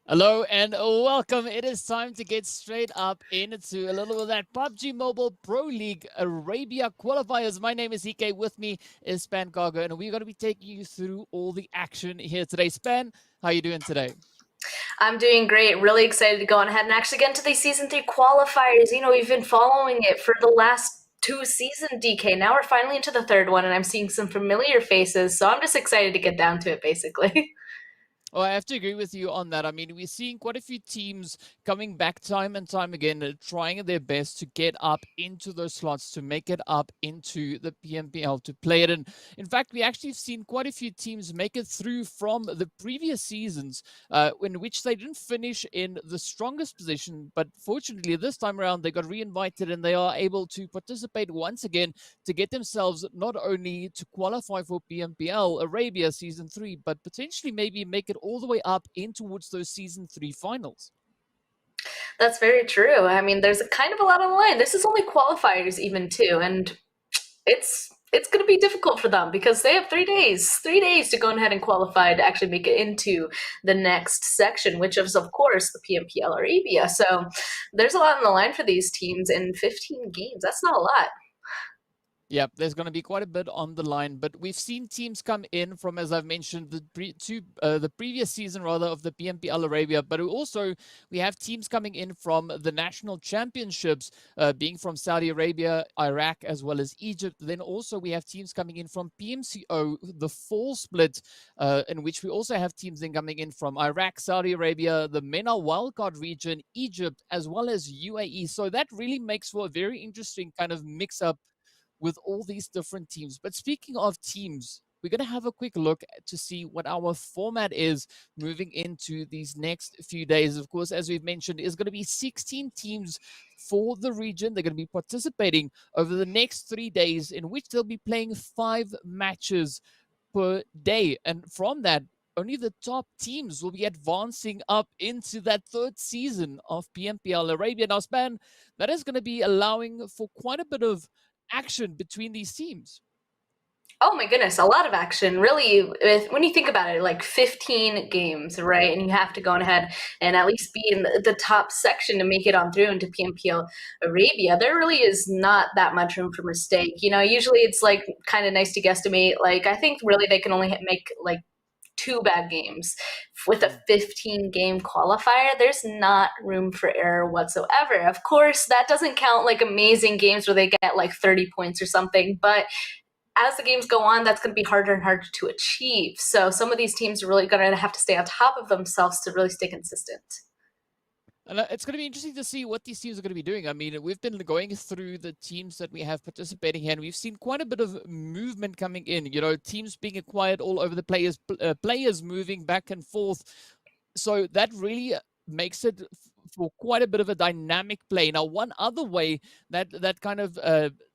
Hello and welcome. It is time to get straight up into a little bit of that PUBG Mobile Pro League Arabia Qualifiers. My name is GEEKAY. With me is Span Cargo, and we're going to be taking you through all the action here today. Span, how are you doing today? I'm doing great. Really excited to go on ahead and actually get into these Season 3 qualifiers. You know, we've been following it for the last 2 seasons, DK. Now we're finally into the third one, and I'm seeing some familiar faces, so I'm just excited to get down to it, basically. Well, I have to agree with you on that. I mean, we're seeing quite a few teams coming back time and time again, trying their best to get up into those slots, to make it up into the PMPL, to play it. And in fact, we actually have seen quite a few teams make it through from the previous seasons in which they didn't finish in the strongest position. But fortunately, this time around, they got re-invited and they are able to participate once again to get themselves not only to qualify for PMPL Arabia Season 3, but potentially maybe make it all the way up in towards those Season 3 finals. That's very true. I mean, there's kind of a lot on the line. This is only qualifiers even too, and it's going to be difficult for them because they have 3 days to go ahead and qualify to actually make it into the next section, which is of course the PMPL Arabia. So there's a lot on the line for these teams in 15 games. That's not a lot. Yeah, there's going to be quite a bit on the line, but we've seen teams come in from, as I've mentioned, the previous season rather of the PMPL Arabia, but we have teams coming in from the national championships, being from Saudi Arabia, Iraq, as well as Egypt. Then also we have teams coming in from PMCO, the fall split, in which we also have teams then coming in from Iraq, Saudi Arabia, the MENA wildcard region, Egypt, as well as UAE. So that really makes for a very interesting kind of mix up with all these different teams. But speaking of teams, we're going to have a quick look to see what our format is moving into these next few days. Of course, as we've mentioned, is going to be 16 teams for the region. They're going to be participating over the next 3 days, in which they'll be playing 5 matches per day. And from that, only the top teams will be advancing up into that third season of PMPL Arabia. Now, Span, that is going to be allowing for quite a bit of action between these teams. Oh my goodness, a lot of action. Really, when you think about it, like 15 games, right? And you have to go ahead and at least be in the top section to make it on through into PMPL Arabia. There really is not that much room for mistake. You know, usually it's like kind of nice to guesstimate. Like, I think really they can only make like 2 bad games with a 15 game qualifier. There's not room for error whatsoever. Of course, that doesn't count like amazing games where they get like 30 points or something, but as the games go on, that's going to be harder and harder to achieve. So some of these teams are really going to have to stay on top of themselves to really stay consistent. And it's going to be interesting to see what these teams are going to be doing. I mean, we've been going through the teams that we have participating here, and we've seen quite a bit of movement coming in. You know, teams being acquired all over the players moving back and forth. So that really makes it for quite a bit of a dynamic play. Now, one other way that kind of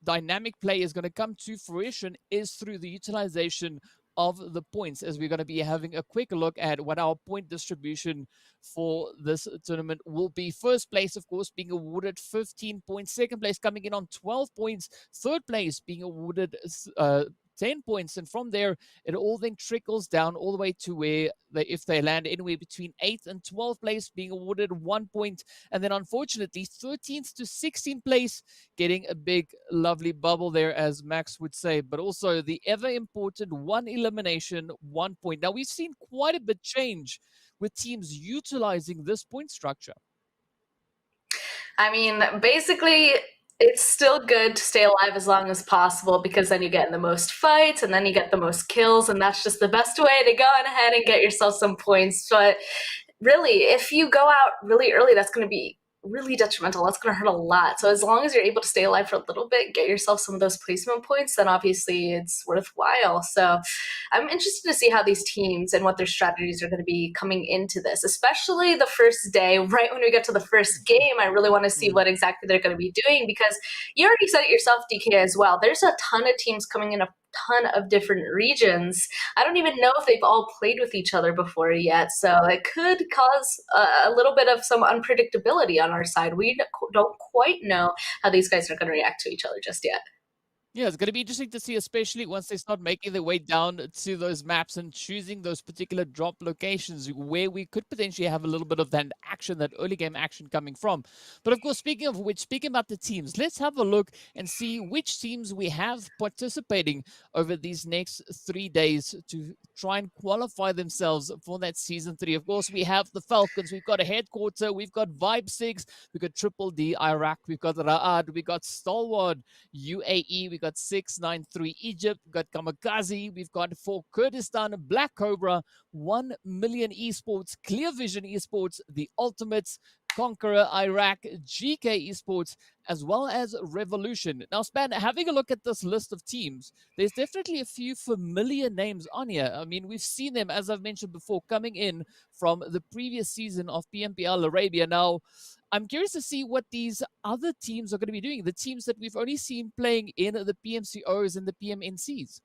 dynamic play is going to come to fruition is through the utilization of the points, as we're going to be having a quick look at what our point distribution for this tournament will be. First place, of course, being awarded 15 points. Second place coming in on 12 points. Third place being awarded 10 points. And from there, it all then trickles down all the way to where if they land anywhere between 8th and 12th place, being awarded 1 point. And then unfortunately, 13th to 16th place, getting a big, lovely bubble there, as Max would say. But also the ever important 1 elimination, 1 point. Now, we've seen quite a bit change with teams utilizing this point structure. I mean, basically, it's still good to stay alive as long as possible because then you get in the most fights and then you get the most kills, and that's just the best way to go on ahead and get yourself some points. But really, if you go out really early, that's going to be really detrimental. That's going to hurt a lot. So as long as you're able to stay alive for a little bit, get yourself some of those placement points, then obviously it's worthwhile. So I'm interested to see how these teams and what their strategies are going to be coming into this, especially the first day, right when we get to the first game. I really want to see what exactly they're going to be doing because you already said it yourself, DK, as well. There's a ton of teams coming in, a ton of different regions. I don't even know if they've all played with each other before yet, so it could cause a little bit of some unpredictability on our side. We don't quite know how these guys are going to react to each other just yet. Yeah, it's going to be interesting to see, especially once they start making their way down to those maps and choosing those particular drop locations where we could potentially have a little bit of that action, that early game action coming from. But of course, speaking of which, speaking about the teams, let's have a look and see which teams we have participating over these next 3 days to try and qualify themselves for that season 3. Of course, we have the Falcons, we've got a headquarter, we've got Vibe 6, we've got Triple D Iraq, we've got Ra'ad, we've got Stalwart UAE, we've got 693 Egypt, we've got KAMIKAZE, we've got for Kurdistan, Black Cobra, 1 Million Esports, Clear Vision Esports, The Ultimates, CONQUEROR Iraq, GEEKAY Esports, as well as Revolution. Now, Span, having a look at this list of teams, there's definitely a few familiar names on here. I mean, we've seen them, as I've mentioned before, coming in from the previous season of PMPL Arabia. Now, I'm curious to see what these other teams are going to be doing, the teams that we've only seen playing in the PMCOs and the PMNCs.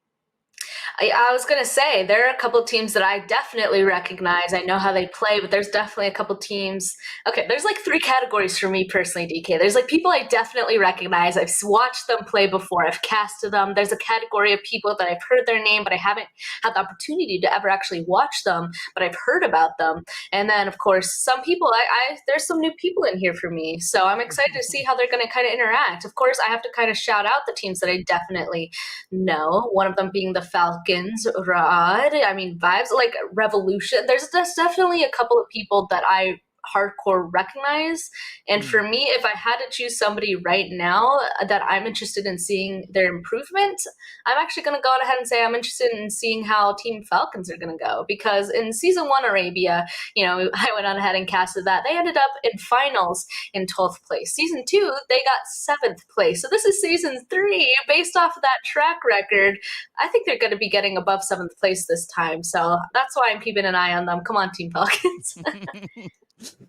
I was going to say, there are a couple teams that I definitely recognize. I know how they play, but there's definitely a couple teams. Okay, there's like 3 categories for me personally, DK. There's like people I definitely recognize. I've watched them play before. I've casted them. There's a category of people that I've heard their name, but I haven't had the opportunity to ever actually watch them, but I've heard about them. And then, of course, some people, there's some new people in here for me. So I'm excited to see how they're going to kind of interact. Of course, I have to kind of shout out the teams that I definitely know. One of them being the Falcons, Ra'ad. I mean, vibes like Revolution. There's definitely a couple of people that I hardcore recognize. And for me, if I had to choose somebody right now that I'm interested in seeing their improvement, I'm actually going to go ahead and say I'm interested in seeing how Team Falcons are going to go. Because in Season 1 Arabia, I went on ahead and casted that. They ended up in finals in 12th place. Season 2, they got 7th place. So this is Season 3. Based off of that track record, I think they're going to be getting above 7th place this time. So that's why I'm keeping an eye on them. Come on, Team Falcons.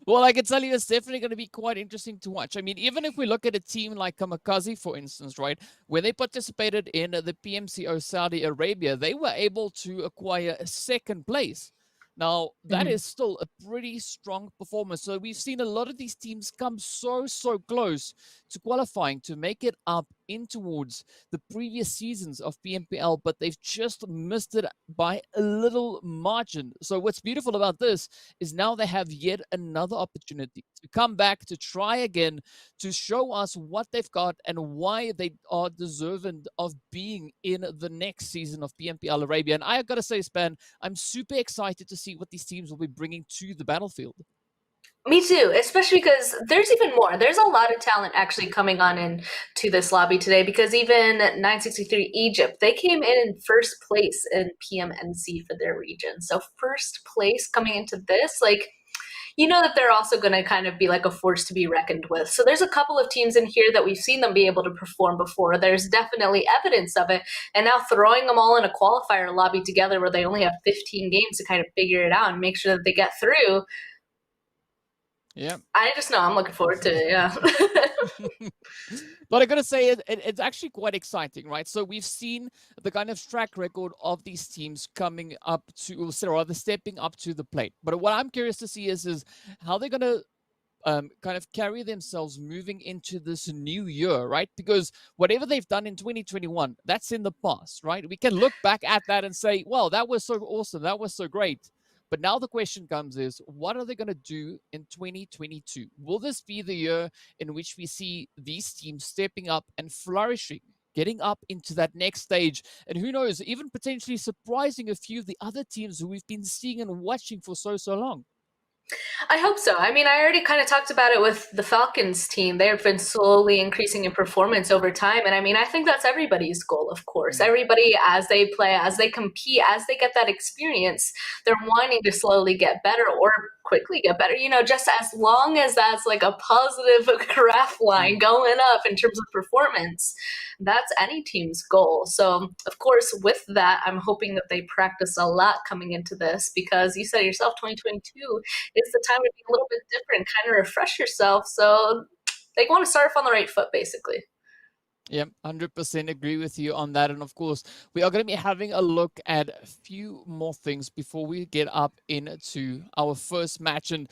Well, I can tell you it's definitely going to be quite interesting to watch. I mean, even if we look at a team like KAMIKAZE, for instance, right, where they participated in the PMCO Saudi Arabia, they were able to acquire a 2nd place. Now, that is still a pretty strong performance. So we've seen a lot of these teams come so close to qualifying to make it up in towards the previous seasons of PMPL, but they've just missed it by a little margin. So what's beautiful about this is now they have yet another opportunity to come back, to try again, to show us what they've got and why they are deserving of being in the next season of PMPL Arabia. And I got to say, Span, I'm super excited to see what these teams will be bringing to the battlefield. Me too, especially because there's even more. There's a lot of talent actually coming on into this lobby today, because even 963 Egypt, they came in 1st place in PMNC for their region. So 1st place coming into this, like, that they're also going to kind of be like a force to be reckoned with. So there's a couple of teams in here that we've seen them be able to perform before. There's definitely evidence of it. And now throwing them all in a qualifier lobby together where they only have 15 games to kind of figure it out and make sure that they get through. Yeah. I just know I'm looking forward to it, yeah. But I gotta say, it's actually quite exciting, right? So we've seen the kind of track record of these teams coming up to, or rather stepping up to the plate. But what I'm curious to see is how they're gonna kind of carry themselves moving into this new year, right? Because whatever they've done in 2021, that's in the past, right? We can look back at that and say, well, that was so awesome, that was so great. But now the question comes is, what are they going to do in 2022? Will this be the year in which we see these teams stepping up and flourishing, getting up into that next stage? And who knows, even potentially surprising a few of the other teams who we've been seeing and watching for so long. I hope so. I mean, I already kind of talked about it with the Falcons team. They've been slowly increasing in performance over time. And I mean, I think that's everybody's goal, of course. Everybody, as they play, as they compete, as they get that experience, they're wanting to slowly get better or quickly get better, just as long as that's like a positive graph line going up in terms of performance. That's any team's goal. So, of course, with that, I'm hoping that they practice a lot coming into this, because you said yourself, 2022 is the time to be a little bit different, kind of refresh yourself. So they want to start off on the right foot, basically. Yeah, 100% agree with you on that. And of course, we are going to be having a look at a few more things before we get up into our first match. And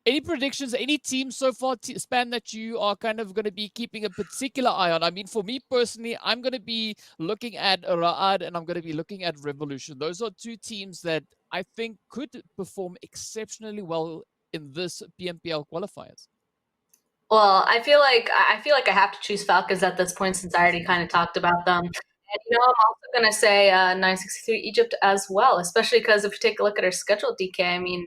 any predictions, any teams so far, Span, that you are kind of going to be keeping a particular eye on? I mean, for me personally, I'm going to be looking at Ra'ad and I'm going to be looking at Revolution. Those are 2 teams that I think could perform exceptionally well in this PMPL qualifiers. Well, I feel like I have to choose Falcons at this point, since I already kind of talked about them. And I'm also going to say 963 Egypt as well, especially because if you take a look at our schedule, DK, I mean,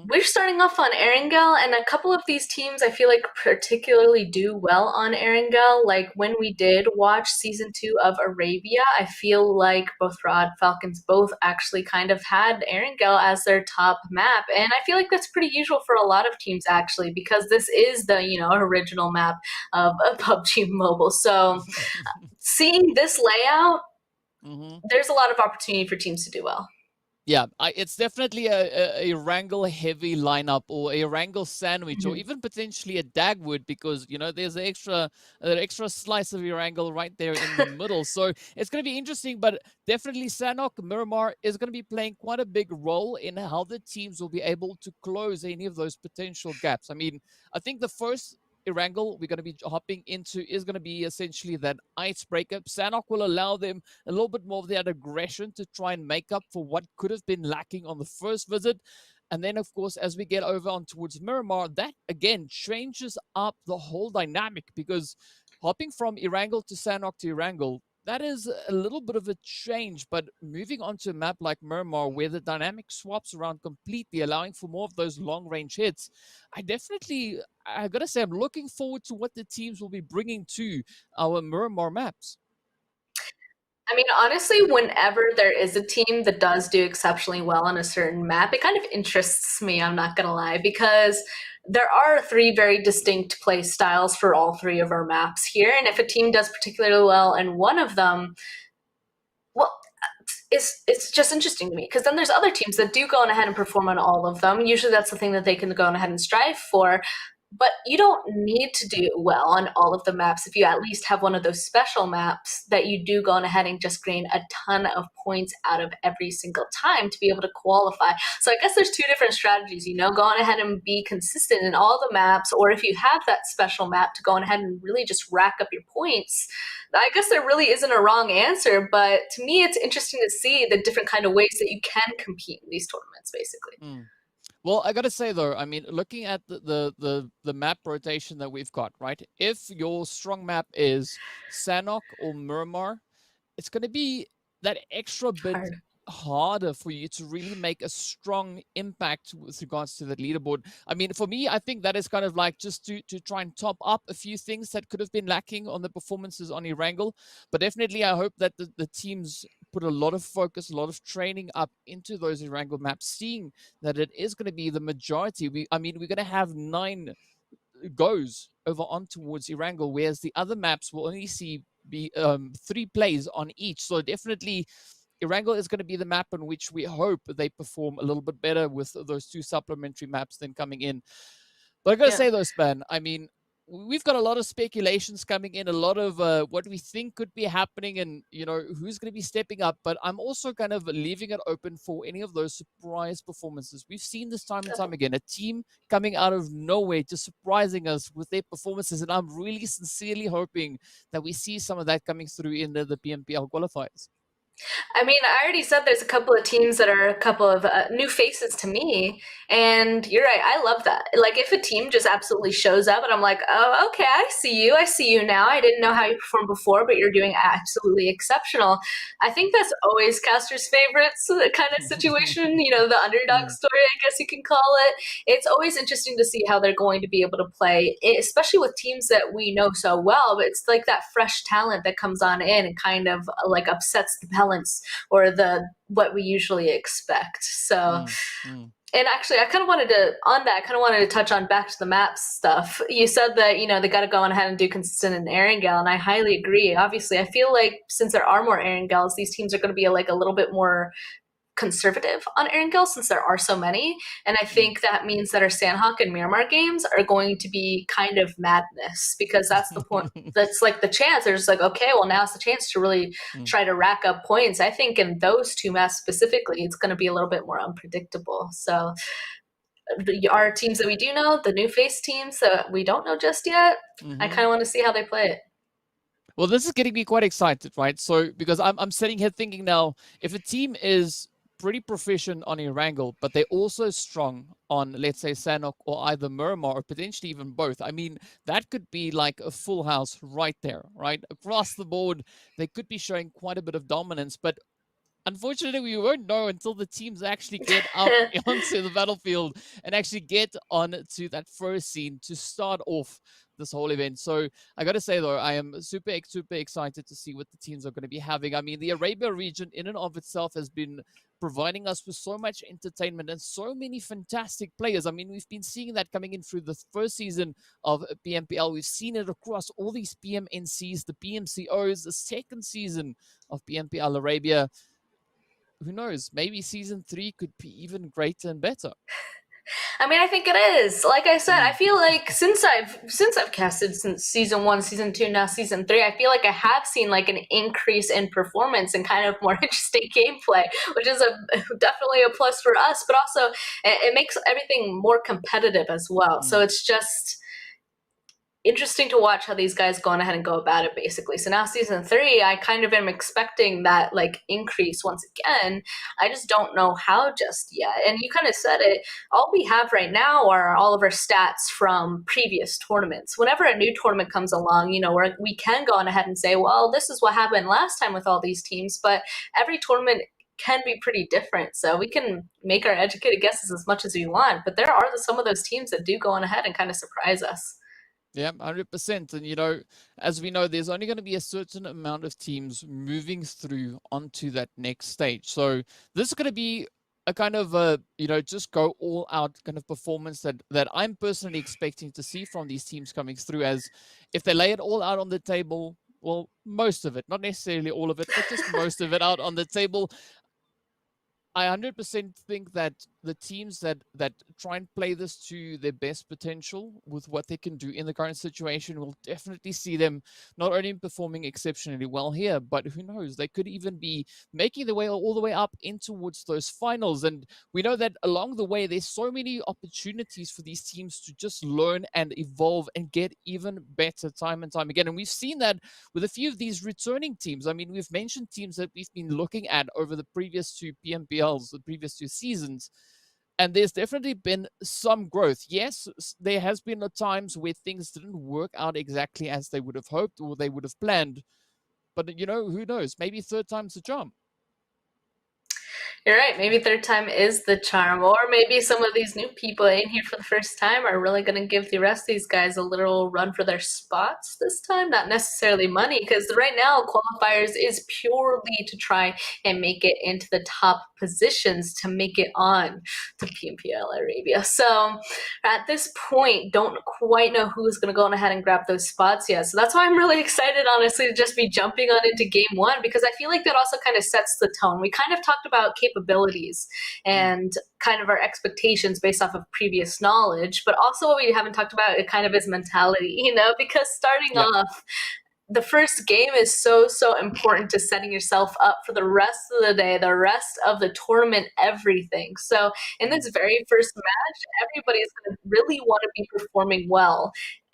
we're starting off on Erangel, and a couple of these teams I feel like particularly do well on Erangel. Like when we did watch Season 2 of Arabia, I feel like both Rod Falcons both actually kind of had Erangel as their top map. And I feel like that's pretty usual for a lot of teams, actually, because this is the, original map of PUBG Mobile. So seeing this layout, there's a lot of opportunity for teams to do well. Yeah, it's definitely a Erangel heavy lineup, or a Erangel sandwich, or Mhm. even potentially a Dagwood, because there's an extra slice of Erangel right there in the middle. So it's going to be interesting, but definitely Sanhok Miramar is going to be playing quite a big role in how the teams will be able to close any of those potential gaps. I mean, I think the first Erangel we're going to be hopping into is going to be essentially that icebreaker. Sanhok will allow them a little bit more of that aggression to try and make up for what could have been lacking on the first visit. And then, of course, as we get over on towards Miramar, that again changes up the whole dynamic, because hopping from Erangel to Sanhok to Erangel, that is a little bit of a change. But moving on to a map like Miramar, where the dynamic swaps around completely, allowing for more of those long range hits, I gotta say, I'm looking forward to what the teams will be bringing to our Miramar maps. I mean, honestly, whenever there is a team that does do exceptionally well on a certain map, it kind of interests me, I'm not gonna lie, because there are three very distinct play styles for all three of our maps here. And if a team does particularly well in one of them, well, it's just interesting to me, because then there's other teams that do go on ahead and perform on all of them. Usually that's the thing that they can go on ahead and strive for. But you don't need to do well on all of the maps if you at least have one of those special maps that you do go on ahead and just gain a ton of points out of every single time to be able to qualify. So I guess there's two different strategies, go on ahead and be consistent in all the maps, or if you have that special map, to go on ahead and really just rack up your points. I guess there really isn't a wrong answer, but to me it's interesting to see the different kind of ways that you can compete in these tournaments, basically. Mm. Well, I gotta say though, I mean, looking at the map rotation that we've got, right? If your strong map is Sanhok or Miramar, it's gonna be that extra bit Hard. harder for you to really make a strong impact with regards to the leaderboard. I mean, for me, I think that is kind of like just to try and top up a few things that could have been lacking on the performances on Erangel. But definitely, I hope that the teams put a lot of focus, a lot of training up into those Erangel maps, seeing that it is going to be the majority. I mean, we're going to have 9 goes over on towards Erangel, whereas the other maps will only see be 3 plays on each. So definitely Erangel is going to be the map in which we hope they perform a little bit better with those 2 supplementary maps then coming in. But I gotta Yeah. say though, Span, I mean, we've got a lot of speculations coming in, a lot of what we think could be happening, and who's going to be stepping up. But I'm also kind of leaving it open for any of those surprise performances. We've seen this time and time again, a team coming out of nowhere, just surprising us with their performances, and I'm really sincerely hoping that we see some of that coming through in the PMPL qualifiers. I mean, I already said there's a couple of teams that are a couple of new faces to me, and you're right. I love that. Like, if a team just absolutely shows up, and I'm like, oh, okay, I see you. I see you now. I didn't know how you performed before, but you're doing absolutely exceptional. I think that's always casters' favorites kind of situation. The underdog Mm, story, I guess you can call it. It's always interesting to see how they're going to be able to play, especially with teams that we know so well. But it's like that fresh talent that comes on in and kind of like upsets the balance or the what we usually expect. So, mm, mm. and actually, I kind of wanted to on that. I kind of wanted to touch on back to the maps stuff. You said that they got to go on ahead and do consistent in Erangel, and I highly agree. Obviously, I feel like since there are more Erangels, these teams are going to be like a little bit more conservative on Erangel since there are so many. And I think that means that our Sanhok and Miramar games are going to be kind of madness, because that's the point. That's like the chance. They're just like, okay, well, now's the chance to really Mm. try to rack up points. I think in those two maps specifically, it's going to be a little bit more unpredictable. So our teams that we do know, the new face teams that we don't know just yet, I Mhm. kind of want to see how they play it. Well, this is getting me quite excited, right? So, because I'm sitting here thinking now, if a team is pretty proficient on Erangel, but they're also strong on, let's say, Sanhok or either Miramar, or potentially even both, I mean, that could be like a full house right there, right? Across the board, they could be showing quite a bit of dominance, but unfortunately, we won't know until the teams actually get up onto the battlefield and actually get onto that first scene to start off this whole event. So I got to say though, I am super excited to see what the teams are going to be having. I mean, the Arabia region in and of itself has been providing us with so much entertainment and so many fantastic players. I mean, we've been seeing that coming in through the first season of PMPL. We've seen it across all these PMNCs, the PMCOs, the second season of PMPL Arabia. who knows, maybe season 3 could be even greater and better. I mean, I think it is. Like I said, I feel like since I've casted since season 1, season 2, now season 3, I feel like I have seen like an increase in performance and kind of more interesting gameplay, which is definitely a plus for us. But also, it makes everything more competitive as well. So it's just interesting to watch how these guys go on ahead and go about it, basically. So now season 3, I kind of am expecting that like increase once again. I just don't know how just yet. And you kind of said it, all we have right now are all of our stats from previous tournaments. Whenever a new tournament comes along, you know, where we can go on ahead and say, well, this is what happened last time with all these teams, but every tournament can be pretty different. So we can make our educated guesses as much as we want, but there are some of those teams that do go on ahead and kind of surprise us. Yeah, 100%. And, you know, as we know, there's only going to be a certain amount of teams moving through onto that next stage. So this is going to be a kind of a, you know, just go all out kind of performance that I'm personally expecting to see from these teams coming through, as if they lay it all out on the table, well, most of it, not necessarily all of it, but just most of it out on the table. I 100% think that the teams that try and play this to their best potential with what they can do in the current situation will definitely see them not only performing exceptionally well here, but who knows, they could even be making their way all the way up in towards those finals. And we know that along the way, there's so many opportunities for these teams to just learn and evolve and get even better time and time again. And we've seen that with a few of these returning teams. I mean, we've mentioned teams that we've been looking at over the previous 2 PMPLs, the previous 2 seasons, and there's definitely been some growth. Yes, there has been times where things didn't work out exactly as they would have hoped or they would have planned, but you know, who knows? Maybe third time's the charm. You're right. Maybe third time is the charm, or maybe some of these new people in here for the first time are really going to give the rest of these guys a little run for their spots this time. Not necessarily money, because right now qualifiers is purely to try and make it into the top positions to make it on to PMPL Arabia. So at this point, don't quite know who's going to go on ahead and grab those spots yet. So that's why I'm really excited, honestly, to just be jumping on into game 1, because I feel like that also kind of sets the tone. We kind of talked about capabilities and kind of our expectations based off of previous knowledge, but also what we haven't talked about, it kind of is mentality, you know, because starting off, the first game is so important to setting yourself up for the rest of the day, the rest of the tournament, everything. So in this very first match, everybody's going to really want to be performing well.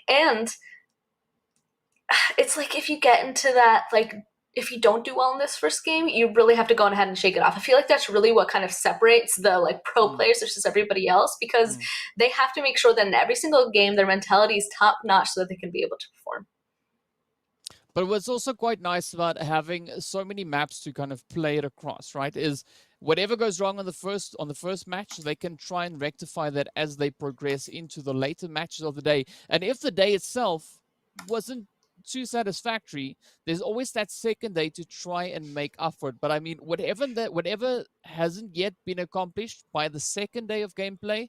And it's like if you get into that, like, if you don't do well in this first game, you really have to go on ahead and shake it off. I feel like that's really what kind of separates the like pro players versus everybody else, because they have to make sure that in every single game their mentality is top notch so that they can be able to perform. But what's also quite nice about having so many maps to kind of play it across, right, is whatever goes wrong on the first match, they can try and rectify that as they progress into the later matches of the day. And if the day itself wasn't too satisfactory, there's always that second day to try and make up for it. But I mean, whatever hasn't yet been accomplished by the second day of gameplay,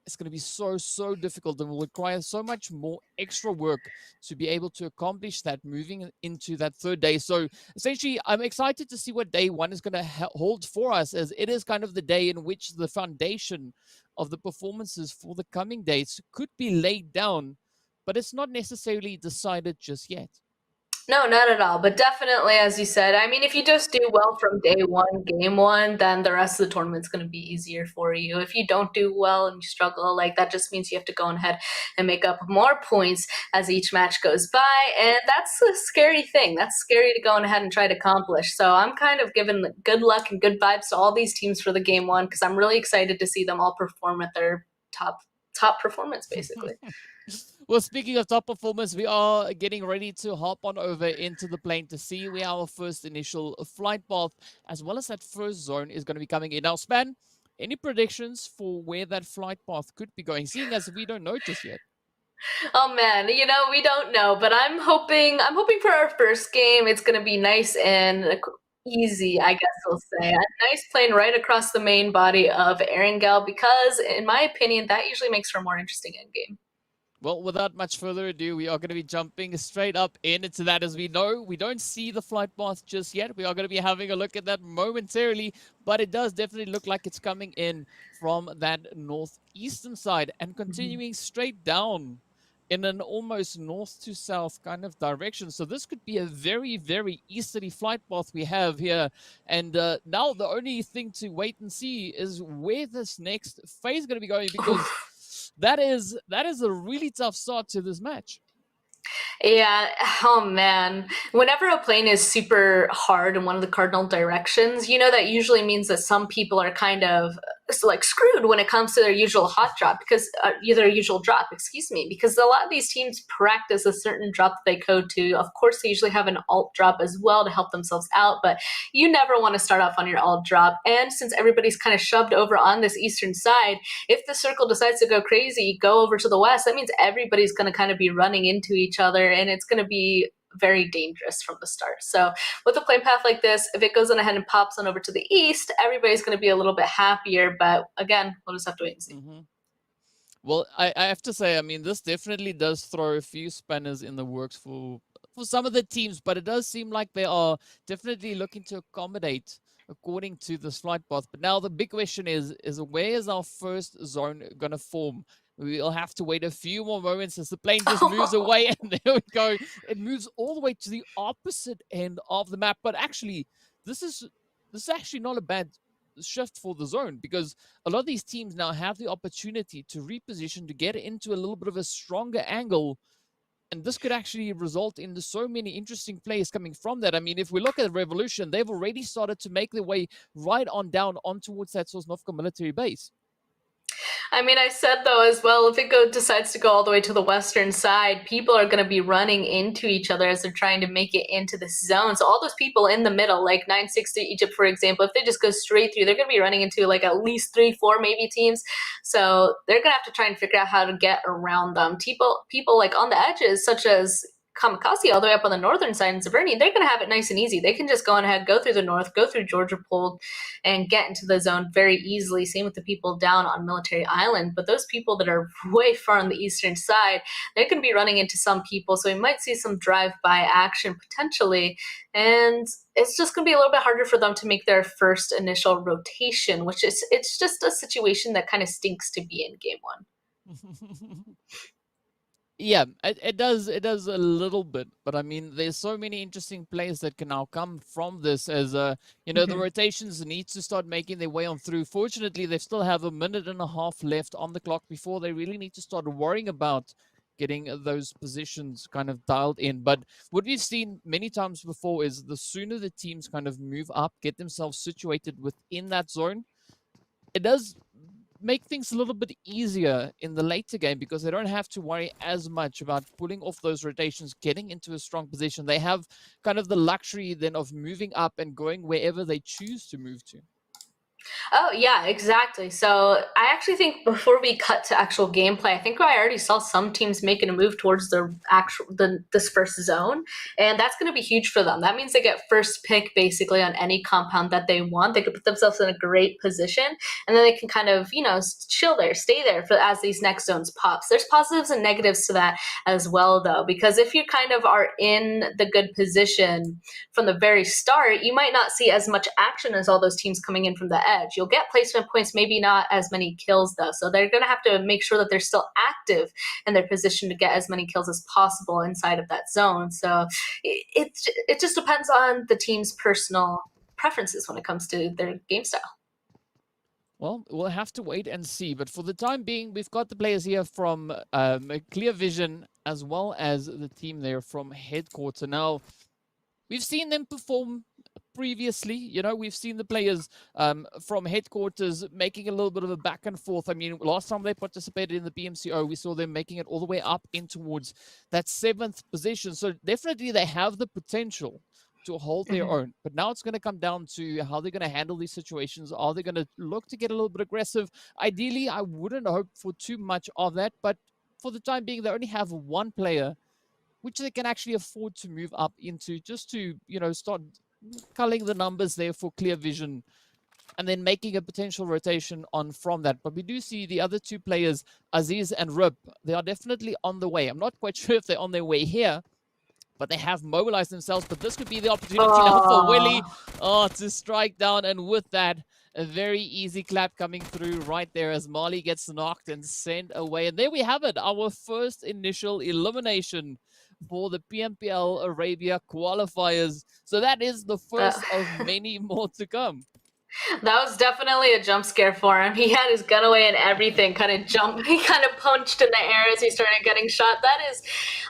it's going to be so difficult and will require so much more extra work to be able to accomplish that moving into that third day. So essentially, I'm excited to see what day 1 is going to hold for us, as it is kind of the day in which the foundation of the performances for the coming days could be laid down, but it's not necessarily decided just yet. No, not at all. But definitely, as you said, I mean, if you just do well from day 1, game 1, then the rest of the tournament's going to be easier for you. If you don't do well and you struggle, like that just means you have to go ahead and make up more points as each match goes by. And that's a scary thing. That's scary to go ahead and try to accomplish. So I'm kind of giving good luck and good vibes to all these teams for the game 1, because I'm really excited to see them all perform at their top performance, basically. Well, speaking of top performance, we are getting ready to hop on over into the plane to see where our first initial flight path, as well as that first zone, is going to be coming in. Now, Span, any predictions for where that flight path could be going, seeing as we don't know just yet? Oh man, you know, we don't know, but I'm hoping for our first game it's going to be nice and easy, I guess we'll say. A nice plane right across the main body of Erangel, because in my opinion that usually makes for a more interesting end game. Well, without much further ado, we are going to be jumping straight up into that. As we know, we don't see the flight path just yet. We are going to be having a look at that momentarily, but it does definitely look like it's coming in from that northeastern side and Mhm. continuing straight down in an almost north to south kind of direction. So this could be a very, very easterly flight path we have here. And now the only thing to wait and see is where this next phase is going to be going, because that is a really tough start to this match. Yeah, oh man. Whenever a plane is super hard in one of the cardinal directions, that usually means that some people are kind of like screwed when it comes to their usual hot drop because their usual drop, excuse me, because a lot of these teams practice a certain drop that they code to. Of course, they usually have an alt drop as well to help themselves out, but you never want to start off on your alt drop. And since everybody's kind of shoved over on this eastern side, if the circle decides to go crazy, go over to the west, that means everybody's going to kind of be running into each other and it's going to be very dangerous from the start. So with a plane path like this, if it goes on ahead and pops on over to the east, everybody's going to be a little bit happier. But again, we'll just have to wait and see. Mm-hmm. Well, I have to say, I mean, this definitely does throw a few spanners in the works for some of the teams, but it does seem like they are definitely looking to accommodate according to this flight path. But now the big question is where is our first zone going to form? We'll have to wait a few more moments as the plane just moves away, and there we go. It moves all the way to the opposite end of the map. But actually, this is this is actually not a bad shift for the zone, because a lot of these teams now have the opportunity to reposition to get into a little bit of a stronger angle, and this could actually result in so many interesting plays coming from that. I mean, if we look at Revolution, they've already started to make their way right on down on towards that Sosnovka military base. I mean, I said though as well, if it decides to go all the way to the western side, people are going to be running into each other as they're trying to make it into this zone. So all those people in the middle, like 960 Egypt, for example, if they just go straight through, they're going to be running into like at least 3, 4 maybe teams. So they're going to have to try and figure out how to get around them. People like on the edges, such as KAMIKAZE all the way up on the northern side in Severny, they're going to have it nice and easy. They can just go on ahead, go through the north, go through Georgia Pool, and get into the zone very easily. Same with the people down on Military Island. But those people that are way far on the eastern side, they're going to be running into some people. So we might see some drive-by action potentially. And it's just going to be a little bit harder for them to make their first initial rotation, which is it's just a situation that kind of stinks to be in game one. Yeah, it does a little bit, but I mean, there's so many interesting plays that can now come from this. As the Mm-hmm. rotations need to start making their way on through. Fortunately, they still have a minute and a half left on the clock before they really need to start worrying about getting those positions kind of dialed in. But what we've seen many times before is the sooner the teams kind of move up, get themselves situated within that zone, it does make things a little bit easier in the later game, because they don't have to worry as much about pulling off those rotations, getting into a strong position. They have kind of the luxury then of moving up and going wherever they choose to move to. Oh yeah, exactly. So I actually think before we cut to actual gameplay, I think I already saw some teams making a move towards this first zone, and that's going to be huge for them. That means they get first pick basically on any compound that they want. They could put themselves in a great position, and then they can kind of chill there, stay there for as these next zones pops. There's positives and negatives to that as well, though, because if you kind of are in the good position from the very start, you might not see as much action as all those teams coming in from the edge. You'll get placement points, maybe not as many kills though. So they're going to have to make sure that they're still active in their position to get as many kills as possible inside of that zone. So it just depends on the team's personal preferences when it comes to their game style. Well, we'll have to wait and see. But for the time being, we've got the players here from Clear Vision, as well as the team there from Headquarter. Now, we've seen them perform previously. We've seen the players from Headquarters making a little bit of a back and forth. I mean, last time they participated in the BMCO, we saw them making it all the way up in towards that 7th position. So definitely they have the potential to hold their Mhm. own. But now it's going to come down to how they're going to handle these situations. Are they going to look to get a little bit aggressive? Ideally, I wouldn't hope for too much of that. But for the time being, they only have one player which they can actually afford to move up into, just to start culling the numbers there for Clear Vision. and then making a potential rotation on from that. But we do see the other two players, Aziz and Rip, they are definitely on the way. I'm not quite sure if they're on their way here, but they have mobilized themselves. But this could be the opportunity now for Willie to strike down. And with that, a very easy clap coming through right there as Mali gets knocked and sent away. And there we have it, our first initial elimination for the PMPL Arabia qualifiers. So that is the first of many more to come. That was definitely a jump scare for him. He had his gun away and everything, kind of jumped. He kind of punched in the air as he started getting shot. That is,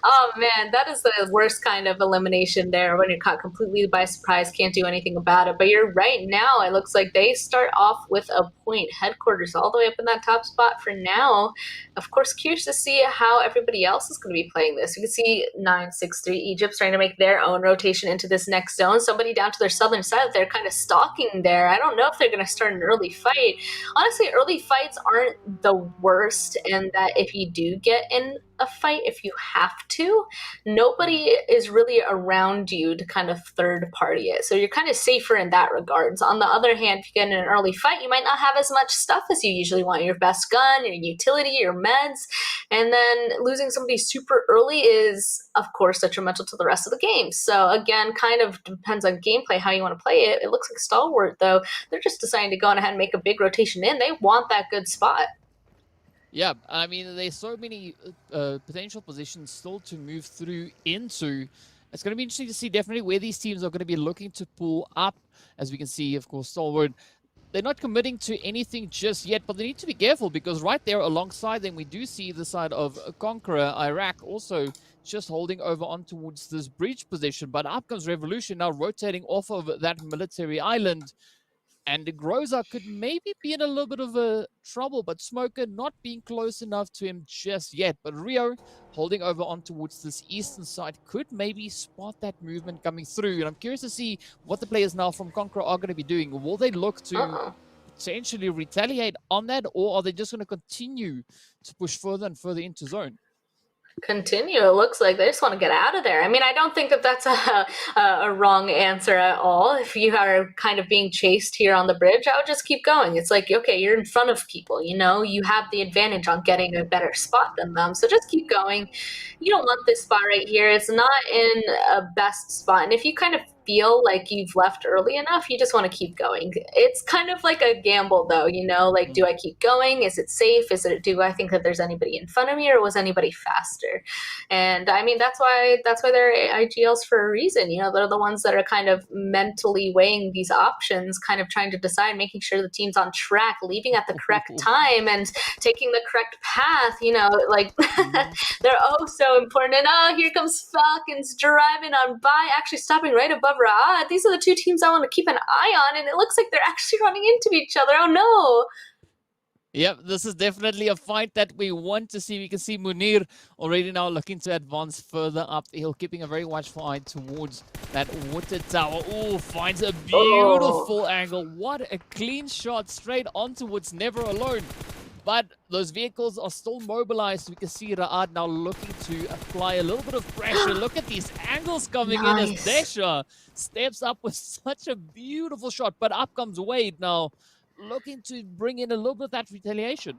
oh man, that is the worst kind of elimination there when you're caught completely by surprise, can't do anything about it. But you're right, now it looks like they start off with a point. Headquarters all the way up in that top spot for now. Of course, curious to see how everybody else is going to be playing this. You can see 963 Egypt starting to make their own rotation into this next zone. Somebody down to their southern side, they're kind of stalking there. I don't know if they're going to start an early fight. Honestly, early fights aren't the worst, and that if you do get in a fight, if you have to, nobody is really around you to kind of third party it. So you're kind of safer in that regards. On the other hand, if you get in an early fight, you might not have as much stuff as you usually want. Your best gun, your utility, your meds, and then losing somebody super early is, of course, detrimental to the rest of the game. So again, kind of depends on gameplay, how you want to play it. It looks like Stalwart, though, they're just deciding to go on ahead and make a big rotation in. They want that good spot. Yeah, I mean, there's so many potential positions still to move through into. It's going to be interesting to see definitely where these teams are going to be looking to pull up. As we can see, of course, Stalwart, they're not committing to anything just yet, but they need to be careful because right there alongside them, we do see the side of Conqueror, Iraq, also just holding over on towards this breach position. But up comes Revolution now rotating off of that military island. And Groza could maybe be in a little bit of a trouble, but Smoker not being close enough to him just yet. But Rio holding over on towards this eastern side could maybe spot that movement coming through. And I'm curious to see what the players now from Conqueror are going to be doing. Will they look to potentially retaliate on that, or are they just going to continue to push further and further into zone? Continue. It looks like they just want to get out of there. I mean, I don't think that that's a wrong answer at all. If you are kind of being chased here on the bridge, I would just keep going. It's like, okay, you're in front of people, you know, you have the advantage on getting a better spot than them. So just keep going. You don't want this spot right here. It's not in a best spot. And if you kind of feel like you've left early enough, you just want to keep going. It's kind of like a gamble, though, you know, like, do I keep going? Is it safe? Do I think that there's anybody in front of me, or was anybody faster? And I mean, that's why they're IGLs for a reason. You know, they're the ones that are kind of mentally weighing these options, kind of trying to decide, making sure the team's on track, leaving at the correct time and taking the correct path, you know, like they're oh so important. And here comes Falcons driving on by, actually stopping right above Raad. These are the two teams I want to keep an eye on, and it looks like they're actually running into each other. Oh no. Yep, this is definitely a fight that we want to see. We can see Munir already now looking to advance further up the hill, keeping a very watchful eye towards that water tower. Oh, finds a beautiful angle. What a clean shot straight on towards Never Alone. But those vehicles are still mobilized. We can see Raad now looking to apply a little bit of pressure. Look at these angles coming in as Desha steps up with such a beautiful shot. But up comes Wade now, looking to bring in a little bit of that retaliation.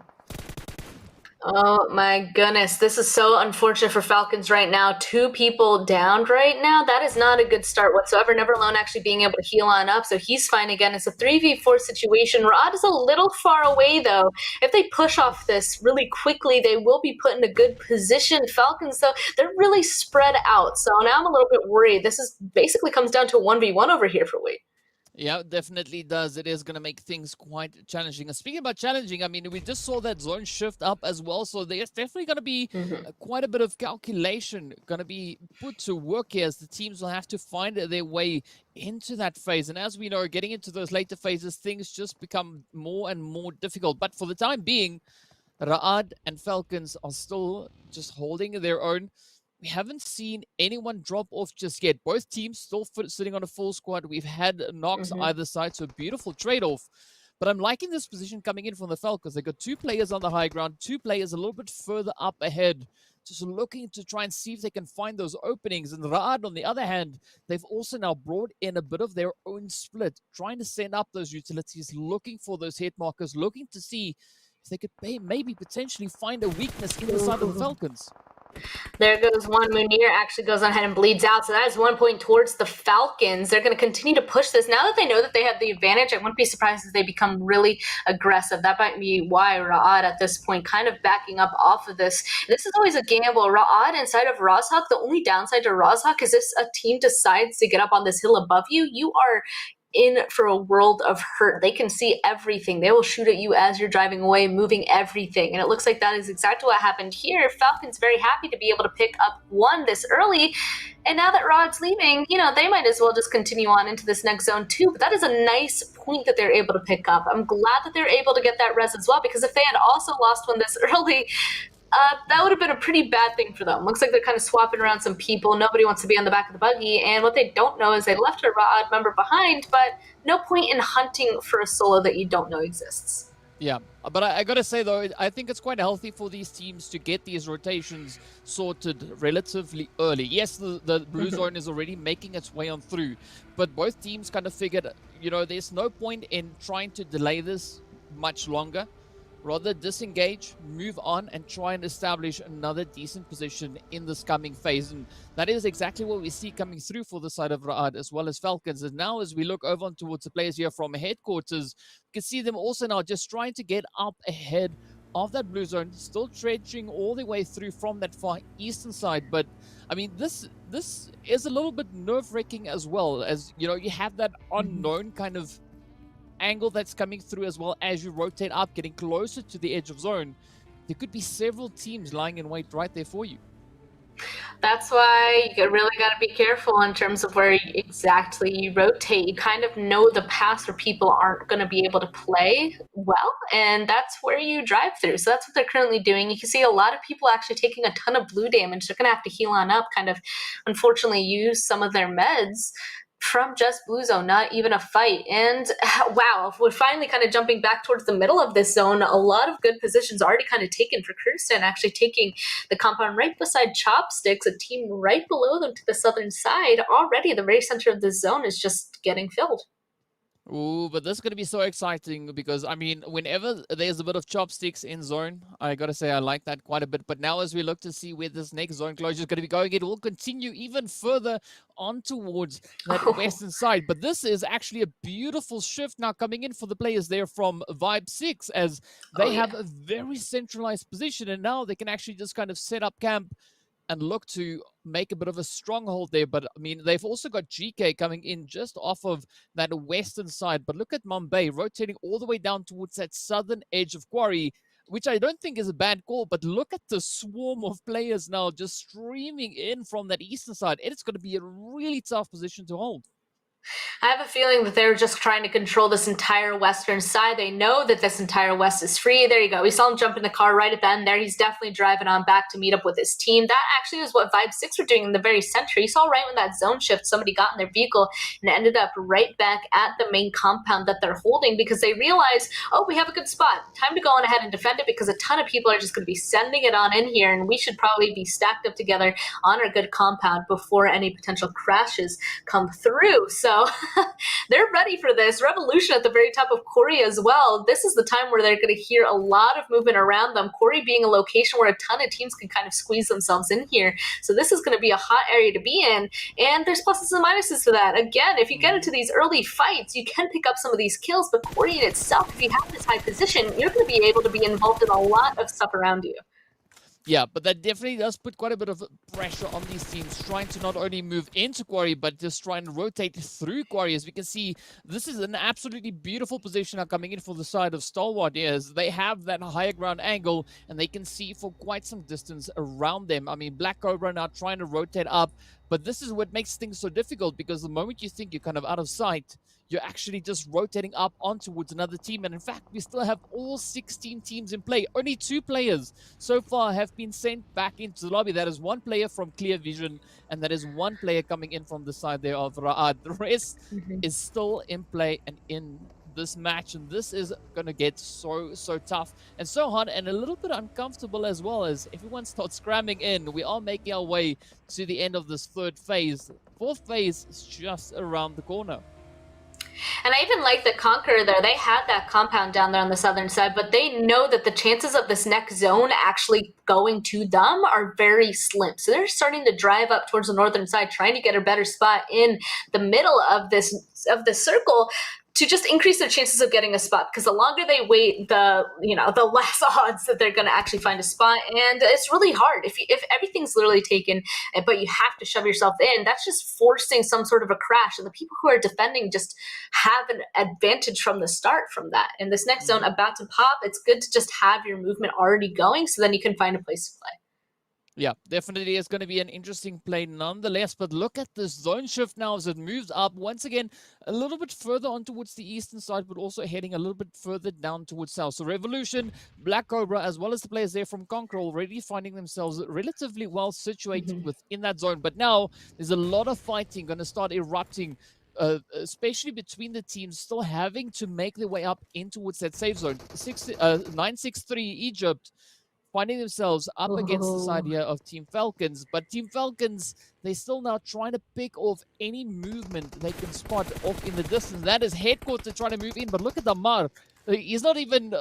Oh my goodness, this is so unfortunate for Falcons right now. 2 people downed right now. That is not a good start whatsoever. Never Alone actually being able to heal on up, so he's fine again. It's a 3v4 situation. Raad is a little far away, though. If they push off this really quickly, they will be put in a good position. Falcons, though, they're really spread out, so now I'm a little bit worried. This is basically comes down to a 1v1 over here for Wade. Yeah, it definitely does. It is going to make things quite challenging. And speaking about challenging, I mean, we just saw that zone shift up as well. So there's definitely going to be quite a bit of calculation going to be put to work here, as the teams will have to find their way into that phase. And as we know, getting into those later phases, things just become more and more difficult. But for the time being, Raad and Falcons are still just holding their own. We haven't seen anyone drop off just yet. Both teams still sitting on a full squad. We've had knocks either side, so a beautiful trade-off. But I'm liking this position coming in from the Falcons. They've got 2 players on the high ground, 2 players a little bit further up ahead. just looking to try and see if they can find those openings. And Ra'ad, on the other hand, they've also now brought in a bit of their own split, trying to send up those utilities, looking for those hit markers, looking to see if they could maybe potentially find a weakness in the side of the Falcons. There goes one. Munir actually goes on ahead and bleeds out. So that is 1 point towards the Falcons. They're going to continue to push this. Now that they know that they have the advantage, I wouldn't be surprised if they become really aggressive. That might be why Ra'ad at this point kind of backing up off of this. This is always a gamble. Ra'ad inside of Rozhok, the only downside to Rozhok is if a team decides to get up on this hill above you, you are in for a world of hurt. They can see everything. They will shoot at you as you're driving away, moving everything. And it looks like that is exactly what happened here. Falcons very happy to be able to pick up one this early. And now that Rod's leaving, you know, they might as well just continue on into this next zone too. But that is a nice point that they're able to pick up. I'm glad that they're able to get that res as well, because if they had also lost one this early, that would have been a pretty bad thing for them. Looks like they're kind of swapping around some people. Nobody wants to be on the back of the buggy. And what they don't know is they left a Ra'ad member behind, but no point in hunting for a solo that you don't know exists. Yeah, but I got to say, though, I think it's quite healthy for these teams to get these rotations sorted relatively early. Yes, the blue zone is already making its way on through, but both teams kind of figured, you know, there's no point in trying to delay this much longer. Rather disengage, move on, and try and establish another decent position in this coming phase. And that is exactly what we see coming through for the side of Ra'ad as well as Falcons. And now as we look over on towards the players here from headquarters, you can see them also now just trying to get up ahead of that blue zone, still trudging all the way through from that far eastern side. But I mean, this is a little bit nerve-wracking as well, as you know, you have that unknown kind of angle that's coming through as well as you rotate up, getting closer to the edge of zone. There could be several teams lying in wait right there for you. That's why you really got to be careful in terms of where exactly you rotate. You kind of know the paths where people aren't going to be able to play well, and that's where you drive through. So that's what they're currently doing. You can see a lot of people actually taking a ton of blue damage. They're going to have to heal on up, kind of unfortunately use some of their meds from just blue zone, not even a fight. And wow, we're finally kind of jumping back towards the middle of this zone. A lot of good positions already kind of taken for Kurdistan, actually taking the compound right beside Chopsticks, a team right below them to the southern side. Already the very center of the zone is just getting filled. Ooh, but this is going to be so exciting because, I mean, whenever there's a bit of chopsticks in zone, I got to say I like that quite a bit. But now as we look to see where this next zone closure is going to be going, it will continue even further on towards that western side. But this is actually a beautiful shift now coming in for the players there from Vibe 6, as they have a very centralized position. And now they can actually just kind of set up camp and look to make a bit of a stronghold there. But I mean, they've also got GEEKAY coming in just off of that western side. But look at Mumbai rotating all the way down towards that southern edge of Quarry, which I don't think is a bad call. But look at the swarm of players now just streaming in from that eastern side. It's going to be a really tough position to hold. I have a feeling that they're just trying to control this entire western side. They know that this entire west is free. There you go. We saw him jump in the car right at the end there. He's definitely driving on back to meet up with his team. That actually is what Vibe 6 were doing in the very center. You saw right when that zone shift, somebody got in their vehicle and ended up right back at the main compound that they're holding because they realized, oh, we have a good spot. Time to go on ahead and defend it because a ton of people are just going to be sending it on in here, and we should probably be stacked up together on our good compound before any potential crashes come through. So they're ready for this. Revolution at the very top of Quarry as well. This is the time where they're going to hear a lot of movement around them. Quarry being a location where a ton of teams can kind of squeeze themselves in here. So this is going to be a hot area to be in. And there's pluses and minuses to that. Again, if you get into these early fights, you can pick up some of these kills. But Quarry in itself, if you have this high position, you're going to be able to be involved in a lot of stuff around you. Yeah, but that definitely does put quite a bit of pressure on these teams, trying to not only move into Quarry, but just try and rotate through Quarry. As we can see, this is an absolutely beautiful position now coming in for the side of Stalwart. As they have that higher ground angle, and they can see for quite some distance around them. I mean, Black Cobra now trying to rotate up, but this is what makes things so difficult, because the moment you think you're kind of out of sight, you're actually just rotating up on towards another team. And in fact, we still have all 16 teams in play. Only 2 players so far have been sent back into the lobby. That is 1 player from Clear Vision, and that is 1 player coming in from the side there of Ra'ad. The rest is still in play and in this match, and this is going to get so tough and so hard and a little bit uncomfortable as well, as everyone starts cramming in. We are making our way to the end of this third phase. Fourth phase is just around the corner. And I even like the Conqueror there. They had that compound down there on the southern side, but they know that the chances of this next zone actually going to them are very slim. So they're starting to drive up towards the northern side, trying to get a better spot in the middle of this circle to just increase their chances of getting a spot, because the longer they wait, the less odds that they're going to actually find a spot. And it's really hard if everything's literally taken, but you have to shove yourself in. That's just forcing some sort of a crash, and the people who are defending just have an advantage from the start from that. And this next zone about to pop, it's good to just have your movement already going, so then you can find a place to play. Yeah, definitely is going to be an interesting play nonetheless. But look at this zone shift now as it moves up once again a little bit further on towards the eastern side, but also heading a little bit further down towards south. So Revolution, Black Cobra, as well as the players there from CONQUEROR already finding themselves relatively well situated within that zone. But now there's a lot of fighting going to start erupting, especially between the teams still having to make their way up in towards that safe zone. 963 Egypt finding themselves up against the side here of Team Falcons. But Team Falcons, they still now trying to pick off any movement they can spot off in the distance. That is Headquarter trying to move in, but look at Damar. He's not even,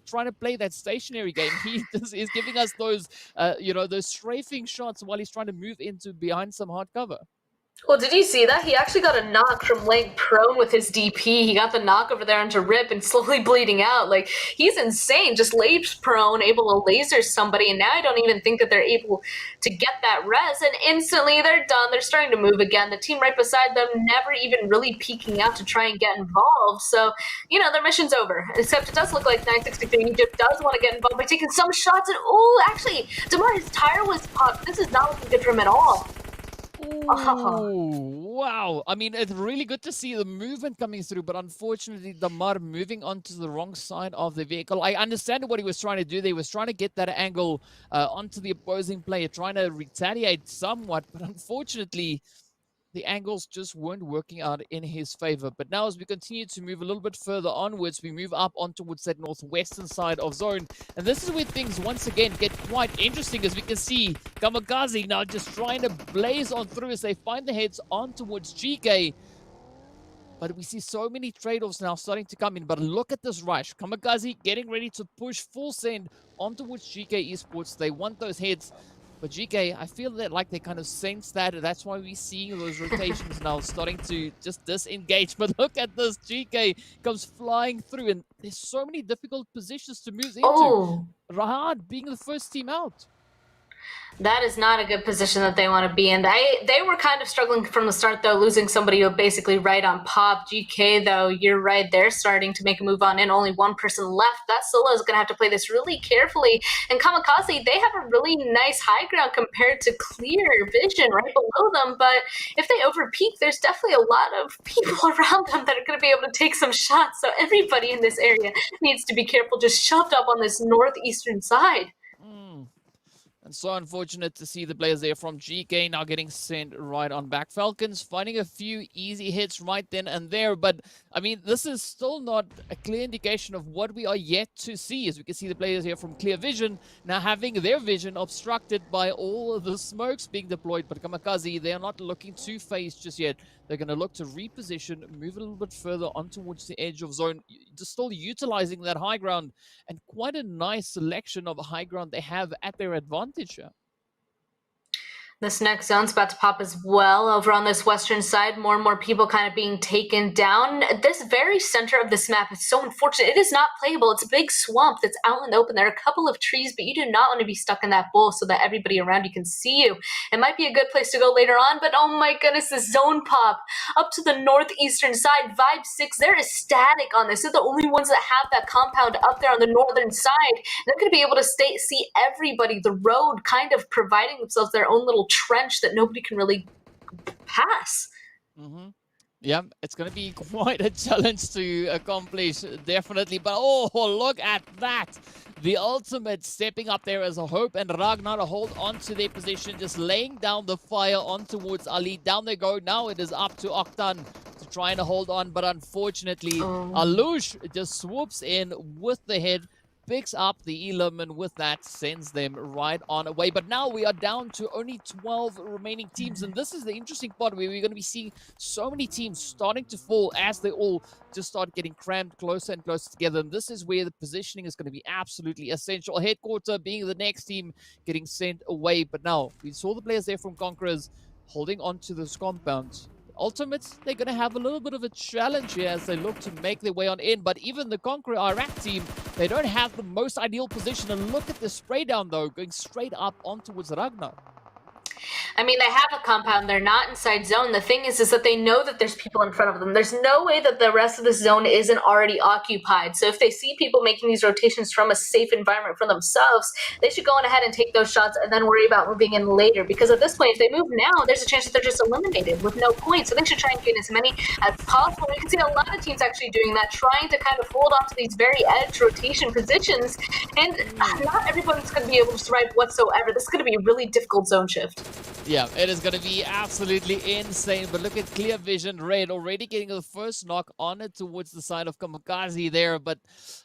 trying to play that stationary game. He is giving us those, those strafing shots while he's trying to move into behind some hard cover. Well, did you see that? He actually got a knock from laying prone with his DP. He got the knock over there onto Rip and slowly bleeding out. Like, he's insane. Just lays prone, able to laser somebody, and now I don't even think that they're able to get that res, and instantly they're done. They're starting to move again. The team right beside them never even really peeking out to try and get involved. So, their mission's over. Except it does look like 963 Egypt does want to get involved by taking some shots. And, actually, Damar, his tire was popped. This is not looking good for him at all. Oh, wow. I mean, it's really good to see the movement coming through, but unfortunately, Damar moving onto the wrong side of the vehicle. I understand what he was trying to do. They was trying to get that angle onto the opposing player, trying to retaliate somewhat, but unfortunately, the angles just weren't working out in his favor. But now as we continue to move a little bit further onwards, we move up on towards that northwestern side of zone. And this is where things once again get quite interesting, as we can see KAMIKAZE now just trying to blaze on through as they find the heads on towards GEEKAY. But we see so many trade-offs now starting to come in. But look at this rush. KAMIKAZE getting ready to push full send on towards GEEKAY Esports. They want those heads. But GEEKAY, I feel that like they kind of sense that. That's why we're seeing those rotations now starting to just disengage. But look at this. GEEKAY comes flying through. And there's so many difficult positions to move into. Rahad being the first team out. That is not a good position that they want to be in. They were kind of struggling from the start, though, losing somebody basically right on pop. GEEKAY, though, you're right, they're starting to make a move on in. Only one person left. That solo is going to have to play this really carefully. And KAMIKAZE, they have a really nice high ground compared to clear vision right below them. But if they overpeak, there's definitely a lot of people around them that are going to be able to take some shots. So everybody in this area needs to be careful, just shoved up on this northeastern side. And so unfortunate to see the players there from GEEKAY now getting sent right on back. Falcons finding a few easy hits right then and there. But, I mean, this is still not a clear indication of what we are yet to see. As we can see the players here from Clear Vision now having their vision obstructed by all of the smokes being deployed. But KAMIKAZE, they are not looking to phase just yet. They're going to look to reposition, move a little bit further on towards the edge of zone, just still utilizing that high ground, and quite a nice selection of high ground they have at their advantage here. This next zone's about to pop as well. Over on this western side, more and more people kind of being taken down. This very center of this map is so unfortunate. It is not playable. It's a big swamp that's out in the open. There are a couple of trees, but you do not want to be stuck in that bowl so that everybody around you can see you. It might be a good place to go later on, but oh my goodness, this zone pop up to the northeastern side. Vibe 6, there is static on this. They're the only ones that have that compound up there on the northern side. They're going to be able to see everybody, the road kind of providing themselves their own little trench that nobody can really pass. Yeah, it's going to be quite a challenge to accomplish, definitely. But oh, look at that. The ultimate stepping up there as a Hope and Ragnar to hold on to their position, just laying down the fire on towards Ali. Down they go. Now it is up to Octan to trying to hold on, but unfortunately, Oh. Alush just swoops in with the head, picks up the Elam, and with that sends them right on away. But now we are down to only 12 remaining teams, and this is the interesting part where we're going to be seeing so many teams starting to fall as they all just start getting crammed closer and closer together. And this is where the positioning is going to be absolutely essential. Headquarter being the next team getting sent away. But now we saw the players there from Conquerors holding on to this compound. Ultimates, they're going to have a little bit of a challenge here as they look to make their way on in. But even the Conqueror Iraq team, they don't have the most ideal position. And look at the spray down, though, going straight up on towards Ragnar. I mean, they have a compound. They're not inside zone. The thing is that they know that there's people in front of them. There's no way that the rest of the zone isn't already occupied. So if they see people making these rotations from a safe environment for themselves, they should go on ahead and take those shots and then worry about moving in later. Because at this point, if they move now, there's a chance that they're just eliminated with no points. So they should try and gain as many as possible. You can see a lot of teams actually doing that, trying to kind of hold on to these very edge rotation positions. And not everyone's going to be able to survive whatsoever. This is going to be a really difficult zone shift. Yeah, it is going to be absolutely insane. But look at Clear Vision Red already getting the first knock on it towards the side of KAMIKAZE there. But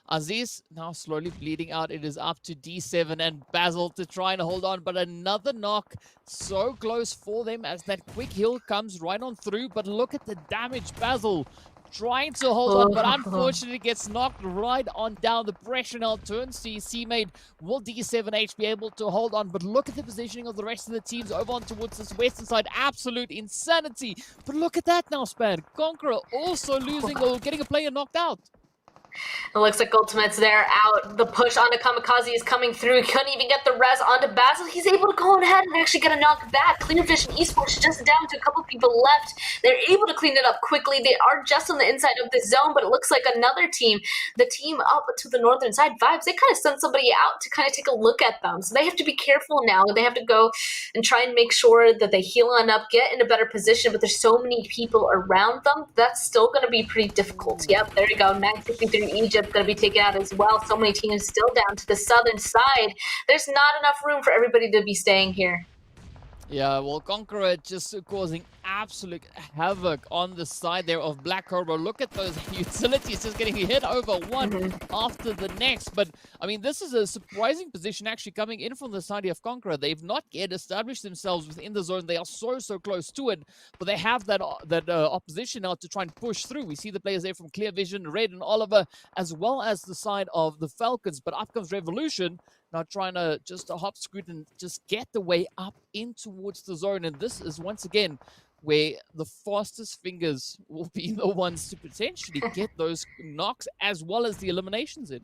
Aziz now slowly bleeding out. It is up to D7 and Basil to try and hold on. But another knock so close for them as that quick heal comes right on through. But look at the damage. Basil trying to hold on, but unfortunately gets knocked right on down. The pressure now turns to his teammate. Will D7H be able to hold on? But look at the positioning of the rest of the teams over on towards this western side. Absolute insanity. But look at that now, Span. Conqueror also losing or getting a player knocked out. It looks like Ultimate's there out. The push onto KAMIKAZE is coming through. He couldn't even get the res onto Basil. He's able to go ahead and actually get a knock back. Clear Vision Esports just down to a couple people left. They're able to clean it up quickly. They are just on the inside of the zone, but it looks like another team, the team up to the northern side, Vibes, they kind of sent somebody out to kind of take a look at them. So they have to be careful now. They have to go and try and make sure that they heal on up, get in a better position, but there's so many people around them. That's still going to be pretty difficult. Yep, there you go. 963 Egypt going to be taken out as well. So many teams still down to the southern side. There's not enough room for everybody to be staying here. Yeah, well, Conqueror just causing absolute havoc on the side there of Black Cobra. Look at those utilities just getting hit over one after the next. But, I mean, this is a surprising position actually coming in from the side of Conqueror. They've not yet established themselves within the zone. They are so close to it, but they have that opposition now to try and push through. We see the players there from Clear Vision, Red and Oliver, as well as the side of the Falcons. But up comes Revolution, now trying to just hop, scoot, and just get the way up in towards the zone. And this is once again where the fastest fingers will be the ones to potentially get those knocks as well as the eliminations in.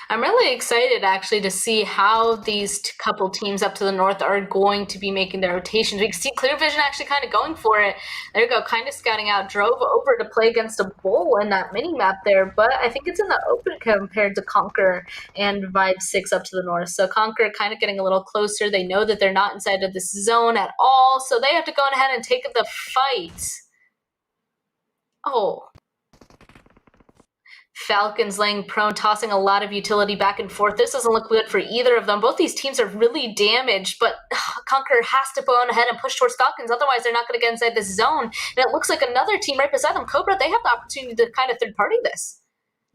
I'm really excited actually to see how these couple teams up to the north are going to be making their rotations. We can see Clear Vision actually kind of going for it. There you go, kind of scouting out, drove over to play against a bull in that mini map there, but I think it's in the open compared to Conquer and Vibe 6 up to the north. So Conquer kind of getting a little closer. They know that they're not inside of this zone at all, so they have to go ahead and take the fight. Oh. Falcons laying prone, tossing a lot of utility back and forth. This doesn't look good for either of them. Both these teams are really damaged, but Conqueror has to go on ahead and push towards Falcons. Otherwise, they're not going to get inside this zone. And it looks like another team right beside them, Cobra, they have the opportunity to kind of third-party this.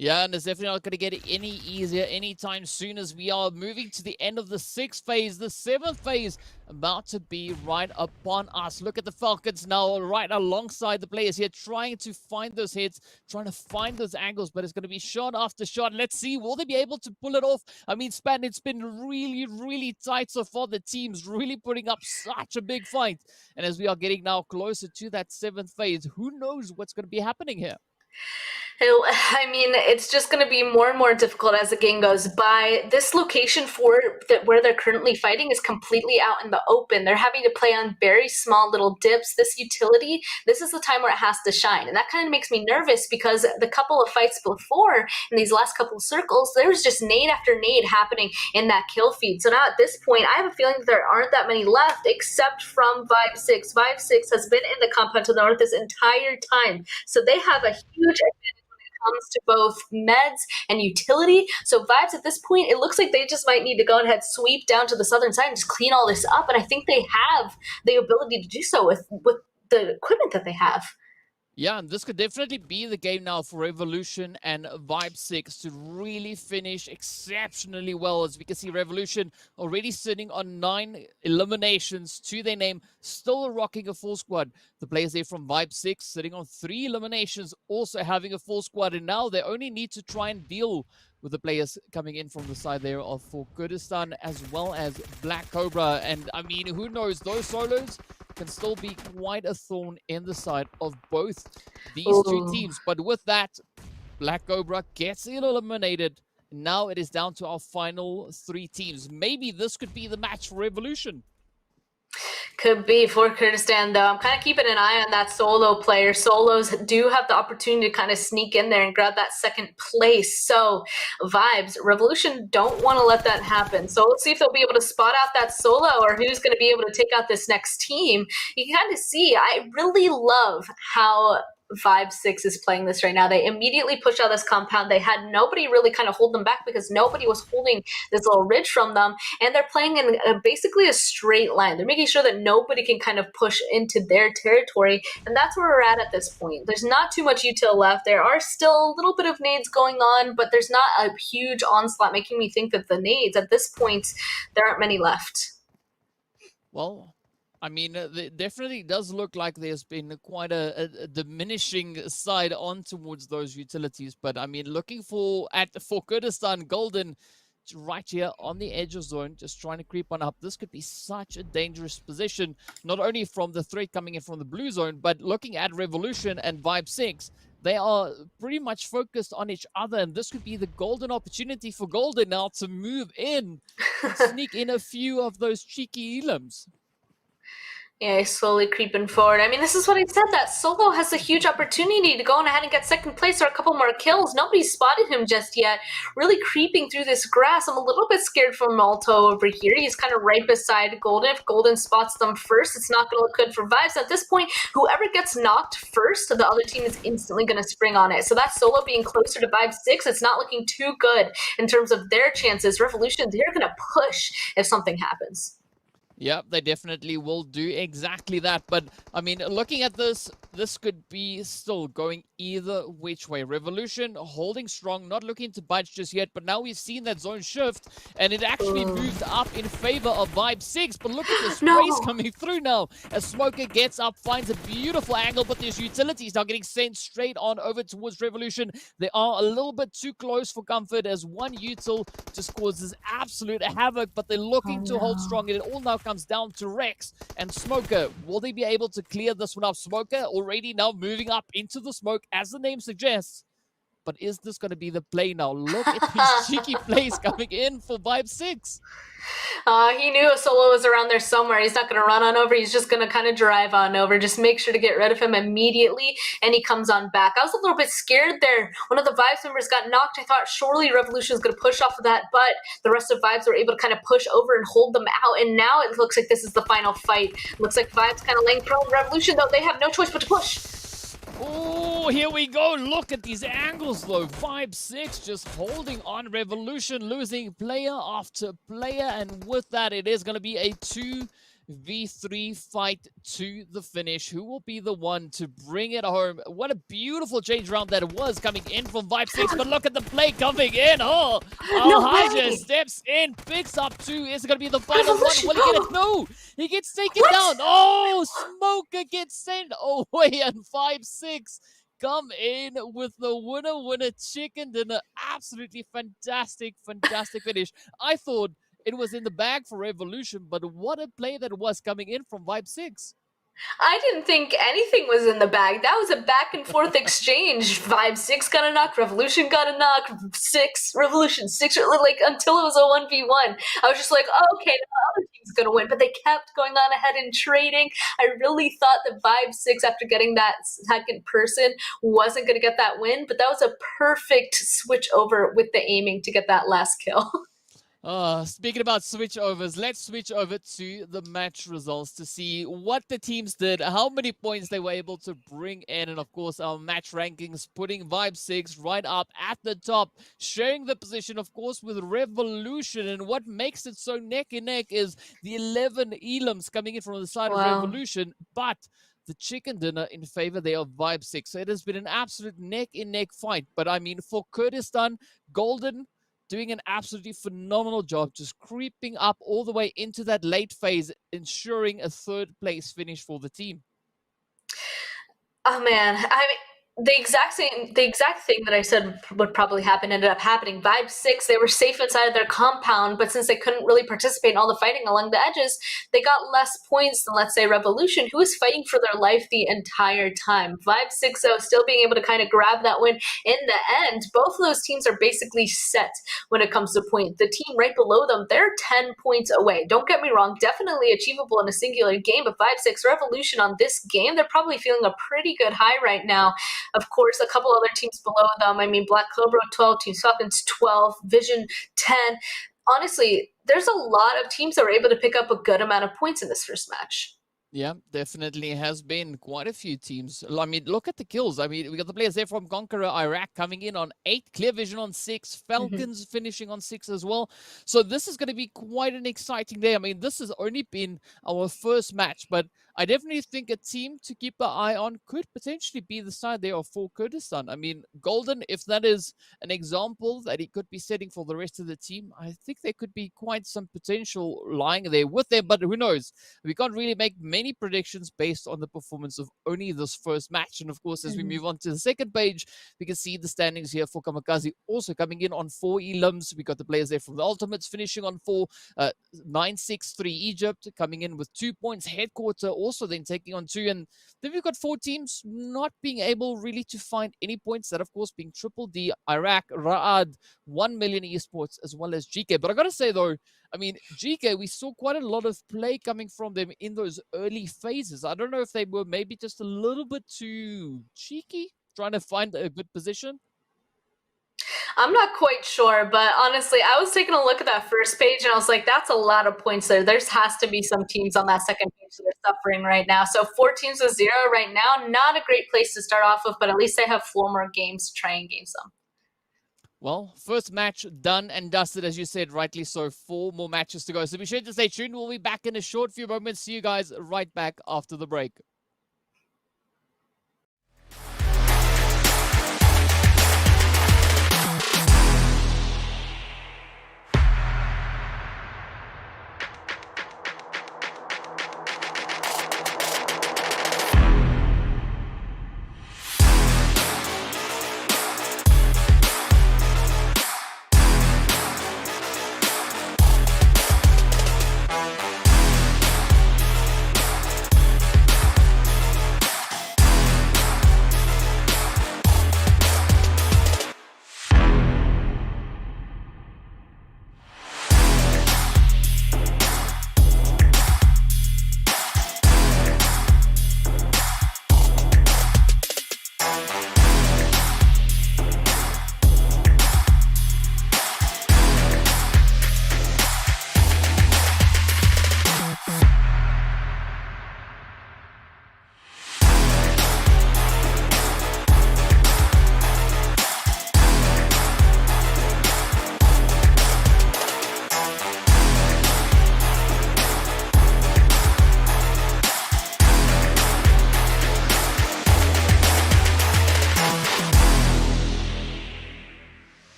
Yeah, and it's definitely not going to get any easier anytime soon as we are moving to the end of the 6th phase. The 7th phase about to be right upon us. Look at the Falcons now right alongside the players here, trying to find those hits, trying to find those angles, but it's going to be shot after shot. Let's see, will they be able to pull it off? I mean, Span, it's been really tight so far. The team's really putting up such a big fight. And as we are getting now closer to that 7th phase, who knows what's going to be happening here? I mean, it's just going to be more and more difficult as the game goes by. This location where they're currently fighting is completely out in the open. They're having to play on very small little dips. This utility, this is the time where it has to shine. And that kind of makes me nervous because the couple of fights before, in these last couple of circles, there was just nade after nade happening in that kill feed. So now at this point, I have a feeling that there aren't that many left except from Vibe 6. Vibe 6 has been in the compound to the north this entire time. So they have a huge advantage comes to both meds and utility. So Vibes at this point, it looks like they just might need to go ahead, sweep down to the southern side and just clean all this up. And I think they have the ability to do so with the equipment that they have. Yeah, and this could definitely be the game now for Revolution and Vibe 6 to really finish exceptionally well. As we can see, Revolution already sitting on 9 eliminations to their name, still rocking a full squad. The players there from Vibe 6 sitting on 3 eliminations, also having a full squad. And now they only need to try and deal with the players coming in from the side there of for Kurdistan as well as Black Cobra. And I mean, who knows, those solos can still be quite a thorn in the side of both these two Ooh. teams. But with that, Black Cobra gets eliminated. Now it is down to our final 3 teams. Maybe this could be the match for Revolution. Could be for Kurdistan, though. I'm kind of keeping an eye on that solo player. Solos do have the opportunity to kind of sneak in there and grab that second place. So, Vibes, Revolution don't want to let that happen. So, let's see if they'll be able to spot out that solo or who's going to be able to take out this next team. You can kind of see, I really love how Vibe 6 is playing this right now. They immediately push out this compound. They had nobody really kind of hold them back because nobody was holding this little ridge from them. And they're playing in basically a straight line. They're making sure that nobody can kind of push into their territory. And that's where we're at this point. There's not too much util left. There are still a little bit of nades going on, but there's not a huge onslaught, making me think that the nades at this point, there aren't many left. Well, I mean, it definitely does look like there's been quite a diminishing side on towards those utilities. But I mean, looking for Kurdistan Golden right here on the edge of zone, just trying to creep on up. This could be such a dangerous position, not only from the threat coming in from the blue zone, but looking at Revolution and Vibe 6. They are pretty much focused on each other, and this could be the golden opportunity for Golden now to move in and sneak in a few of those cheeky elims. Yeah, he's slowly creeping forward. I mean, this is what I said, that Solo has a huge opportunity to go on ahead and get second place or a couple more kills. Nobody spotted him just yet. Really creeping through this grass. I'm a little bit scared for Malto over here. He's kind of right beside Golden. If Golden spots them first, it's not going to look good for Vibes. At this point, whoever gets knocked first, the other team is instantly going to spring on it. So that Solo being closer to Vibe 6, it's not looking too good in terms of their chances. Revolution, they're going to push if something happens. Yeah, they definitely will do exactly that. But, I mean, looking at this, this could be still going either which way. Revolution holding strong, not looking to budge just yet. But now we've seen that zone shift, and it actually moved up in favor of Vibe 6. But look at this race coming through now. As Smoker gets up, finds a beautiful angle, but there's utilities now getting sent straight on over towards Revolution. They are a little bit too close for comfort as one util just causes absolute havoc, but they're looking to hold strong, and it all now comes down to Rex and Smoker. Will they be able to clear this one up? Smoker already now moving up into the smoke, as the name suggests. But is this going to be the play now? Look at these cheeky plays coming in for Vibe 6. He knew a solo was around there somewhere. He's not going to run on over. He's just going to kind of drive on over. Just make sure to get rid of him immediately, and he comes on back. I was a little bit scared there. One of the Vibes members got knocked. I thought surely Revolution was going to push off of that, but the rest of Vibes were able to kind of push over and hold them out, and now it looks like this is the final fight. Looks like Vibes kind of laying prone. Revolution, though, they have no choice but to push. Oh, here we go. Look at these angles, though. Vibe 6 just holding on. Revolution losing player after player. And with that, it is going to be a 2v3 fight to the finish. Who will be the one to bring it home? What a beautiful change round that it was coming in from Vibe 6. But look at the play coming in. Oh, Alhaja steps in, picks up 2. Is it going to be the final one? Will he get it? No, he gets taken down. Oh, Smoker gets sent away, and Vibe 6 come in with the winner chicken dinner. Absolutely fantastic finish. I thought it was in the bag for Revolution, but what a play that was coming in from Vibe 6. I didn't think anything was in the bag. That was a back and forth exchange. Vibe 6 got a knock, Revolution got a knock, 6, Revolution 6, like until it was a 1v1. I was just like, oh, okay, the other team's gonna win, but they kept going on ahead and trading. I really thought that Vibe 6, after getting that second person, wasn't gonna get that win, but that was a perfect switch over with the aiming to get that last kill. Speaking about switchovers, let's switch over to the match results to see what the teams did, how many points they were able to bring in, and of course our match rankings putting Vibe 6 right up at the top, sharing the position of course with Revolution. And what makes it so neck and neck is the 11 elims coming in from the side of Revolution, but the chicken dinner in favor there of Vibe 6. So it has been an absolute neck-in-neck fight. But I mean, for Kurdistan, Golden doing an absolutely phenomenal job, just creeping up all the way into that late phase, ensuring a third place finish for the team. Oh man, I mean, the exact thing that I said would probably happen ended up happening. Vibe 6, they were safe inside of their compound, but since they couldn't really participate in all the fighting along the edges, they got less points than, let's say, Revolution, who was fighting for their life the entire time. Vibe 6, though, still being able to kind of grab that win in the end. Both of those teams are basically set when it comes to points. The team right below them, they're 10 points away. Don't get me wrong, definitely achievable in a singular game, but Vibe 6 Revolution on this game, they're probably feeling a pretty good high right now. Of course, a couple other teams below them. I mean, Black Cobra 12, Team Falcons 12, Vision 10. Honestly, there's a lot of teams that were able to pick up a good amount of points in this first match. Yeah, definitely has been quite a few teams. I mean, look at the kills. I mean, we got the players there from CONQUEROR Iraq coming in on 8, Clear Vision on 6, Falcons finishing on 6 as well. So this is going to be quite an exciting day. I mean, this has only been our first match, but I definitely think a team to keep an eye on could potentially be the side there for Kurdistan. I mean, Golden, if that is an example that he could be setting for the rest of the team, I think there could be quite some potential lying there with them, but who knows? We can't really make many predictions based on the performance of only this first match. And of course, as we move on to the second page, we can see the standings here for KAMIKAZE also coming in on 4 elims. We got the players there from the Ultimates finishing on 4, 9-6-3 Egypt coming in with 2 points. Headquarter also then taking on 2. And then we've got 4 teams not being able really to find any points. That, of course, being Triple D, Iraq, Ra'ad, 1 million Esports, as well as GEEKAY. But I got to say, though, I mean, GEEKAY, we saw quite a lot of play coming from them in those early phases. I don't know if they were maybe just a little bit too cheeky, trying to find a good position. I'm not quite sure, but honestly, I was taking a look at that first page and I was like, that's a lot of points there. There has to be some teams on that second page that are suffering right now. So 4 teams with 0 right now, not a great place to start off with, but at least they have 4 more games to try and gain some. Well, first match done and dusted, as you said, rightly so. 4 more matches to go. So be sure to stay tuned. We'll be back in a short few moments. See you guys right back after the break.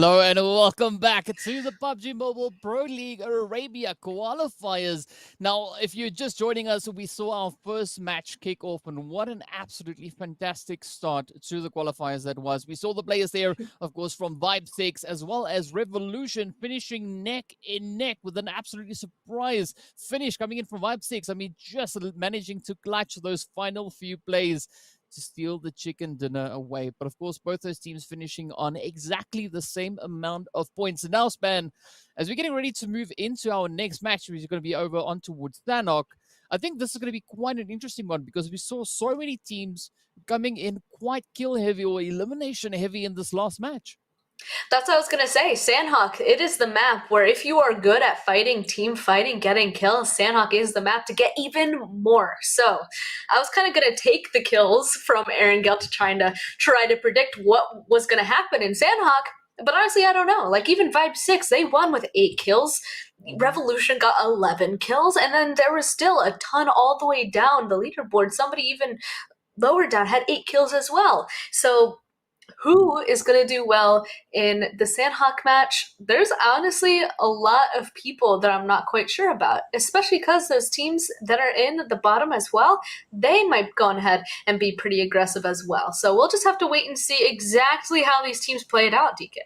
Hello and welcome back to the PUBG Mobile Pro League Arabia Qualifiers. Now, if you're just joining us, we saw our first match kick off, and what an absolutely fantastic start to the qualifiers that was. We saw the players there, of course, from Vibe 6 as well as Revolution finishing neck in neck with an absolutely surprise finish coming in from Vibe 6. I mean, just managing to clutch those final few plays to steal the chicken dinner away. But of course, both those teams finishing on exactly the same amount of points. And now, Span, as we're getting ready to move into our next match, which is going to be over on towards Sanhok, I think this is going to be quite an interesting one because we saw so many teams coming in quite kill heavy or elimination heavy in this last match. That's what I was going to say. Sanhok, it is the map where if you are good at fighting, team fighting, getting kills, Sanhok is the map to get even more. So I was kind of going to take the kills from Erangel to try to predict what was going to happen in Sanhok. But honestly, I don't know. Like, even Vibe 6, they won with 8 kills. Revolution got 11 kills. And then there was still a ton all the way down the leaderboard. Somebody even lower down had 8 kills as well. So who is going to do well in the Sanhok match? There's honestly a lot of people that I'm not quite sure about, especially because those teams that are in the bottom as well, they might go ahead and be pretty aggressive as well. So we'll just have to wait and see exactly how these teams play it out, DK.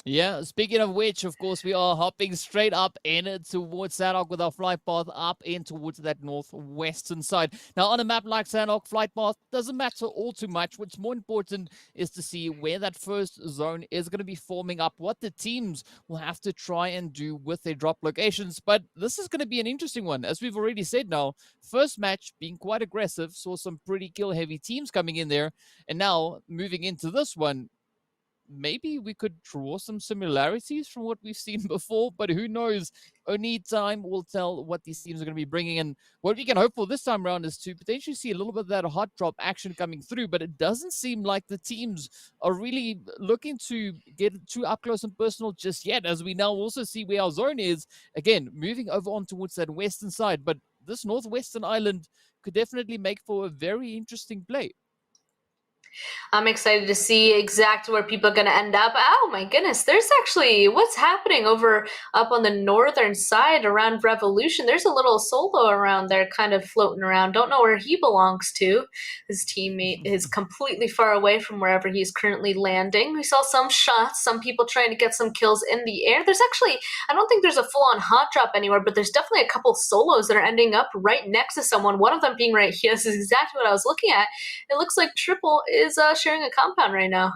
Yeah, speaking of which, of course, we are hopping straight up in towards Sanhok with our flight path up in towards that northwestern side. Now, on a map like Sanhok, flight path doesn't matter all too much. What's more important is to see where that first zone is going to be forming up, what the teams will have to try and do with their drop locations. But this is going to be an interesting one. As we've already said now, first match being quite aggressive, saw some pretty kill-heavy teams coming in there. And now, moving into this one, maybe we could draw some similarities from what we've seen before, but who knows? Only time will tell what these teams are going to be bringing. And what we can hope for this time around is to potentially see a little bit of that hot drop action coming through, but it doesn't seem like the teams are really looking to get too up close and personal just yet, as we now also see where our zone is, again, moving over on towards that western side. But this northwestern island could definitely make for a very interesting play. I'm excited to see exactly where people are going to end up. Oh my goodness, there's actually what's happening over up on the northern side around Revolution. There's a little solo around there kind of floating around. Don't know where he belongs to. His teammate is completely far away from wherever he's currently landing. We saw some shots, some people trying to get some kills in the air. There's actually, I don't think there's a full-on hot drop anywhere, but there's definitely a couple solos that are ending up right next to someone. One of them being right here. This is exactly what I was looking at. It looks like Triple is sharing a compound right now.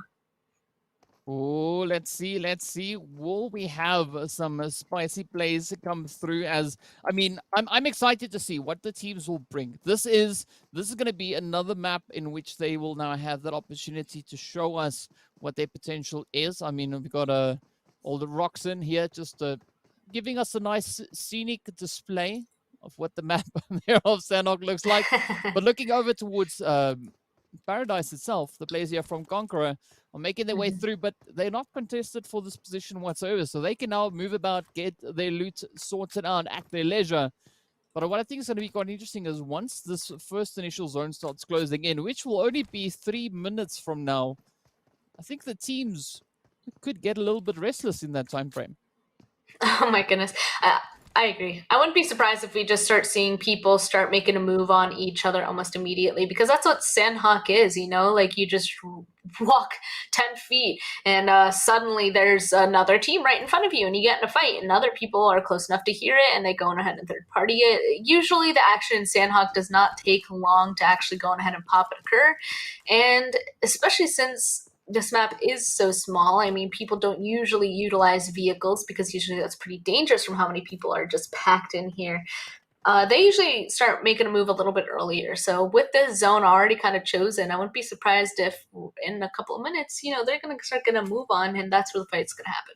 Oh, let's see. Will we have some spicy plays come through? As I mean, I'm excited to see what the teams will bring. This is going to be another map in which they will now have that opportunity to show us what their potential is. I mean, we've got all the rocks in here, just giving us a nice scenic display of what the map there of Sanhok looks like. But looking over towards Paradise itself, the players here from CONQUEROR are making their way through, but they're not contested for this position whatsoever. So they can now move about, get their loot sorted out at their leisure. But what I think is going to be quite interesting is once this first initial zone starts closing in, which will only be 3 minutes from now, I think the teams could get a little bit restless in that time frame. Oh my goodness. I agree. I wouldn't be surprised if we just start seeing people start making a move on each other almost immediately, because that's what Sanhok is, you know? Like, you just walk 10 feet and suddenly there's another team right in front of you and you get in a fight and other people are close enough to hear it and they go on ahead and third party it. Usually the action in Sanhok does not take long to actually go on ahead and pop and occur. And especially since this map is so small, I mean, people don't usually utilize vehicles because usually that's pretty dangerous from how many people are just packed in here. They usually start making a move a little bit earlier. So with this zone already kind of chosen, I wouldn't be surprised if in a couple of minutes, you know, they're going to start going to move on and that's where the fight's going to happen.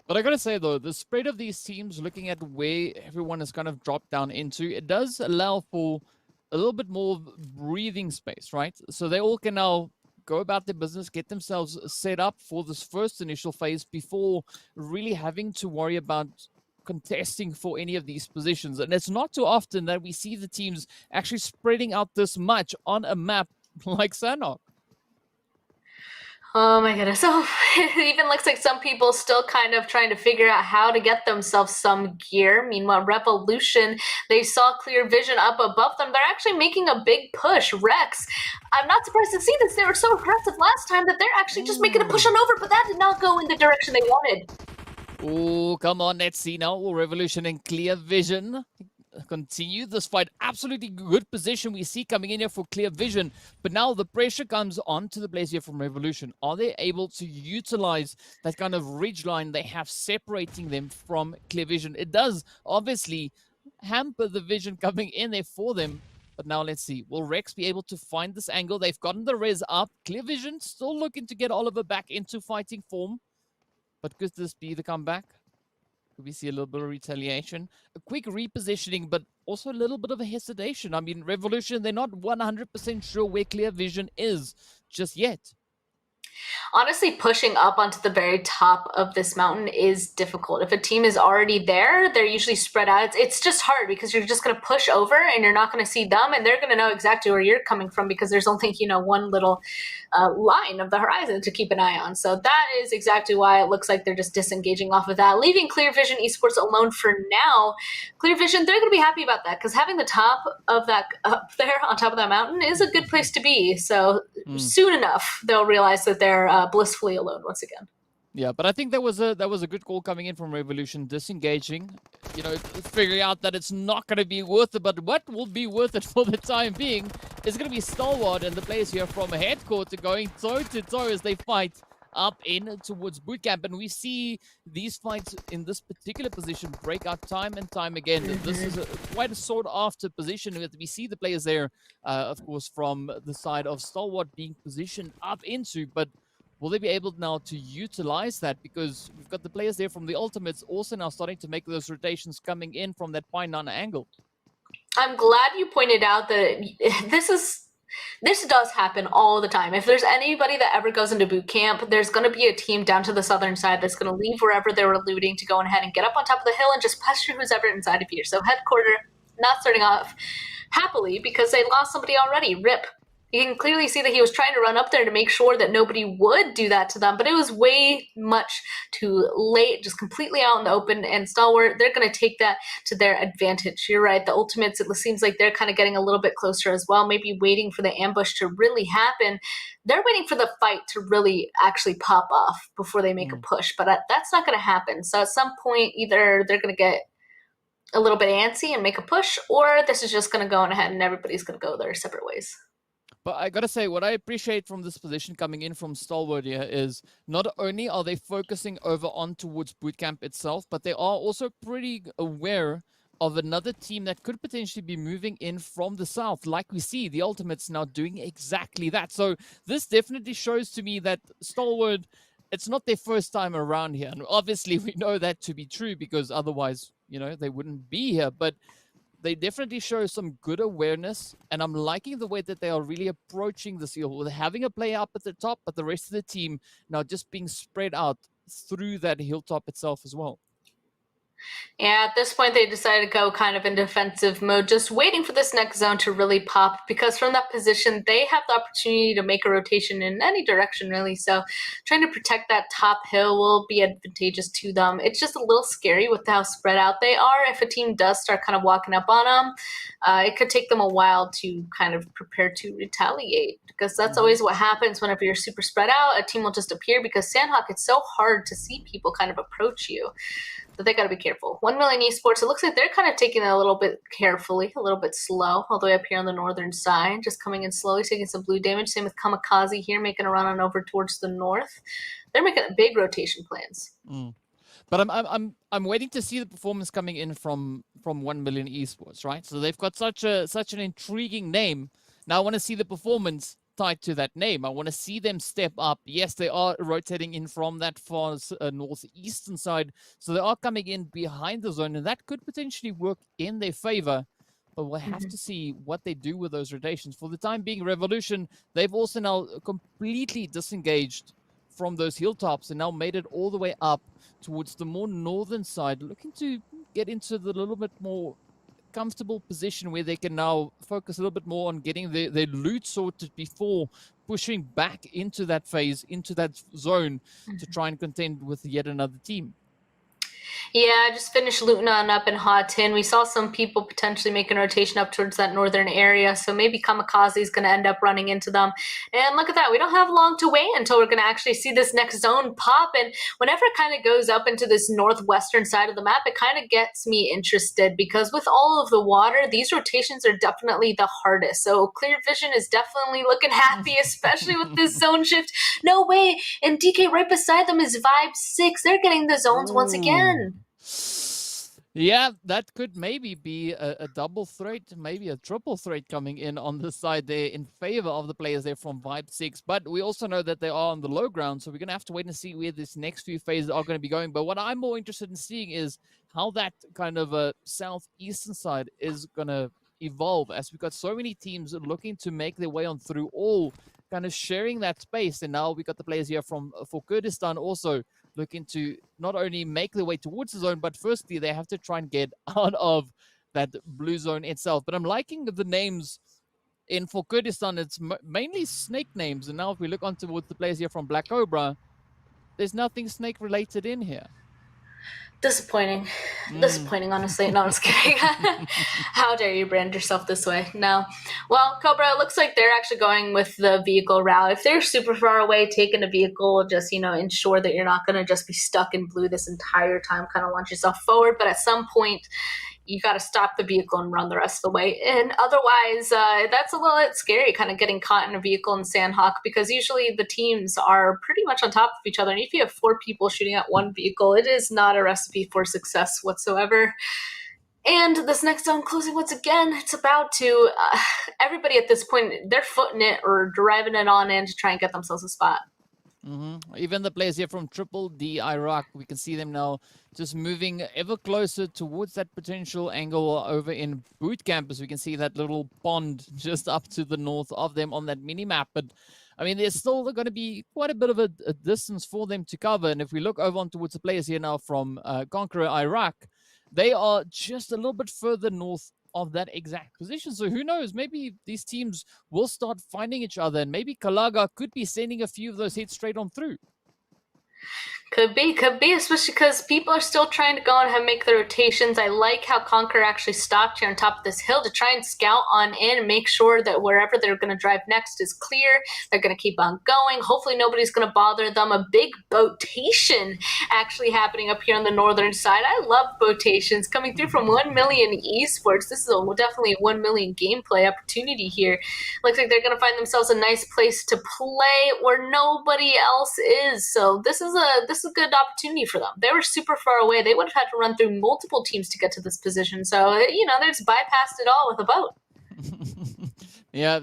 But I gotta say though, the spread of these teams, looking at where everyone has kind of dropped down into, it does allow for a little bit more breathing space, right? So they all can now go about their business, get themselves set up for this first initial phase before really having to worry about contesting for any of these positions. And it's not too often that we see the teams actually spreading out this much on a map like Sanhok. Oh my goodness. So it even looks like some people still kind of trying to figure out how to get themselves some gear. Meanwhile, Revolution, they saw clear vision up above them. They're actually making a big push. Rex, I'm not surprised to see this. They were so aggressive last time that they're actually just making a push on over, but that did not go in the direction they wanted. Oh, come on, let's see now. Revolution and clear vision continue this fight. Absolutely good position we see coming in here for clear vision, but now the pressure comes onto the players here from Revolution. Are they able to utilize that kind of ridge line they have separating them from clear vision? It does obviously hamper the vision coming in there for them. But now let's see, will Rex be able to find this angle? They've gotten the res up. Clear vision still looking to get Oliver back into fighting form. But could this be the comeback? Could we see a little bit of retaliation? A quick repositioning, but also a little bit of a hesitation. I mean, Revolution, they're not 100% sure where clear vision is just yet. Honestly, pushing up onto the very top of this mountain is difficult. If a team is already there, they're usually spread out. It's just hard because you're just going to push over and you're not going to see them, and they're going to know exactly where you're coming from because there's only, one little line of the horizon to keep an eye on. So that is exactly why it looks like they're just disengaging off of that, leaving Clear Vision Esports alone for now. Clear Vision, they're going to be happy about that because having the top of that up there on top of that mountain is a good place to be. So soon enough, they'll realize that they're blissfully alone once again. Yeah, but I think that was a good call coming in from Revolution, disengaging, figuring out that it's not going to be worth it. But what will be worth it for the time being is going to be Stalwart and the players here from headquarters going toe to toe as they fight up in towards bootcamp. And we see these fights in this particular position break out time and time again. This is quite a sought after position. We see the players there, of course, from the side of Stalwart being positioned up into, but will they be able now to utilize that? Because we've got the players there from the Ultimates also now starting to make those rotations coming in from that Pine 9 angle. I'm glad you pointed out that this does happen all the time. If there's anybody that ever goes into boot camp, there's going to be a team down to the southern side that's going to leave wherever they were looting to go ahead and get up on top of the hill and just pressure who's ever inside of here. So headquarter not starting off happily because they lost somebody already. RIP. You can clearly see that he was trying to run up there to make sure that nobody would do that to them, but it was way much too late, just completely out in the open, and Stalwart, they're going to take that to their advantage. You're right, the Ultimates, it seems like they're kind of getting a little bit closer as well, maybe waiting for the ambush to really happen. They're waiting for the fight to really actually pop off before they make a push, but that's not going to happen. So at some point, either they're going to get a little bit antsy and make a push, or this is just going to go on ahead and everybody's going to go their separate ways. But I gotta say, what I appreciate from this position coming in from Stalwart here is not only are they focusing over on towards bootcamp itself, but they are also pretty aware of another team that could potentially be moving in from the south. Like we see, the Ultimates now doing exactly that. So this definitely shows to me that Stalwart, it's not their first time around here. And obviously we know that to be true because otherwise, they wouldn't be here. But they definitely show some good awareness, and I'm liking the way that they are really approaching this hill with having a player up at the top, but the rest of the team now just being spread out through that hilltop itself as well. Yeah, at this point, they decided to go kind of in defensive mode, just waiting for this next zone to really pop, because from that position, they have the opportunity to make a rotation in any direction, really. So trying to protect that top hill will be advantageous to them. It's just a little scary with how spread out they are. If a team does start kind of walking up on them, it could take them a while to kind of prepare to retaliate, because that's always what happens whenever you're super spread out. A team will just appear because Sanhok, it's so hard to see people kind of approach you. So they got to be careful. 1Million Esports, it looks like they're kind of taking it a little bit carefully, a little bit slow, all the way up here on the northern side, just coming in slowly, taking some blue damage. Same with KAMIKAZE here, making a run on over towards the north. They're making big rotation plans. But I'm waiting to see the performance coming in from 1Million Esports, right? So they've got such an intriguing name. Now I want to see the performance tied to that name. I want to see them step up. Yes, they are rotating in from that far northeastern side, so they are coming in behind the zone, and that could potentially work in their favor. But we'll have to see what they do with those rotations. For the time being, Revolution, they've also now completely disengaged from those hilltops and now made it all the way up towards the more northern side, looking to get into the little bit more comfortable position where they can now focus a little bit more on getting their loot sorted before pushing back into that phase, into that zone, to try and contend with yet another team. Yeah, I just finished looting on up in Hot Tin. We saw some people potentially making a rotation up towards that northern area, so maybe KAMIKAZE is going to end up running into them. And look at that, we don't have long to wait until we're going to actually see this next zone pop. And whenever it kind of goes up into this northwestern side of the map, it kind of gets me interested, because with all of the water, these rotations are definitely the hardest. So Clear Vision is definitely looking happy, especially with this zone shift. No way, and DK right beside them is Vibe 6. They're getting the zones once again. Yeah, that could maybe be a double threat, maybe a triple threat coming in on the side there in favor of the players there from Vibe 6. But we also know that they are on the low ground, so we're going to have to wait and see where this next few phases are going to be going. But what I'm more interested in seeing is how that kind of a southeastern side is going to evolve, as we've got so many teams looking to make their way on through, all kind of sharing that space. And now we got the players here from for Kurdistan also looking to not only make their way towards the zone, but firstly, they have to try and get out of that blue zone itself. But I'm liking the names in for Kurdistan. It's mainly snake names. And now if we look on towards the players here from Black Cobra, there's nothing snake related in here. Disappointing. Disappointing, honestly. No, I'm just kidding. How dare you brand yourself this way? No. Well, Cobra, it looks like they're actually going with the vehicle route. If they're super far away, taking a vehicle, just, ensure that you're not going to just be stuck in blue this entire time, kind of launch yourself forward. But at some point, you got to stop the vehicle and run the rest of the way. And otherwise, that's a little bit scary, kind of getting caught in a vehicle in Sanhok, because usually the teams are pretty much on top of each other. And if you have 4 people shooting at one vehicle, it is not a recipe for success whatsoever. And this next zone closing once again, it's about to, everybody at this point, they're footing it or driving it on in to try and get themselves a spot. Even the players here from Triple D Iraq, we can see them now just moving ever closer towards that potential angle over in Boot Camp, as we can see that little pond just up to the north of them on that mini map. But I mean, there's still going to be quite a bit of a distance for them to cover. And if we look over on towards the players here now from CONQUEROR Iraq, they are just a little bit further north of that exact position. So who knows, maybe these teams will start finding each other, and maybe Kalaga could be sending a few of those hits straight on through. Could be, especially because people are still trying to go and make the rotations. I like how CONQUEROR actually stopped here on top of this hill to try and scout on in and make sure that wherever they're going to drive next is clear. They're going to keep on going. Hopefully nobody's going to bother them. A big botation actually happening up here on the northern side. I love botations coming through from 1 million Esports. This is definitely a 1 million gameplay opportunity here. Looks like they're going to find themselves a nice place to play where nobody else is. So this is a good opportunity for them. They were super far away. They would have had to run through multiple teams to get to this position. So, they just bypassed it all with a boat. Yeah,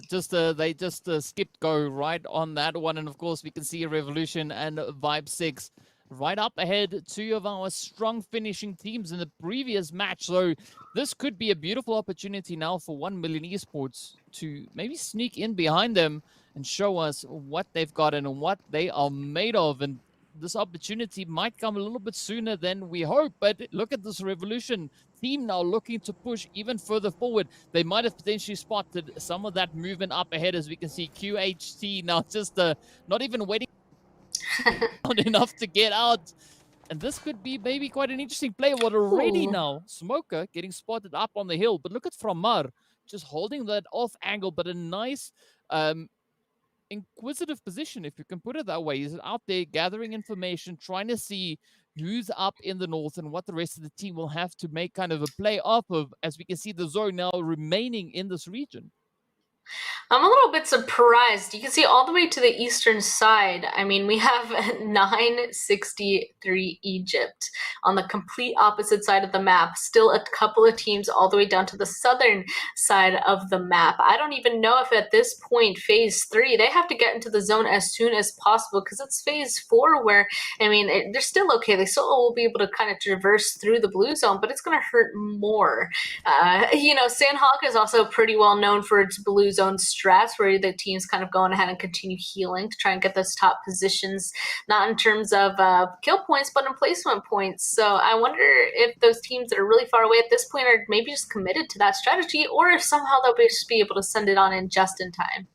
they just skipped go right on that one. And of course, we can see Revolution and Vibe 6 right up ahead, 2 of our strong finishing teams in the previous match. So this could be a beautiful opportunity now for 1 million Esports to maybe sneak in behind them and show us what they've got and what they are made of. And this opportunity might come a little bit sooner than we hope, but look at this Revolution team now looking to push even further forward. They might have potentially spotted some of that movement up ahead, as we can see QHT now just not even waiting enough to get out. And this could be maybe quite an interesting play. What already now, Smoker getting spotted up on the hill, but look at Framar just holding that off angle, but a nice inquisitive position, if you can put it that way. He's out there gathering information, trying to see who's up in the north and what the rest of the team will have to make kind of a play off of, as we can see the zone now remaining in this region. I'm a little bit surprised. You can see all the way to the eastern side. I mean, we have 963 Egypt on the complete opposite side of the map. Still a couple of teams all the way down to the southern side of the map. I don't even know if at this point, phase 3, they have to get into the zone as soon as possible, because it's phase 4 where, I mean, they're still okay. They still will be able to kind of traverse through the blue zone, but it's going to hurt more. Sanhok is also pretty well known for its blue zone strats where the team's kind of going ahead and continue healing to try and get those top positions, not in terms of kill points, but in placement points. So I wonder if those teams that are really far away at this point are maybe just committed to that strategy, or if somehow they'll just be able to send it on in just in time.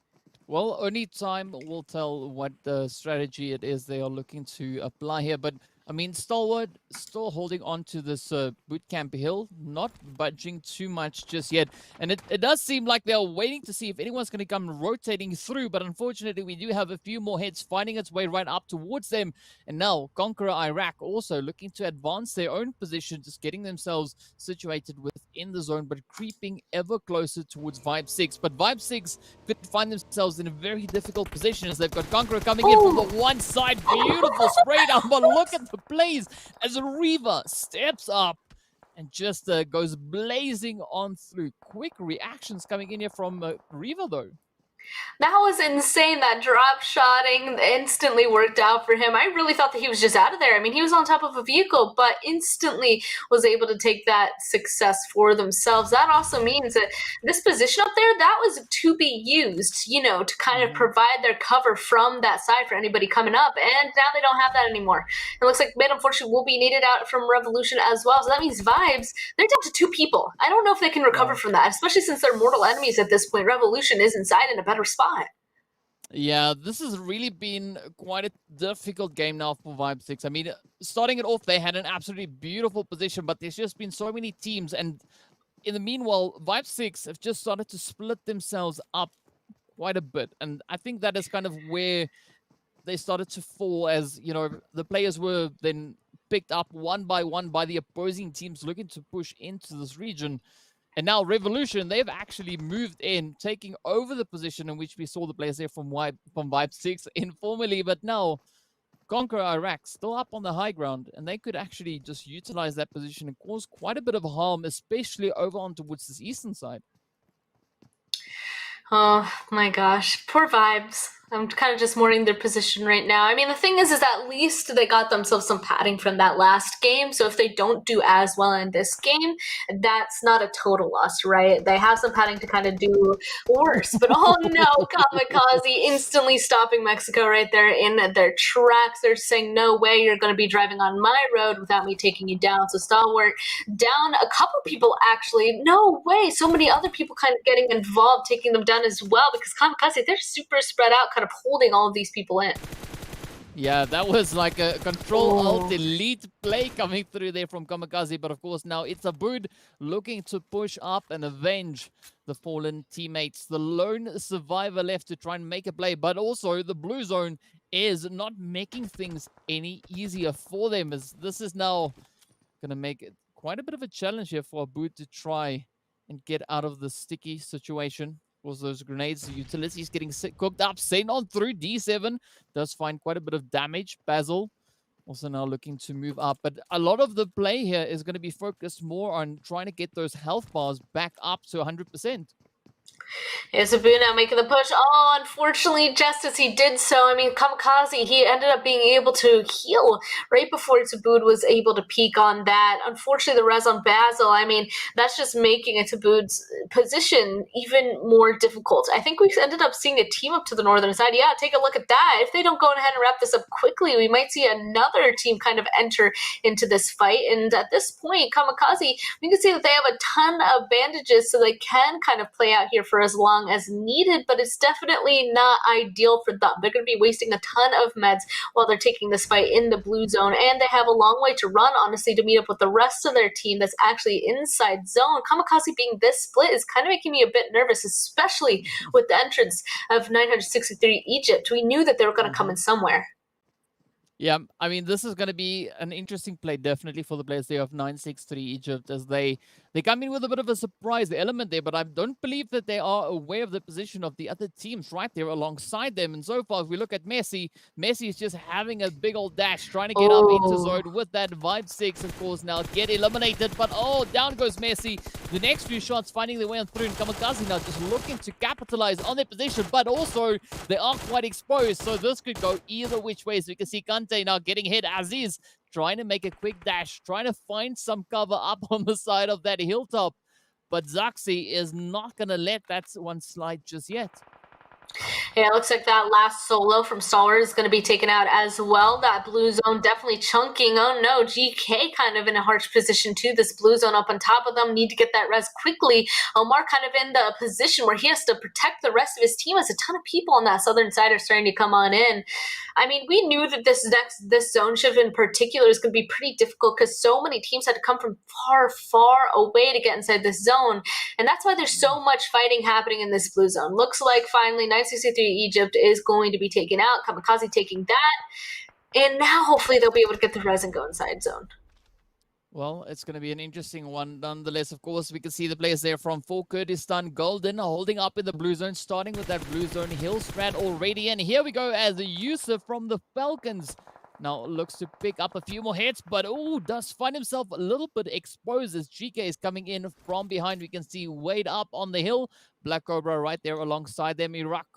Well, only time will tell what the strategy it is they are looking to apply here. But I mean, Stalwart still holding on to this bootcamp hill, not budging too much just yet. And it does seem like they're waiting to see if anyone's going to come rotating through. But unfortunately, we do have a few more heads finding its way right up towards them. And now, CONQUEROR Iraq also looking to advance their own position, just getting themselves situated within the zone, but creeping ever closer towards Vibe 6. But Vibe 6 could find themselves in a very difficult position as they've got CONQUEROR coming in from the one side. Beautiful spray down, but look at the plays as Riva steps up and just goes blazing on through. Quick reactions coming in here from Riva, though. That was insane. That drop shotting instantly worked out for him. I really thought that he was just out of there. I mean, he was on top of a vehicle, but instantly was able to take that success for themselves. That also means that this position up there, that was to be used, you know, to kind of provide their cover from that side for anybody coming up. And now they don't have that anymore. It looks like mid, unfortunately, will be needed out from Revolution as well. So that means Vibes, they're down to 2 people. I don't know if they can recover from that, especially since they're mortal enemies at this point. Revolution is inside in a better spot. Yeah, this has really been quite a difficult game now for Vibe 6. I mean, starting it off, they had an absolutely beautiful position, but there's just been so many teams. And in the meanwhile, Vibe 6 have just started to split themselves up quite a bit. And I think that is kind of where they started to fall, as, you know, the players were then picked up one by one by the opposing teams looking to push into this region. And now Revolution, they've actually moved in, taking over the position in which we saw the players there from Vibe 6 informally. But now CONQUEROR Iraq still up on the high ground, and they could actually just utilize that position and cause quite a bit of harm, especially over on towards this eastern side. Oh my gosh, poor Vibes. I'm kind of just mourning their position right now. I mean, the thing is at least they got themselves some padding from that last game. So if they don't do as well in this game, that's not a total loss, right? They have some padding to kind of do worse. But oh no, KAMIKAZE instantly stopping Mexico right there in their tracks. They're saying, no way, you're going to be driving on my road without me taking you down. So Stalwart down a couple people, actually. No way. So many other people kind of getting involved, taking them down as well, because KAMIKAZE, they're super spread out, kind of holding all of these people in. Yeah, that was like a Control-Alt-Delete play coming through there from KAMIKAZE. But of course, now it's Abood looking to push up and avenge the fallen teammates. The lone survivor left to try and make a play. But also, the blue zone is not making things any easier for them, as this is now going to make it quite a bit of a challenge here for Abood to try and get out of the sticky situation. Was those grenades, the utilities getting cooked up. Sent on through. D7 does find quite a bit of damage. Basil also now looking to move up. But a lot of the play here is going to be focused more on trying to get those health bars back up to 100%. Is Abood now making the push? Oh, unfortunately, just as he did so, I mean, KAMIKAZE, he ended up being able to heal right before Abood was able to peek on that. Unfortunately, the res on Basil, I mean, that's just making Abood's position even more difficult. I think we ended up seeing a team up to the northern side. Yeah, take a look at that. If they don't go ahead and wrap this up quickly, we might see another team kind of enter into this fight. And at this point, KAMIKAZE, we can see that they have a ton of bandages, so they can kind of play out here for as long as needed, but it's definitely not ideal for them. They're going to be wasting a ton of meds while they're taking this fight in the blue zone, and they have a long way to run, honestly, to meet up with the rest of their team that's actually inside zone. KAMIKAZE being this split is kind of making me a bit nervous, especially with the entrance of 963 Egypt. We knew that they were going to come in somewhere. Yeah, I mean, this is going to be an interesting play, definitely, for the players there of 963 Egypt, as they come in with a bit of a surprise element there, but I don't believe that they are aware of the position of the other teams right there alongside them. And so far, if we look at Messi is just having a big old dash, trying to get up into zone with that Vibe 6, of course, now get eliminated. But down goes Messi. The next few shots finding their way on through, and KAMIKAZE now just looking to capitalize on their position, but also they are quite exposed, so this could go either which way. So we can see Kante now getting hit as is, trying to make a quick dash, trying to find some cover up on the side of that hilltop. but Zaxi is not going to let that one slide just yet. Yeah, it looks like that last solo from Stalwart is going to be taken out as well. That blue zone definitely chunking. Oh no, GK kind of in a harsh position too. This blue zone up on top of them. Need to get that res quickly. Omar kind of in the position where he has to protect the rest of his team as a ton of people on that southern side are starting to come on in. I mean, we knew that this zone shift in particular is going to be pretty difficult because so many teams had to come from far, far away to get inside this zone. And that's why there's so much fighting happening in this blue zone. Looks like finally 963 Egypt is going to be taken out. KAMIKAZE taking that. And now hopefully they'll be able to get the res and go inside zone. Well, it's going to be an interesting one. Nonetheless, of course, we can see the players there from for Kurdistan. Golden holding up in the blue zone, starting with that blue zone hill strat already. And here we go as Yusuf from the Falcons. Now looks to pick up a few more hits, but does find himself a little bit exposed as GEEKAY is coming in from behind. We can see Wade up on the hill. Black Cobra right there alongside them. Iraq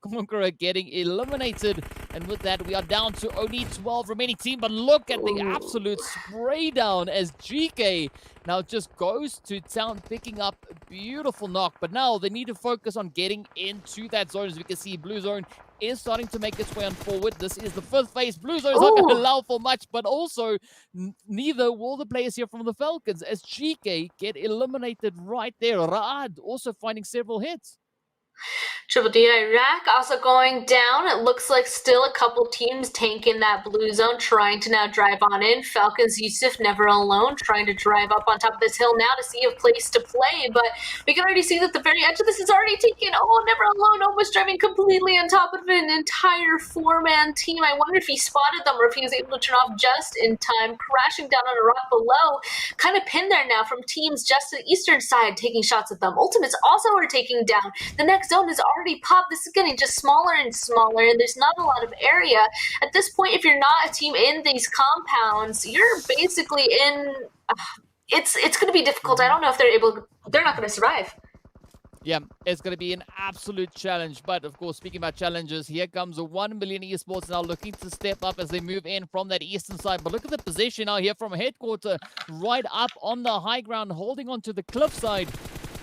Conqueror getting eliminated. And with that, we are down to only 12 remaining team. But look at the absolute spray down as GEEKAY now just goes to town, picking up a beautiful knock. But now they need to focus on getting into that zone. As we can see, blue zone is starting to make its way on forward. This is the fifth phase. Blue zone is not going to allow for much, but also neither will the players here from the Falcons as GEEKAY get eliminated right there. Raad also finding several hits. Triple D Iraq also going down. It looks like still a couple teams tanking that blue zone, trying to now drive on in. Falcons Yusuf never alone, trying to drive up on top of this hill now to see a place to play. But we can already see that the very edge of this is already taken. Oh, never alone, almost driving completely on top of an entire four-man team. I wonder if he spotted them or if he was able to turn off just in time, crashing down on a rock below. Kind of pinned there now from teams just to the eastern side, taking shots at them. Ultimates also are taking down. The next zone is already popped. This is getting just smaller and smaller, and there's not a lot of area. At this point, if you're not a team in these compounds, you're basically in... it's going to be difficult. I don't know if they're not going to survive. Yeah, it's going to be an absolute challenge. But, of course, speaking about challenges, here comes a 1 million Esports now looking to step up as they move in from that eastern side. But look at the position now here from headquarter right up on the high ground, holding onto the cliff side.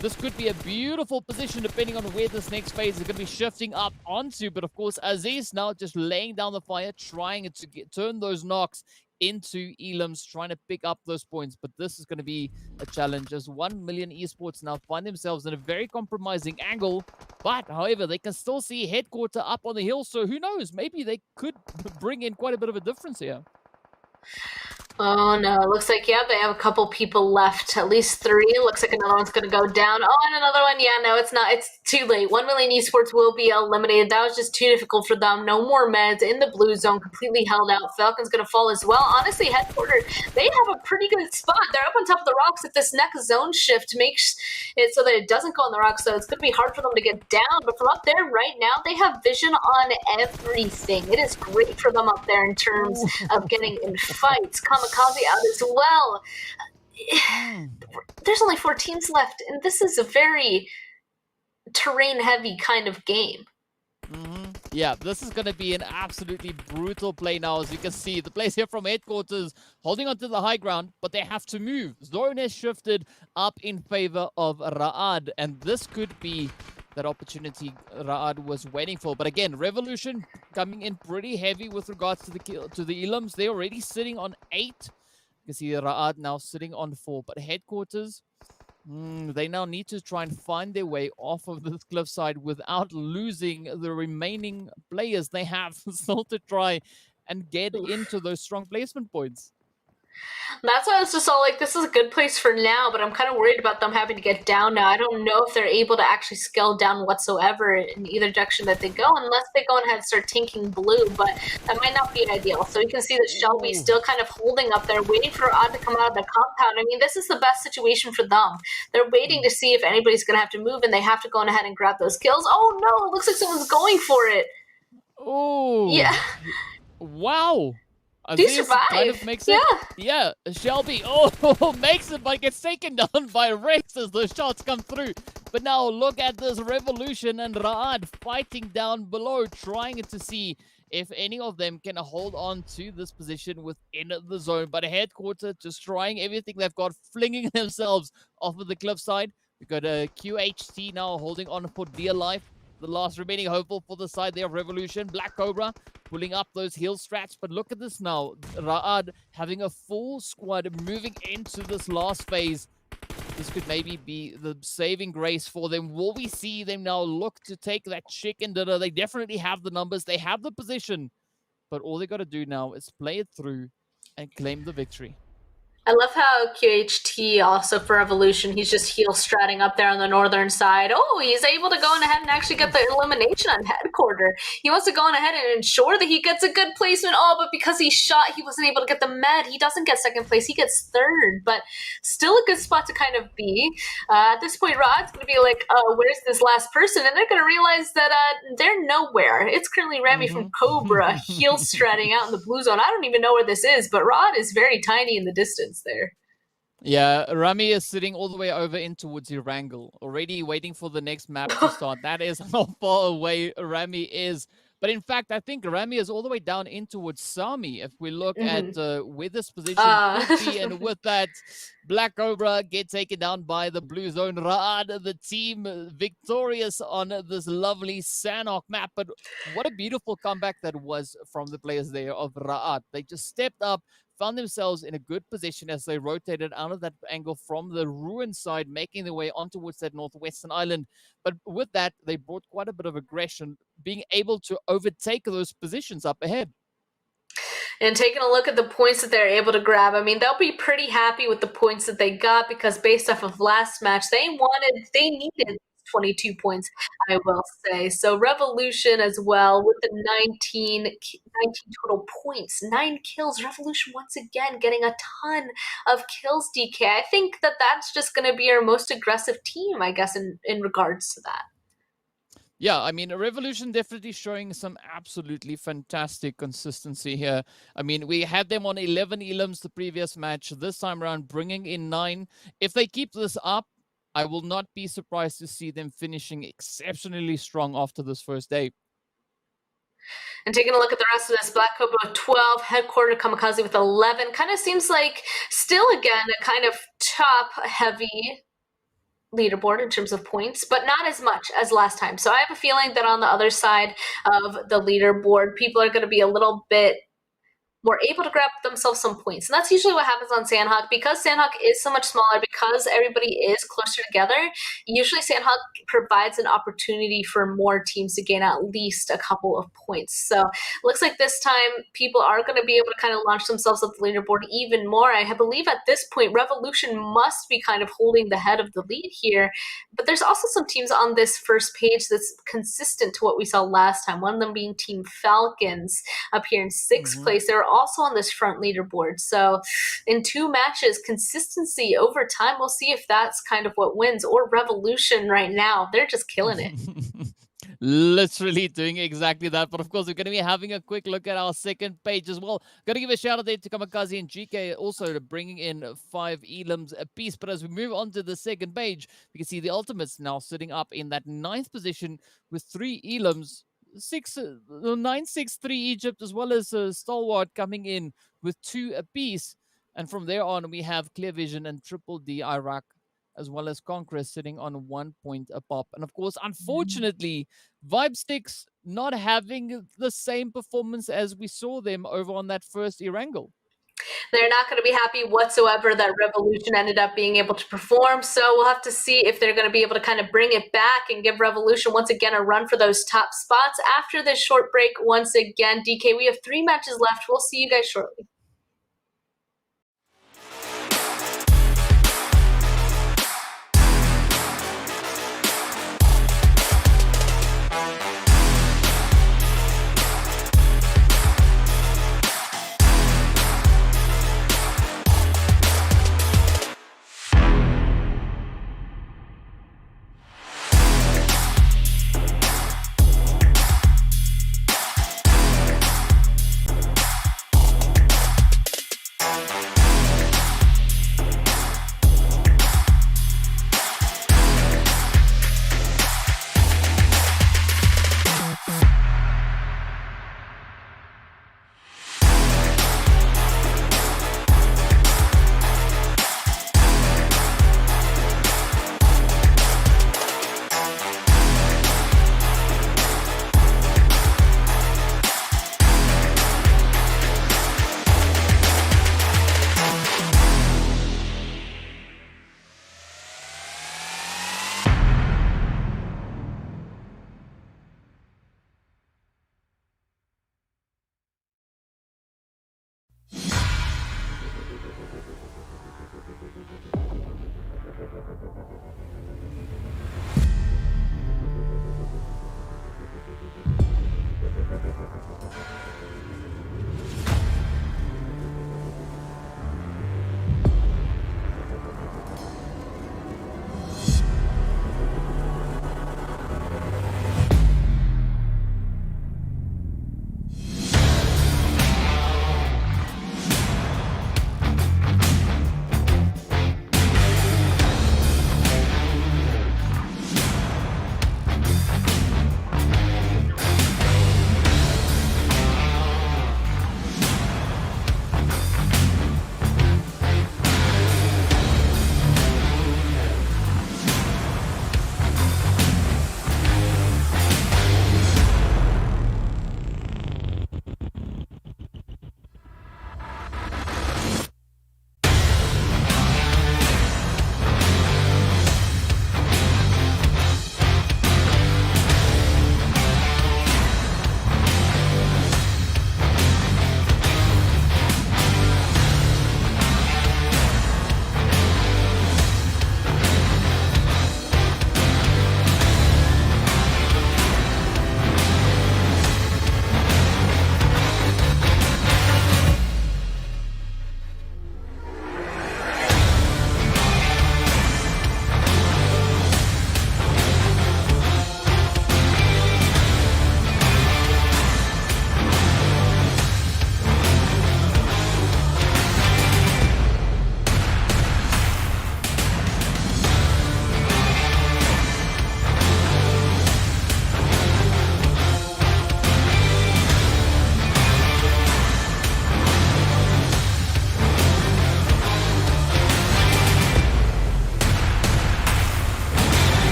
This could be a beautiful position depending on where this next phase is going to be shifting up onto. But, of course, Aziz now just laying down the fire, trying to turn those knocks into Elims, trying to pick up those points. But this is going to be a challenge as 1 million Esports now find themselves in a very compromising angle. But, however, they can still see headquarter up on the hill. So who knows? Maybe they could bring in quite a bit of a difference here. Oh no, it looks like, yeah, they have a couple people left, at least 3. Looks like another one's going to go down. Oh, and another one, yeah, no, it's not. It's too late. 1 million Esports will be eliminated. That was just too difficult for them. No more meds in the blue zone, completely held out. Falcon's going to fall as well. Honestly, headquarters, they have a pretty good spot. They're up on top of the rocks. If this next zone shift makes it so that it doesn't go on the rocks, so it's going to be hard for them to get down. But from up there right now, they have vision on everything. It is great for them up there in terms of getting in fights. KAMIKAZE out as well. There's only 4 teams left, and this is a very terrain-heavy kind of game. Yeah, this is going to be an absolutely brutal play now. As you can see, the players here from headquarters holding onto the high ground, but they have to move. Zone has shifted up in favor of Raad, and this could be that opportunity Raad was waiting for. But again, Revolution coming in pretty heavy with regards to the Elims. They're already sitting on 8. You can see Raad now sitting on 4. But headquarters, they now need to try and find their way off of this cliffside without losing the remaining players they have still to try and get into those strong placement points. That's why I was just all like, this is a good place for now, but I'm kind of worried about them having to get down now. I don't know if they're able to actually scale down whatsoever in either direction that they go, unless they go ahead and start tanking blue, but that might not be ideal. So you can see that Shelby's still kind of holding up there, waiting for Odd to come out of the compound. I mean, this is the best situation for them. They're waiting to see if anybody's going to have to move, and they have to go ahead and grab those kills. Oh no, it looks like someone's going for it. Oh. Yeah. Wow. Do you survive? Kind of makes it. Yeah, Shelby, makes it, but gets taken down by Rex as the shots come through. But now look at this Revolution and Raad fighting down below, trying to see if any of them can hold on to this position within the zone. But a headquarter just trying everything they've got, flinging themselves off of the cliffside. We've got a QHT now holding on for dear life. The last remaining hopeful for the side there of Revolution. Black Cobra pulling up those heel strats. But look at this now. Ra'ad having a full squad moving into this last phase. This could maybe be the saving grace for them. Will we see them now look to take that chicken dinner? They definitely have the numbers. They have the position. But all they got to do now is play it through and claim the victory. I love how QHT also for Revolution, he's just heel stratting up there on the northern side. Oh, he's able to go on ahead and actually get the elimination on headquarter. He wants to go on ahead and ensure that he gets a good placement. Oh, but because he shot, he wasn't able to get the med. He doesn't get second place. He gets third, but still a good spot to kind of be. At this point, Rod's going to be like, where's this last person? And they're going to realize that they're nowhere. It's currently Remy from Cobra heel stratting out in the blue zone. I don't even know where this is, but Rod is very tiny in the distance there. Yeah, Rami is sitting all the way over in towards Erangel, already waiting for the next map to start. That is how far away Rami is. But in fact, I think Rami is all the way down in towards Sami. If we look at where this position could be, and with that, Black Cobra get taken down by the blue zone. Ra'ad, the team victorious on this lovely Sanhok map. But what a beautiful comeback that was from the players there of Ra'ad. They just stepped up, found themselves in a good position as they rotated out of that angle from the ruin side, making their way on towards that northwestern island. But with that, they brought quite a bit of aggression, being able to overtake those positions up ahead. And taking a look at the points that they're able to grab, I mean, they'll be pretty happy with the points that they got, because based off of last match, they needed 22 points, I will say. So Revolution as well with the 19 total points, 9 kills. Revolution once again getting a ton of kills, DK. I think that that's just going to be our most aggressive team, I guess, in regards to that. Yeah, I mean, Revolution definitely showing some absolutely fantastic consistency here. I mean, we had them on 11 elims the previous match. This time around, bringing in 9. If they keep this up, I will not be surprised to see them finishing exceptionally strong after this first day. And taking a look at the rest of this, Black Cobra with 12, Headquarter KAMIKAZE with 11. Kind of seems like still, again, a kind of top-heavy leaderboard in terms of points, but not as much as last time. So I have a feeling that on the other side of the leaderboard, people are going to be a little bit more able to grab themselves some points. And that's usually what happens on Sanhok. Because Sanhok is so much smaller, because everybody is closer together, usually Sanhok provides an opportunity for more teams to gain at least a couple of points. So looks like this time people are going to be able to kind of launch themselves up the leaderboard even more. I believe at this point, Revolution must be kind of holding the head of the lead here. But there's also some teams on this first page that's consistent to what we saw last time. One of them being Team Falcons up here in 6th place. They're also on this front leaderboard. So in 2 matches, consistency over time, we'll see if that's kind of what wins. Or Revolution right now, they're just killing it. Literally doing exactly that. But of course, we're going to be having a quick look at our second page as well. Got to give a shout out there to KAMIKAZE and GEEKAY also bringing in 5 elims apiece. But as we move on to the second page, we can see the Ultimates now sitting up in that 9th position with 3 elims. 963 Egypt, as well as Stalwart coming in with 2 apiece. And from there on, we have Clear Vision and Triple D Iraq, as well as Conqueror sitting on 1 point a pop. And of course, unfortunately, Vibe Sticks not having the same performance as we saw them over on that first Erangel. They're not going to be happy whatsoever that Revolution ended up being able to perform. So we'll have to see if they're going to be able to kind of bring it back and give Revolution once again a run for those top spots after this short break. Once again, DK, we have 3 matches left. We'll see you guys shortly.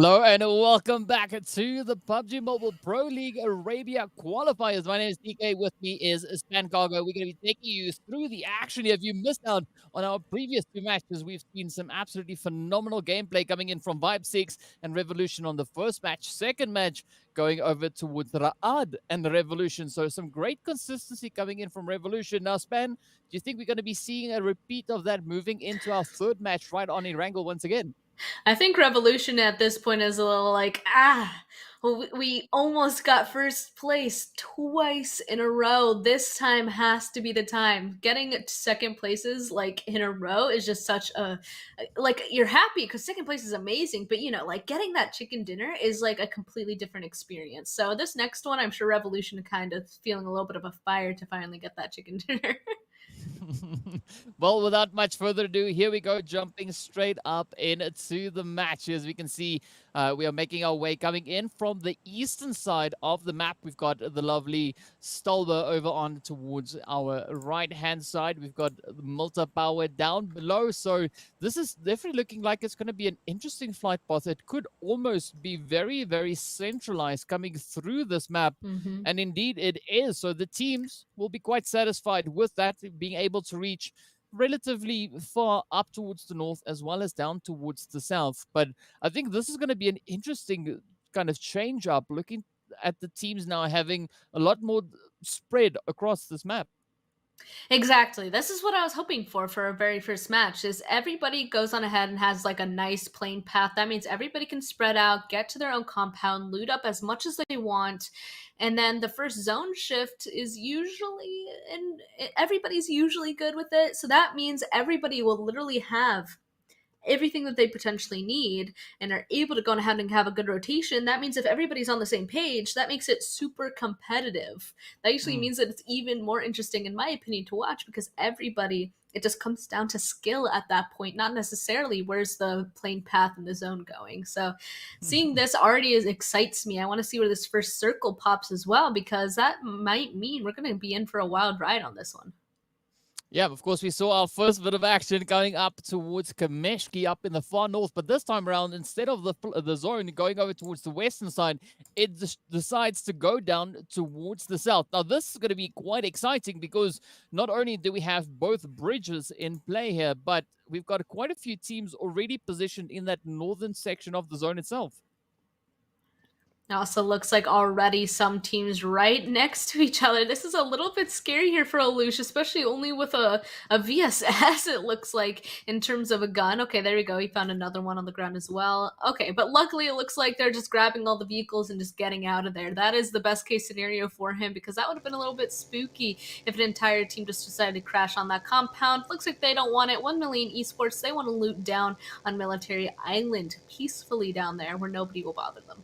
Hello and welcome back to the PUBG Mobile Pro League Arabia Qualifiers. My name is DK. With me is Span Cargo. We're going to be taking you through the action here. If you missed out on our previous two matches, we've seen some absolutely phenomenal gameplay coming in from Vibe 6 and Revolution on the first match. Second match going over towards Ra'ad and the Revolution. So some great consistency coming in from Revolution. Now, Span, do you think we're going to be seeing a repeat of that moving into our third match right on Erangel once again? I think Revolution at this point is a little like, we almost got first place twice in a row. This time has to be the time. Getting second places like in a row is just such a, like, you're happy because second place is amazing, but like getting that chicken dinner is like a completely different experience. So this next one, I'm sure Revolution kind of feeling a little bit of a fire to finally get that chicken dinner. Well, without much further ado, here we go, jumping straight up into the match. As we can see, we are making our way coming in from the eastern side of the map. We've got the lovely Stalwart over on towards our right-hand side. We've got the Multa Power down below. So this is definitely looking like it's going to be an interesting flight path. It could almost be very, very centralized coming through this map. Mm-hmm. And indeed it is. So the teams will be quite satisfied with that, being able to reach relatively far up towards the north as well as down towards the south. But I think this is going to be an interesting kind of change up, looking at the teams now having a lot more spread across this map. Exactly. This is what I was hoping for our very first match is everybody goes on ahead and has like a nice plain path. That means everybody can spread out, get to their own compound, loot up as much as they want. And then the first zone shift is usually, and everybody's usually good with it. So that means everybody will literally have everything that they potentially need and are able to go ahead and have a good rotation. That means if everybody's on the same page, that makes it super competitive. That usually means that it's even more interesting, in my opinion, to watch because everybody, it just comes down to skill at that point, not necessarily where's the plane path in the zone going. So seeing this already excites me. I want to see where this first circle pops as well, because that might mean we're going to be in for a wild ride on this one. Yeah, of course, we saw our first bit of action going up towards Kamishki up in the far north. But this time around, instead of the zone going over towards the western side, it decides to go down towards the south. Now, this is going to be quite exciting because not only do we have both bridges in play here, but we've got quite a few teams already positioned in that northern section of the zone itself. It also looks like already some teams right next to each other. This is a little bit scary here for Alush, especially only with a VSS, it looks like, in terms of a gun. Okay, there we go. He found another one on the ground as well. Okay, but luckily it looks like they're just grabbing all the vehicles and just getting out of there. That is the best case scenario for him, because that would have been a little bit spooky if an entire team just decided to crash on that compound. Looks like they don't want it. 1 million Esports, they want to loot down on Military Island peacefully down there where nobody will bother them.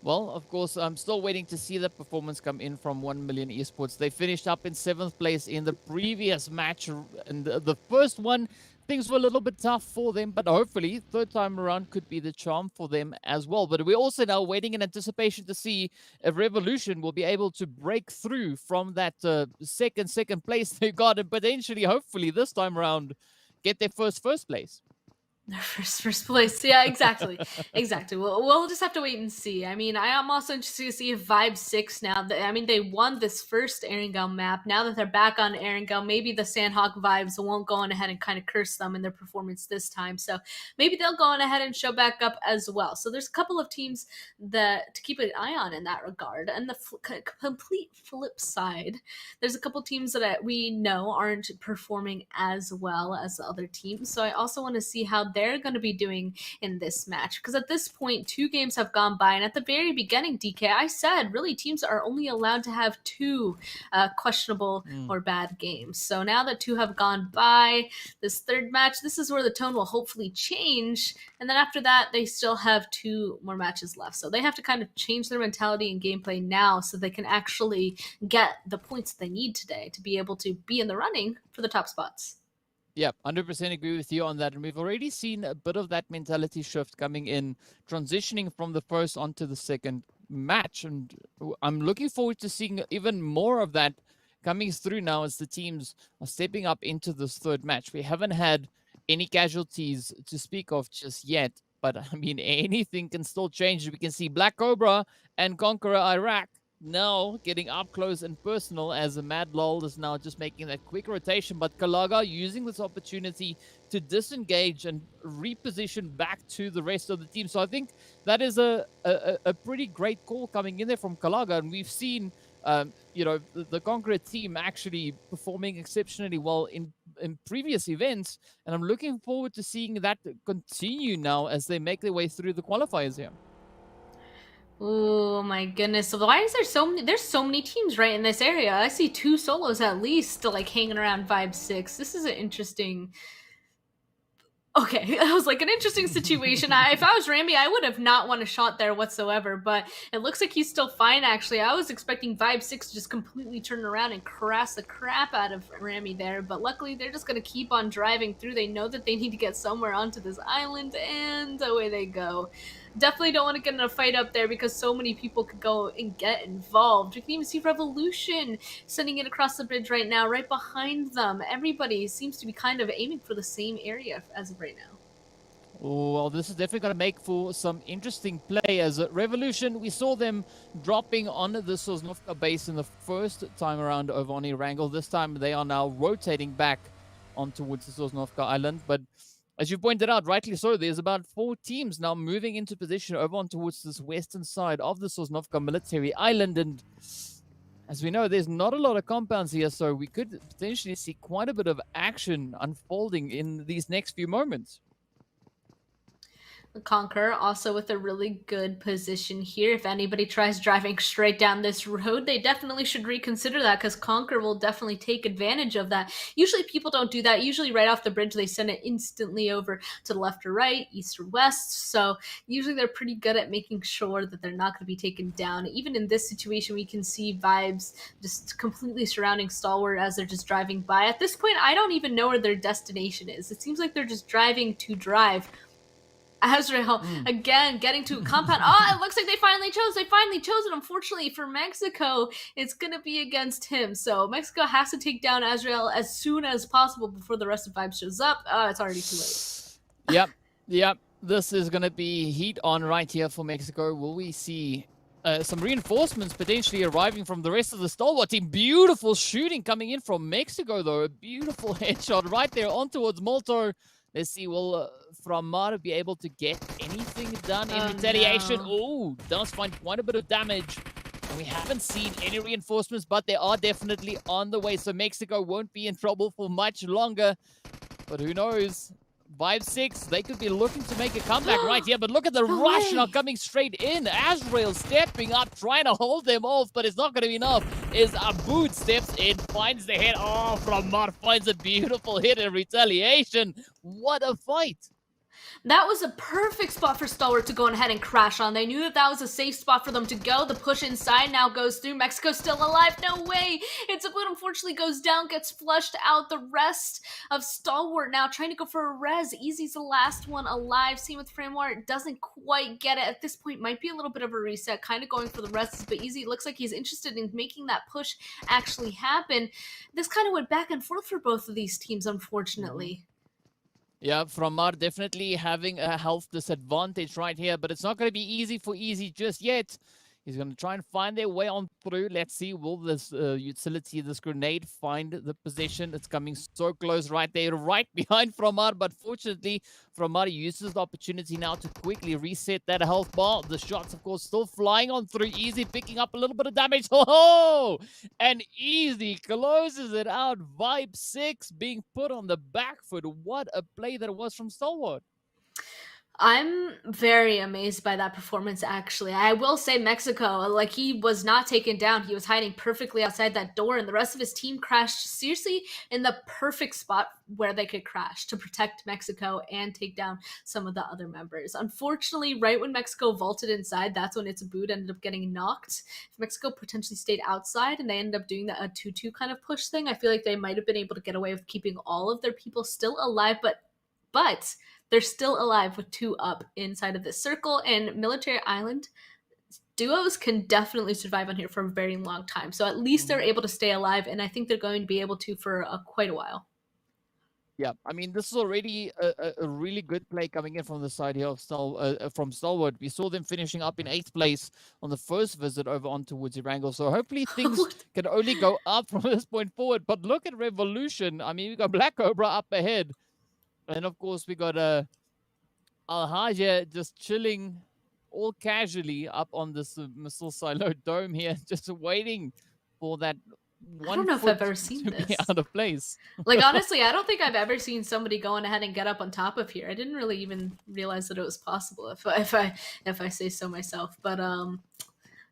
Well, of course, I'm still waiting to see that performance come in from 1 million Esports. They finished up in 7th place in the previous match. And the first one, things were a little bit tough for them, but hopefully third time around could be the charm for them as well. But we're also now waiting in anticipation to see if Revolution will be able to break through from that second place they got, and potentially, hopefully this time around, get their first place. First place. Yeah, exactly. Exactly. We'll just have to wait and see. I mean, I am also interested to see if Vibe 6 now, I mean, they won this first Erangel map. Now that they're back on Erangel, maybe the Sanhok vibes won't go on ahead and kind of curse them in their performance this time. So maybe they'll go on ahead and show back up as well. So there's a couple of teams that to keep an eye on in that regard. And the complete flip side, there's a couple teams that we know aren't performing as well as the other teams. So I also want to see how they're going to be doing in this match, because at this point 2 games have gone by, and at the very beginning, DK, I said really teams are only allowed to have 2 questionable or bad games. So now that 2 have gone by, this third match, this is where the tone will hopefully change, and then after that they still have 2 more matches left. So they have to kind of change their mentality and gameplay now so they can actually get the points they need today to be able to be in the running for the top spots. Yeah, 100% agree with you on that. And we've already seen a bit of that mentality shift coming in, transitioning from the first onto the second match. And I'm looking forward to seeing even more of that coming through now as the teams are stepping up into this third match. We haven't had any casualties to speak of just yet. But I mean, anything can still change. We can see Black Cobra and Conqueror Iraq now getting up close and personal as a Mad Lol is now just making that quick rotation. But Kalaga using this opportunity to disengage and reposition back to the rest of the team. So I think that is a pretty great call coming in there from Kalaga. And we've seen the Conqueror team actually performing exceptionally well in previous events, and I'm looking forward to seeing that continue now as they make their way through the qualifiers here. Oh my goodness. So why is there so many there's so many teams right in this area? I see 2 solos at least like hanging around Vibe 6. This is an interesting. Okay, I was like an interesting situation. If I was Rambi, I would have not won a shot there whatsoever, but it looks like he's still fine, actually. I was expecting Vibe 6 to just completely turn around and crash the crap out of Rambi there, but luckily they're just going to keep on driving through. They know that they need to get somewhere onto this island, and away they go. Definitely don't want to get in a fight up there because so many people could go and get involved. We can even see Revolution sending it across the bridge right now, right behind them. Everybody seems to be kind of aiming for the same area as of right now. Oh, well, this is definitely going to make for some interesting play. As Revolution, we saw them dropping on the Sosnovka base in the first time around over on Erangel. This time they are now rotating back on towards the Sosnovka island. But as you pointed out, rightly so, there's about 4 teams now moving into position over on towards this western side of the Sosnovka military island. And as we know, there's not a lot of compounds here, so we could potentially see quite a bit of action unfolding in these next few moments. Conqueror also with a really good position here. If anybody tries driving straight down this road, they definitely should reconsider that because Conqueror will definitely take advantage of that. Usually people don't do that. Usually right off the bridge, they send it instantly over to the left or right, east or west. So usually they're pretty good at making sure that they're not going to be taken down. Even in this situation, we can see Vibes just completely surrounding Stalwart as they're just driving by. At this point, I don't even know where their destination is. It seems like they're just driving to drive. Azrael again getting to a compound. Oh, it looks like they finally chose. They finally chose it. Unfortunately for Mexico, it's gonna be against him. So Mexico has to take down Azrael as soon as possible before the rest of Vibe shows up. It's already too late. Yep. This is gonna be heat on right here for Mexico. Will we see some reinforcements potentially arriving from the rest of the Stalwart team? Beautiful shooting coming in from Mexico, though. A beautiful headshot right there on towards Molto. Let's see, will Framar be able to get anything done in retaliation? No. Oh, does find quite a bit of damage. And we haven't seen any reinforcements, but they are definitely on the way. So Mexico won't be in trouble for much longer. But who knows? Vibe 6, they could be looking to make a comeback right here. But look at the rush now coming straight in. Azrael stepping up, trying to hold them off, but it's not going to be enough. Is Aboud steps in, finds the hit. Oh, Framar finds a beautiful hit in retaliation. What a fight. That was a perfect spot for Stalwart to go ahead and crash on. They knew that that was a safe spot for them to go. The push inside now goes through. Mexico's still alive. No way. It's a boot. Unfortunately goes down, gets flushed out. The rest of Stalwart now trying to go for a res. Easy's the last one alive. Same with Framwar. Doesn't quite get it. At this point, might be a little bit of a reset. Kind of going for the rests, but Easy looks like he's interested in making that push actually happen. This kind of went back and forth for both of these teams, unfortunately. Yeah, Framar definitely having a health disadvantage right here, but it's not going to be easy for Easy just yet. He's going to try and find their way on through. Let's see, will this utility, this grenade, find the position? It's coming so close right there, right behind Framar, but fortunately, Framar uses the opportunity now to quickly reset that health bar. The shots, of course, still flying on through. Easy picking up a little bit of damage. Oh, and Easy closes it out. Vibe 6 being put on the back foot. What a play that was from Stalwart. I'm very amazed by that performance, actually. I will say Mexico, like, he was not taken down. He was hiding perfectly outside that door, and the rest of his team crashed seriously in the perfect spot where they could crash to protect Mexico and take down some of the other members. Unfortunately, right when Mexico vaulted inside, that's when It's a Boot ended up getting knocked. If Mexico potentially stayed outside and they ended up doing a 2-2 kind of push thing, I feel like they might have been able to get away with keeping all of their people still alive, but they're still alive with 2 up inside of this circle, and Military Island duos can definitely survive on here for a very long time. So at least they're able to stay alive, and I think they're going to be able to for quite a while. Yeah, I mean, this is already a really good play coming in from the side here of from Stalwart. We saw them finishing up in 8th place on the first visit over on towards Erangel. So hopefully things can only go up from this point forward. But look at Revolution. I mean, we got Black Cobra up ahead. And of course, we got Al-Haja just chilling all casually up on this missile silo dome here, just waiting for that I don't one know if foot I've ever seen to be this. out of place. Like, honestly, I don't think I've ever seen somebody going ahead and get up on top of here. I didn't really even realize that it was possible, if I say so myself. But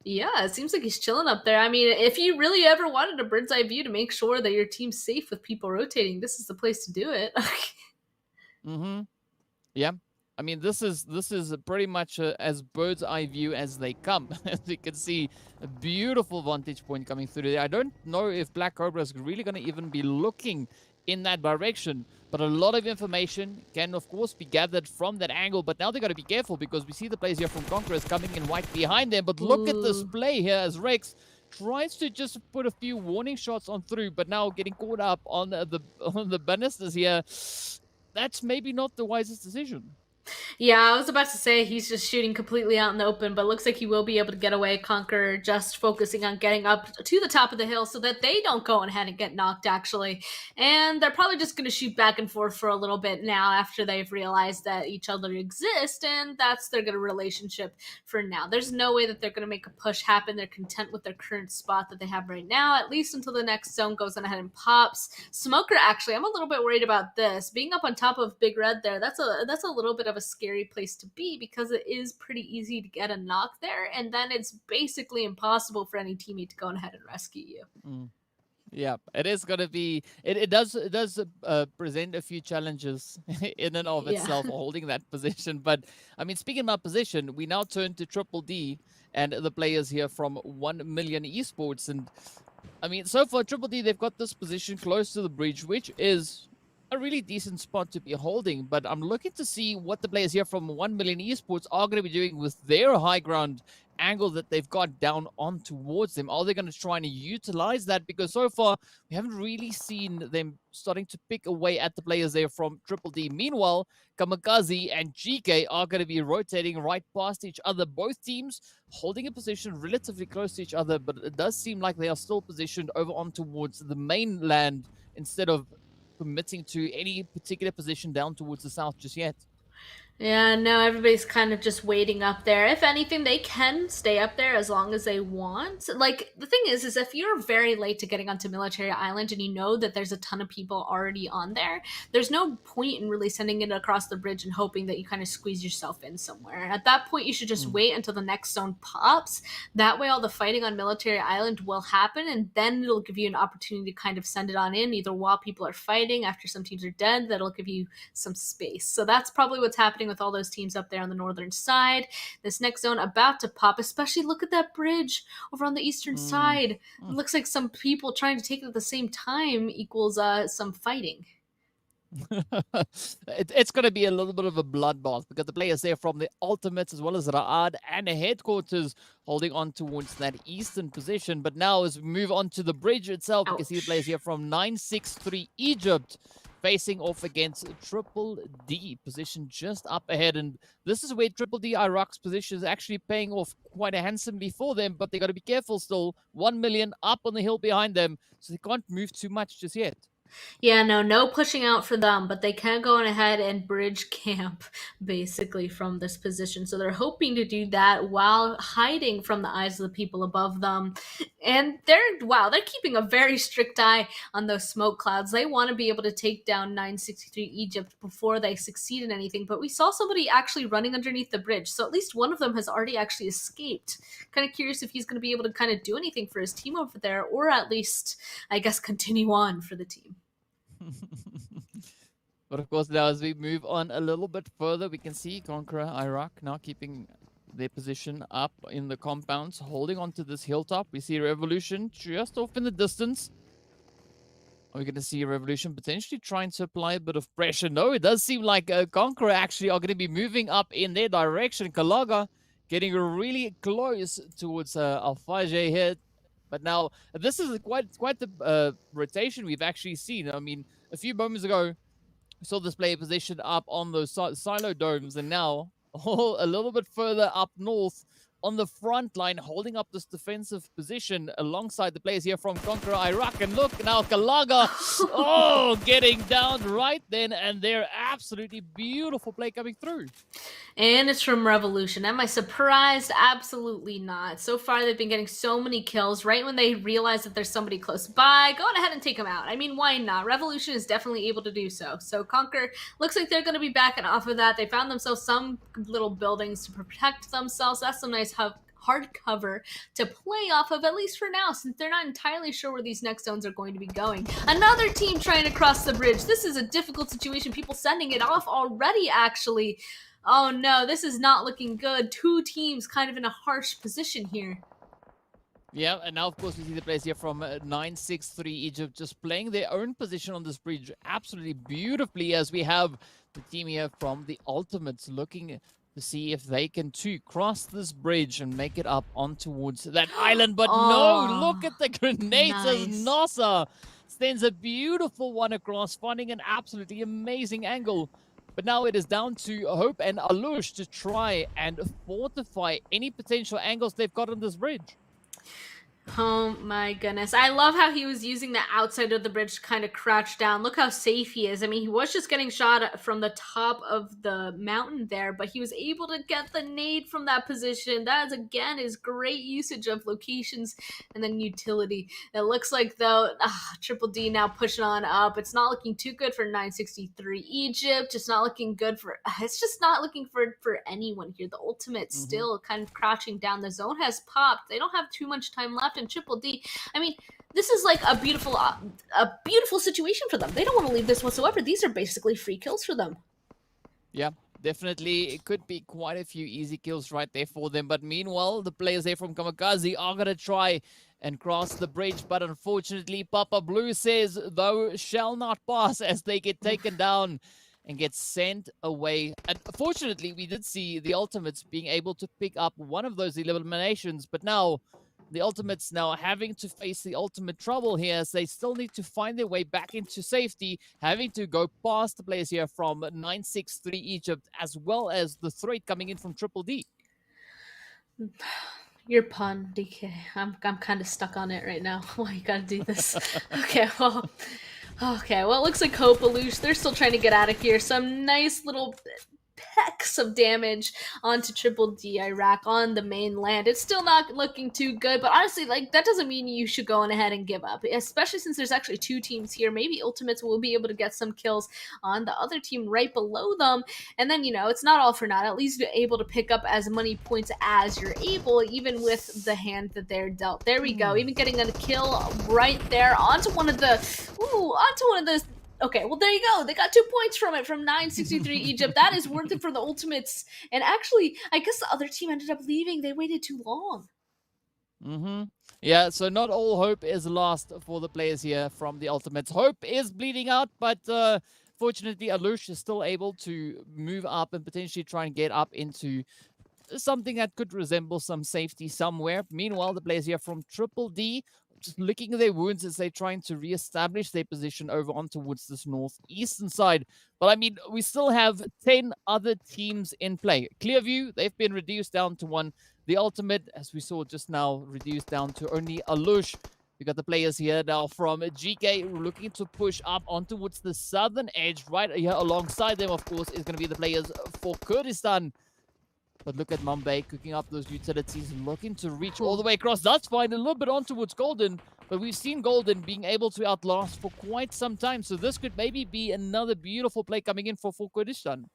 yeah, it seems like he's chilling up there. I mean, if you really ever wanted a bird's eye view to make sure that your team's safe with people rotating, this is the place to do it. Mm-hmm. Yeah. I mean, this is pretty much as bird's eye view as they come. As you can see, a beautiful vantage point coming through there. I don't know if Black Cobra is really going to even be looking in that direction, but a lot of information can, of course, be gathered from that angle. But now they got to be careful because we see the players here from Conquerors coming in right behind them. But look at this play here as Rex tries to just put a few warning shots on through, but now getting caught up on the banisters here. That's maybe not the wisest decision. Yeah, I was about to say he's just shooting completely out in the open, but looks like he will be able to get away, Conqueror, just focusing on getting up to the top of the hill so that they don't go ahead and get knocked, actually. And they're probably just going to shoot back and forth for a little bit now after they've realized that each other exist, and that's their good relationship for now. There's no way that they're going to make a push happen. They're content with their current spot that they have right now, at least until the next zone goes on ahead and pops. Smoker, actually, I'm a little bit worried about this. Being up on top of Big Red there, that's a little bit of a scary place to be because it is pretty easy to get a knock there, and then it's basically impossible for any teammate to go ahead and rescue you. Yeah, it is going to be. It does present a few challenges in and of itself holding that position. But I mean, speaking about position, we now turn to Triple D and the players here from 1 Million Esports. And I mean, so far Triple D, they've got this position close to the bridge, which is a really decent spot to be holding. But I'm looking to see what the players here from 1 Million Esports are going to be doing with their high ground angle that they've got down on towards them. Are they going to try and utilize that? Because so far, we haven't really seen them starting to pick away at the players there from Triple D. Meanwhile, KAMIKAZE and GEEKAY are going to be rotating right past each other. Both teams holding a position relatively close to each other, but it does seem like they are still positioned over on towards the mainland instead of committing to any particular position down towards the south just yet. Yeah, no, everybody's kind of just waiting up there. If anything, they can stay up there as long as they want. Like, the thing is if you're very late to getting onto Military Island and you know that there's a ton of people already on there, there's no point in really sending it across the bridge and hoping that you kind of squeeze yourself in somewhere. At that point, you should just wait until the next zone pops. That way, all the fighting on Military Island will happen, and then it'll give you an opportunity to kind of send it on in, either while people are fighting, after some teams are dead, that'll give you some space. So that's probably what's happening with all those teams up there on the northern side. This next zone about to pop, especially look at that bridge over on the eastern side. It looks like some people trying to take it at the same time equals some fighting. It's going to be a little bit of a bloodbath because the players there from the Ultimates as well as Ra'ad and the headquarters holding on towards that eastern position. But now as we move on to the bridge itself, you can see the players here from 963 Egypt facing off against Triple D, position just up ahead. And this is where Triple D Iraq's position is actually paying off quite handsomely for them, but they got to be careful still. 1 million up on the hill behind them, so they can't move too much just yet. Yeah, no pushing out for them, but they can go on ahead and bridge camp basically from this position. So they're hoping to do that while hiding from the eyes of the people above them. And they're keeping a very strict eye on those smoke clouds. They want to be able to take down 963 Egypt before they succeed in anything. But we saw somebody actually running underneath the bridge. So at least one of them has already actually escaped. Kind of curious if he's going to be able to kind of do anything for his team over there, or at least, I guess, continue on for the team. But of course, now as we move on a little bit further, we can see Conqueror Iraq now keeping their position up in the compounds, holding on to this hilltop. We see Revolution just off in the distance. Are we going to see Revolution potentially trying to apply a bit of pressure? No, it does seem like Conqueror actually are going to be moving up in their direction. Kalaga getting really close towards Al-Fajr here. But now, this is quite the rotation we've actually seen. I mean, a few moments ago, saw this player positioned up on those silo domes, and now a little bit further up north on the front line, holding up this defensive position alongside the players here from CONQUEROR Iraq. And look now, Kalaga, getting down right then and there. Absolutely beautiful play coming through. And it's from Revolution. Am I surprised? Absolutely not. So far, they've been getting so many kills right when they realize that there's somebody close by. Go on ahead and take them out. I mean, why not? Revolution is definitely able to do so. So CONQUEROR looks like they're going to be backing off of that. They found themselves some little buildings to protect themselves. That's some nice hard cover to play off of, at least for now, since they're not entirely sure where these next zones are going to be going. Another team trying to cross the bridge. This is a difficult situation. People sending it off already, actually. Oh no, this is not looking good. Two teams kind of in a harsh position here. Yeah, and now of course we see the players here from 963 Egypt just playing their own position on this bridge absolutely beautifully, as we have the team here from the Ultimates looking to see if they can too cross this bridge and make it up on towards that island. But no, look at the grenades as Nasa sends a beautiful one across, finding an absolutely amazing angle. But now it is down to Hope and Alush to try and fortify any potential angles they've got on this bridge. Oh my goodness. I love how he was using the outside of the bridge to kind of crouch down. Look how safe he is. I mean, he was just getting shot from the top of the mountain there, but he was able to get the nade from that position. That is, again, is great usage of locations and then utility. It looks like, though, Triple D now pushing on up. It's not looking too good for 963 Egypt. It's not looking good for... It's just not looking for anyone here. The Ultimate still kind of crouching down. The zone has popped. They don't have too much time left. And Triple D, I mean, this is like a beautiful situation for them. They don't want to leave this whatsoever. These are basically free kills for them. Yeah, definitely. It could be quite a few easy kills right there for them. But meanwhile, the players there from KAMIKAZE are going to try and cross the bridge. But unfortunately, Papa Blue says, though, shall not pass as they get taken down and get sent away. And fortunately, we did see the Ultimates being able to pick up one of those eliminations. But now the Ultimates now having to face the ultimate trouble here, as they still need to find their way back into safety, having to go past the players here from 963 Egypt, as well as the threat coming in from Triple D. Your pun, DK. I'm kind of stuck on it right now. Why you gotta do this? Okay, well, it looks like Hope, Alush, they're still trying to get out of here. Some nice little pecks of damage onto Triple D Iraq on the mainland. It's still not looking too good, but honestly, like, that doesn't mean you should go on ahead and give up, especially since there's actually two teams here. Maybe Ultimates will be able to get some kills on the other team right below them, and then, you know, it's not all for naught. At least you're able to pick up as many points as you're able, even with the hand that they're dealt. There we go, even getting a kill right there onto one of the okay, well, there you go. They got 2 points from it, from 963 Egypt. That is worth it for the Ultimates. And actually, I guess the other team ended up leaving. They waited too long. Yeah, so not all hope is lost for the players here from the Ultimates. Hope is bleeding out, but fortunately, Alush is still able to move up and potentially try and get up into something that could resemble some safety somewhere. Meanwhile, the players here from Triple D just licking their wounds as they're trying to reestablish their position over on towards this northeastern side. But I mean, we still have 10 other teams in play. Clearview, they've been reduced down to 1. The Ultimate, as we saw just now, reduced down to only Alush. We got the players here now from GEEKAY looking to push up on towards the southern edge. Right here alongside them, of course, is going to be the players for Kurdistan. But look at Mumbai cooking up those utilities, looking to reach all the way across. That's fine, a little bit on towards Golden, but we've seen Golden being able to outlast for quite some time. So this could maybe be another beautiful play coming in for Kurdistan.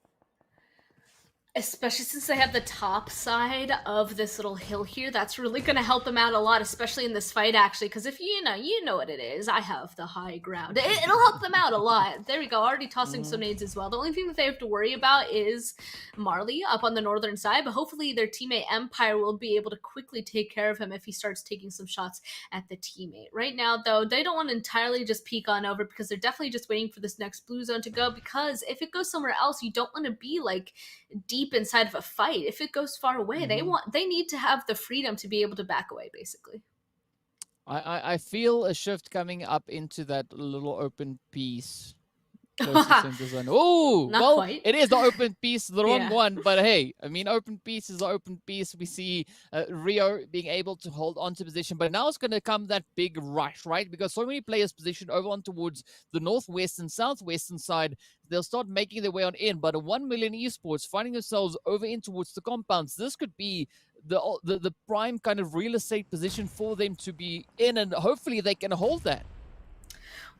Especially since they have the top side of this little hill here, that's really going to help them out a lot, especially in this fight, actually, because if you know what it is. I have the high ground. It'll help them out a lot. There we go, already tossing some nades as well. The only thing that they have to worry about is Marley up on the northern side, but hopefully their teammate Empire will be able to quickly take care of him if he starts taking some shots at the teammate. Right now, though, they don't want to entirely just peek on over, because they're definitely just waiting for this next blue zone to go, because if it goes somewhere else, you don't want to be, like, deep inside of a fight. If it goes far away, they need to have the freedom to be able to back away, basically. I feel a shift coming up into that little open piece. Close to center zone. Oh, Not well, quite. it is the open piece, the wrong Yeah. one. But hey, I mean, open piece is the open piece. We see Rio being able to hold onto position. But now it's going to come that big rush, right? Because so many players positioned over on towards the northwest and southwestern side. They'll start making their way on in. But a 1 million esports finding themselves over in towards the compounds. This could be the prime kind of real estate position for them to be in. And hopefully they can hold that.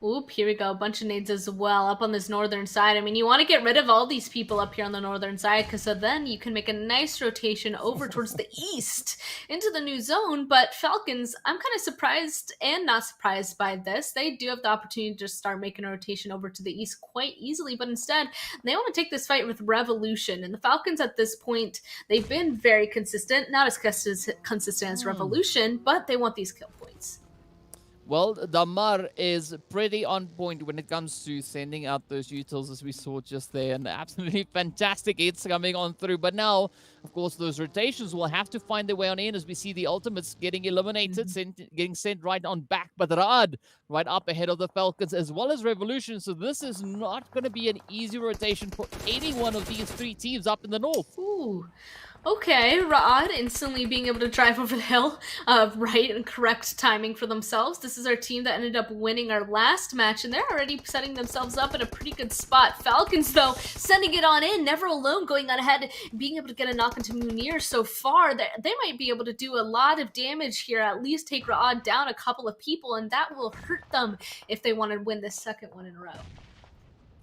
Oop, here we go. A bunch of nades as well up on this northern side. I mean, you want to get rid of all these people up here on the northern side because so then you can make a nice rotation over towards the east into the new zone. But Falcons, I'm kind of surprised and not surprised by this. They do have the opportunity to just start making a rotation over to the east quite easily, but instead they want to take this fight with Revolution. And the Falcons at this point, they've been very consistent, not as consistent as Revolution, but they want these kill points. Well, Damar is pretty on point when it comes to sending out those utils as we saw just there. And absolutely fantastic hits coming on through. But now, of course, those rotations will have to find their way on in as we see the ultimates getting eliminated, getting sent right on back. But Raad right up ahead of the Falcons as well as Revolution. So this is not going to be an easy rotation for any one of these three teams up in the north. Ooh. Okay, Raad instantly being able to drive over the hill, right and correct timing for themselves. This is our team that ended up winning our last match, and they're already setting themselves up in a pretty good spot. Falcons, though, sending it on in, never alone, going on ahead, being able to get a knock into Munir so far. They might be able to do a lot of damage here, at least take Raad down a couple of people, and that will hurt them if they want to win this second one in a row.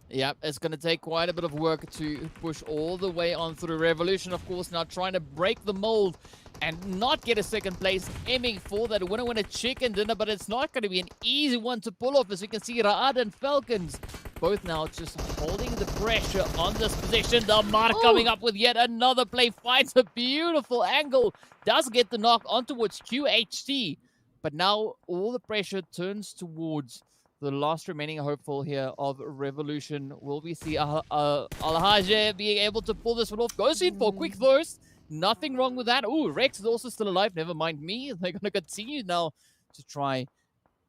Yep, it's going to take quite a bit of work to push all the way on through Revolution, of course, now trying to break the mold and not get a second place, aiming for that winner chicken dinner, but it's not going to be an easy one to pull off, as you can see Raad and Falcons both now just holding the pressure on this position. Damar coming up with yet another play, finds a beautiful angle, does get the knock on towards QHT, but now all the pressure turns towards the last remaining hopeful here of Revolution. Will we see Alhaje being able to pull this one off? Goes in for a quick thirst. Nothing wrong with that. Ooh, Rex is also still alive. Never mind me. They're going to continue now to try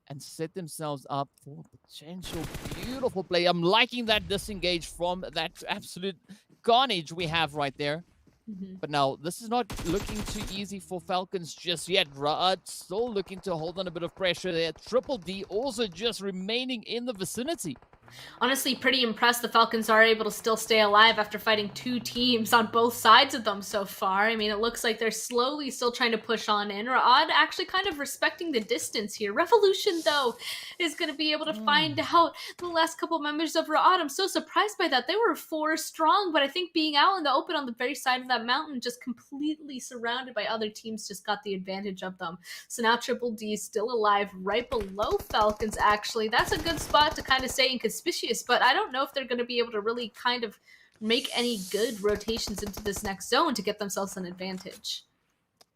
and set themselves up for potential beautiful play. I'm liking that disengage from that absolute carnage we have right there. But now, this is not looking too easy for Falcons just yet. Raad still looking to hold on a bit of pressure there. Triple D also just remaining in the vicinity. Honestly, pretty impressed the Falcons are able to still stay alive after fighting two teams on both sides of them so far. I mean, it looks like they're slowly still trying to push on in. Raad actually kind of respecting the distance here. Revolution, though, is going to be able to find out the last couple members of Raad. I'm so surprised by that. They were 4 strong, but I think being out in the open on the very side of that mountain, just completely surrounded by other teams, just got the advantage of them. So now Triple D is still alive right below Falcons, actually. That's a good spot to kind of stay inconspicuous, but I don't know if they're going to be able to really kind of make any good rotations into this next zone to get themselves an advantage.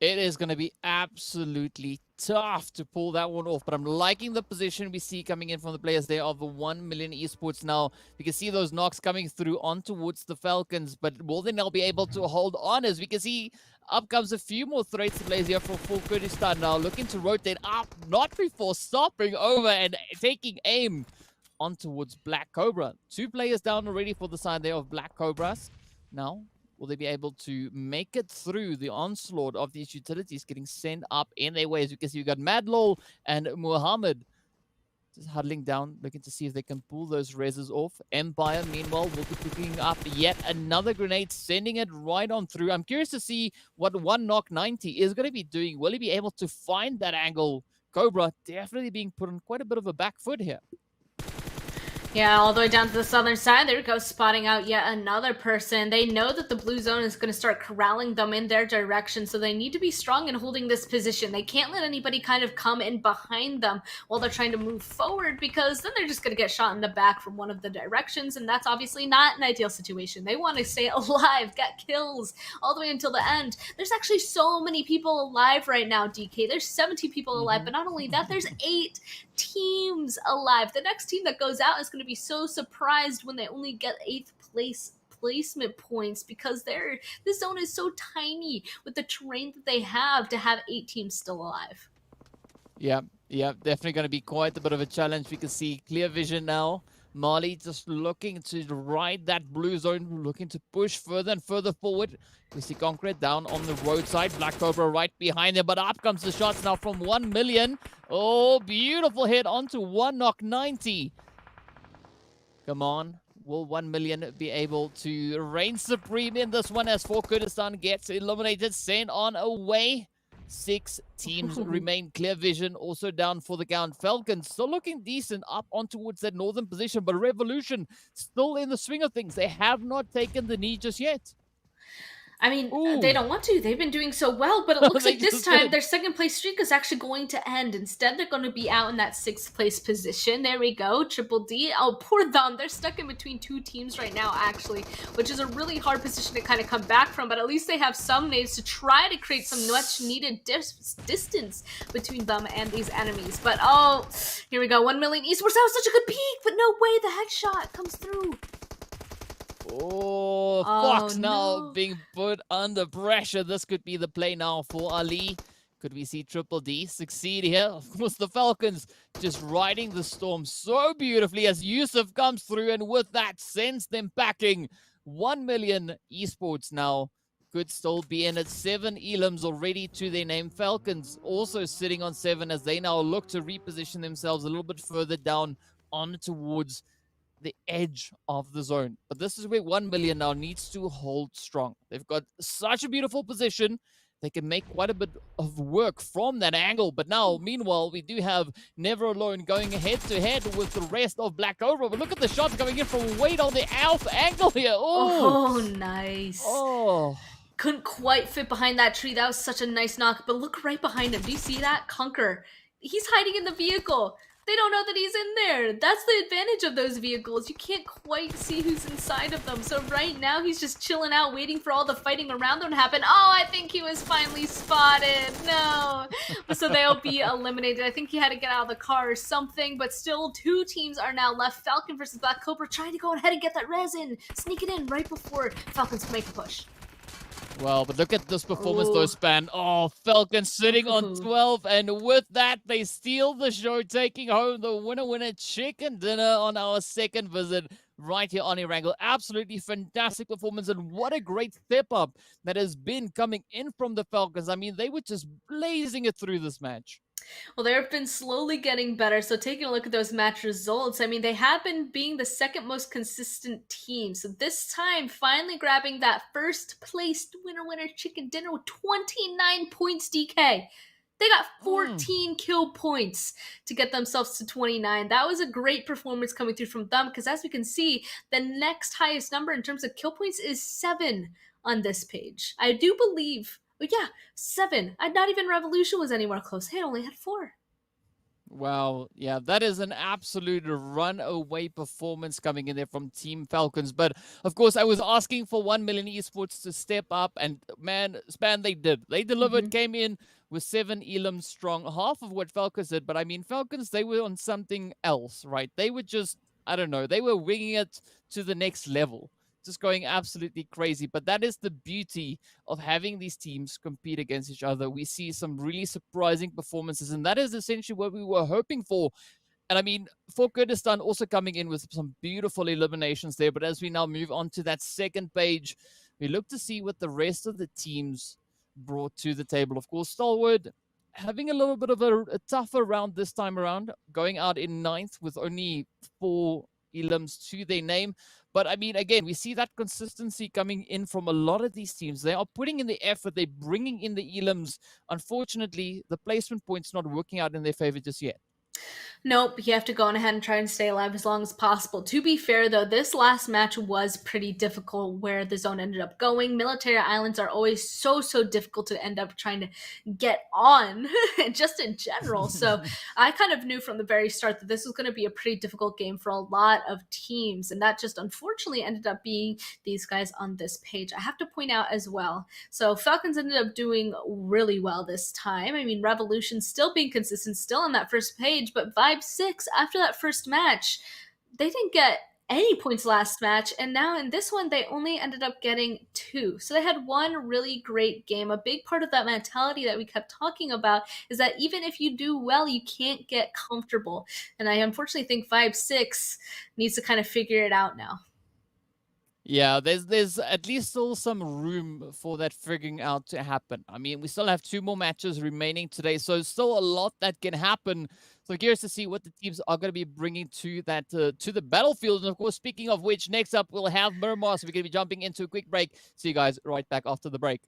It is going to be absolutely tough to pull that one off, but I'm liking the position we see coming in from the players there of the 1 million esports now. We can see those knocks coming through on towards the Falcons, but will they now be able to hold on? As we can see, up comes a few more threats to players here for Kurdistan now, looking to rotate up, not before stopping over and taking aim on towards Black Cobra. 2 players down already for the side there of Black Cobras. Now, will they be able to make it through the onslaught of these utilities getting sent up in their way? As you can see, you got Madlol and Muhammad just huddling down, looking to see if they can pull those reses off. Empire, meanwhile, will be picking up yet another grenade, sending it right on through. I'm curious to see what 1 knock 90 is going to be doing. Will he be able to find that angle? Cobra definitely being put on quite a bit of a back foot here. Yeah, all the way down to the southern side, there we go, spotting out yet another person. They know that the blue zone is going to start corralling them in their direction, so they need to be strong in holding this position. They can't let anybody kind of come in behind them while they're trying to move forward, because then they're just going to get shot in the back from one of the directions, and that's obviously not an ideal situation. They want to stay alive, get kills all the way until the end. There's actually so many people alive right now, DK. There's 70 people alive, but not only that, there's 8 teams alive. The next team that goes out is going to be so surprised when they only get 8th place placement points, because this zone is so tiny with the terrain that they have to have 8 teams still alive. Yeah, definitely going to be quite a bit of a challenge. We can see clear vision now. Mali just looking to ride that blue zone, looking to push further and further forward. We see Concrete down on the roadside. Black Cobra right behind him, but up comes the shots now from 1 million. Oh, beautiful hit onto 1 knock 90. Come on. Will 1 million be able to reign supreme in this one as 4 Kurdistan gets eliminated, sent on away? 6 teams remain clear vision, also down for the count. Falcons still looking decent up on towards that northern position, but Revolution still in the swing of things. They have not taken the knee just yet. I mean, they Ooh. don't want to. They've been doing so well, but it looks They like this just time did. their second place streak is actually going to end. Instead, they're going to be out in that 6th place position. There we go. Triple D. Oh, poor them. They're stuck in between 2 teams right now, actually, which is a really hard position to kind of come back from, but at least they have some nades to try to create some much needed distance between them and these enemies. But, oh, here we go. 1 million Esports. That was such a good peek, but no way the headshot comes through. Oh, Fox now being put under pressure. This could be the play now for Ali. Could we see Triple D succeed here? Of course, the Falcons just riding the storm so beautifully as Yusuf comes through, and with that sends them packing. 1 million Esports now could still be in at 7 elims already to their name. Falcons also sitting on 7 as they now look to reposition themselves a little bit further down on towards the edge of the zone. But this is where 1 million now needs to hold strong. They've got such a beautiful position. They can make quite a bit of work from that angle. But now, meanwhile, we do have Never Alone going head-to-head with the rest of Black Cobra. But look at the shots coming in from Wade on the alpha angle here. Oh, nice. Oh. Couldn't quite fit behind that tree. That was such a nice knock. But look right behind him. Do you see that? Conquer. He's hiding in the vehicle. They don't know that he's in there. That's the advantage of those vehicles. You can't quite see who's inside of them. So right now, he's just chilling out, waiting for all the fighting around him to happen. Oh, I think he was finally spotted. No. So they'll be eliminated. I think he had to get out of the car or something. But still, 2 teams are now left. Falcon versus Black Cobra trying to go ahead and get that resin. Sneak it in right before Falcons make a push. Well, but look at this performance though, Span. Oh, Falcon sitting on 12, and with that, they steal the show, taking home the winner chicken dinner on our second visit right here on Erangel. Absolutely fantastic performance, and what a great step up that has been coming in from the Falcons. I mean, they were just blazing it through this match. Well, they've been slowly getting better. So taking a look at those match results, I mean, they have been being the second most consistent team. So this time, finally grabbing that first place winner chicken dinner with 29 points, DK. They got 14 kill points to get themselves to 29. That was a great performance coming through from them because as we can see, the next highest number in terms of kill points is 7 on this page. I do believe... Oh, yeah, 7. Not even Revolution was anywhere close. They only had 4. Wow, yeah, that is an absolute runaway performance coming in there from Team Falcons. But, of course, I was asking for 1 million Esports to step up, and, man, Span, they did. They delivered, came in with 7 elims strong, half of what Falcons did. But, I mean, Falcons, they were on something else, right? They were just, I don't know, they were winging it to the next level. Just going absolutely crazy. But that is the beauty of having these teams compete against each other. We see some really surprising performances, and that is essentially what we were hoping for. And I mean, for Kurdistan also coming in with some beautiful eliminations there. But as we now move on to that second page, we look to see what the rest of the teams brought to the table. Of course, Stalwart having a little bit of a tougher round this time around, going out in 9th with only 4 elims to their name. But I mean, again, we see that consistency coming in from a lot of these teams. They are putting in the effort. They're bringing in the elims. Unfortunately, the placement point's not working out in their favor just yet. Nope, you have to go on ahead and try and stay alive as long as possible. To be fair, though, this last match was pretty difficult where the zone ended up going. Military islands are always so difficult to end up trying to get on, just in general. So I kind of knew from the very start that this was going to be a pretty difficult game for a lot of teams. And that just unfortunately ended up being these guys on this page. I have to point out as well. So Falcons ended up doing really well this time. I mean, Revolution still being consistent, still on that first page, but Vibe 6, after that first match, they didn't get any points last match, and now in this one they only ended up getting 2. So they had one really great game. A big part of that mentality that we kept talking about is that even if you do well, you can't get comfortable. And I unfortunately think 5-6 needs to kind of figure it out now. Yeah, there's at least still some room for that figuring out to happen. I mean, we still have 2 more matches remaining today, so still a lot that can happen. So curious to see what the teams are going to be bringing to that to the battlefield. And of course, speaking of which, next up we'll have Miramar. So we're going to be jumping into a quick break. See you guys right back after the break.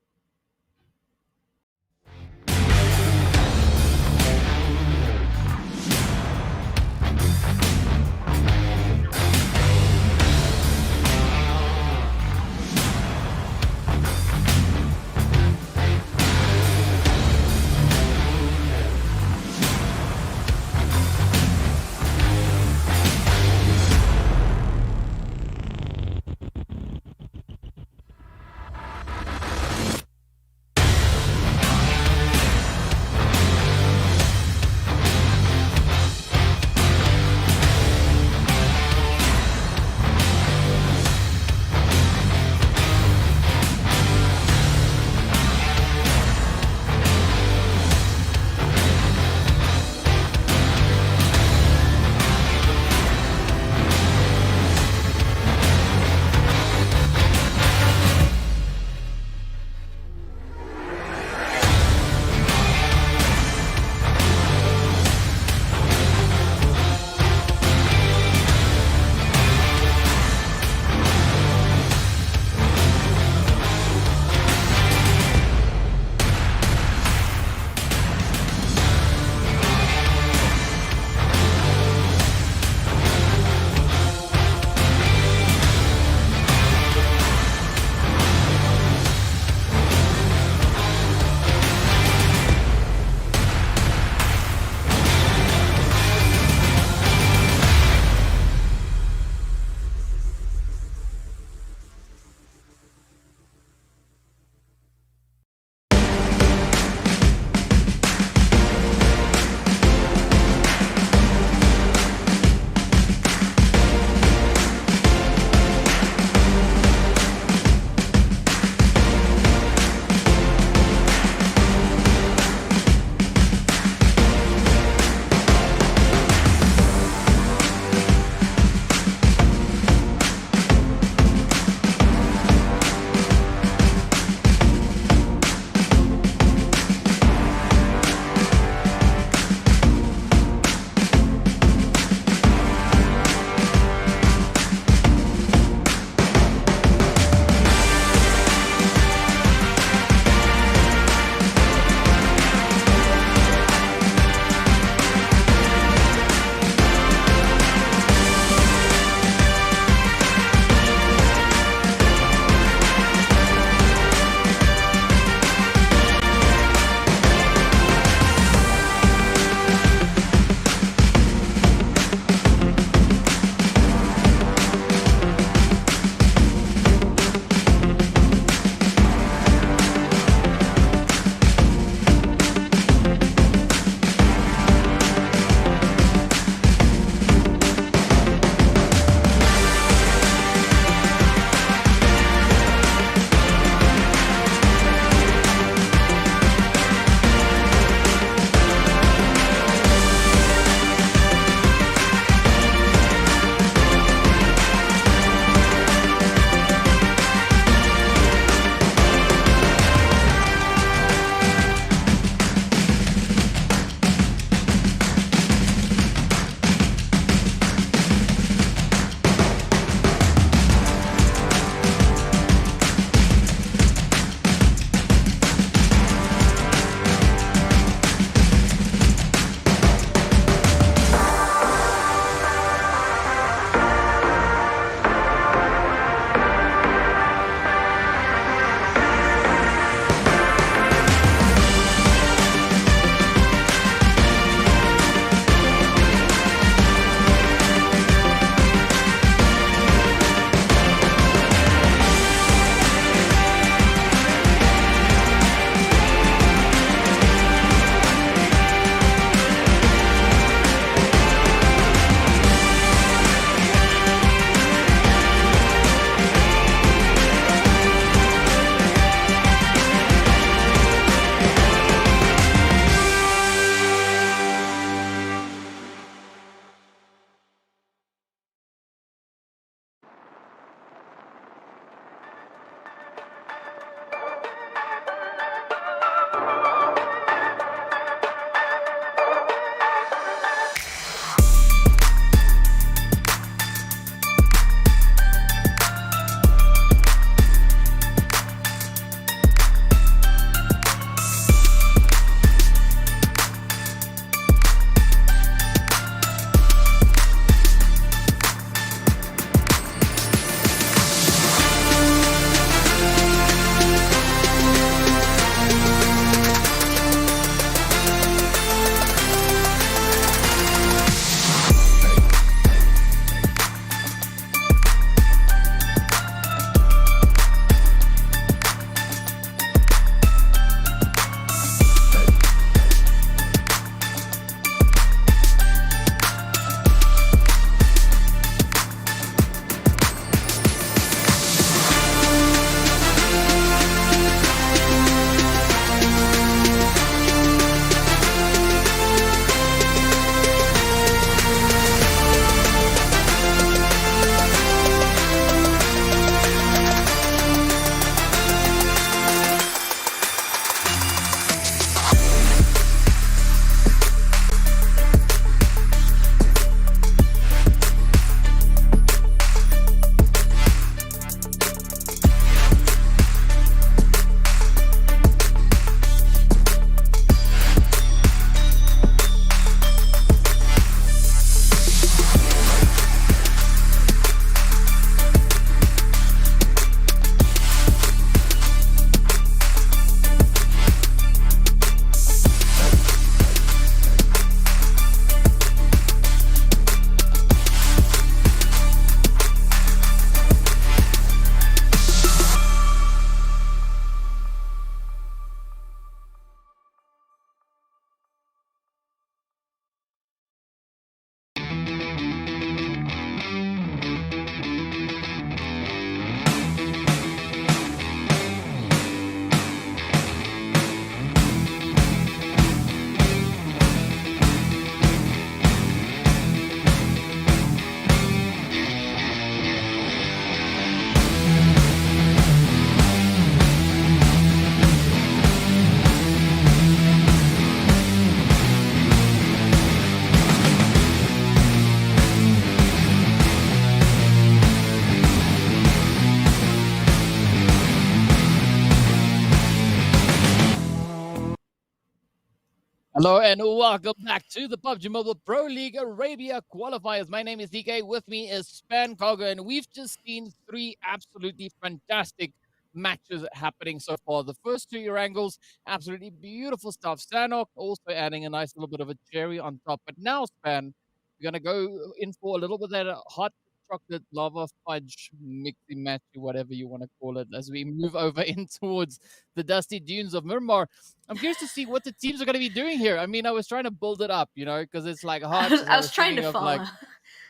Hello and welcome back to the PUBG Mobile Pro League Arabia Qualifiers. My name is DK. With me is Span Cargo, and we've just seen three absolutely fantastic matches happening so far. The first two Erangels, absolutely beautiful stuff. Sanhok also adding a nice little bit of a cherry on top. But now, Span, we're going to go in for a little bit of that hot chocolate lava fudge mixy matchy, whatever you want to call it, as we move over in towards the dusty dunes of Miramar. I'm curious to see what the teams are going to be doing here. I mean, I was trying to build it up, because it's like hot. So I I was was trying to thinking of like follow.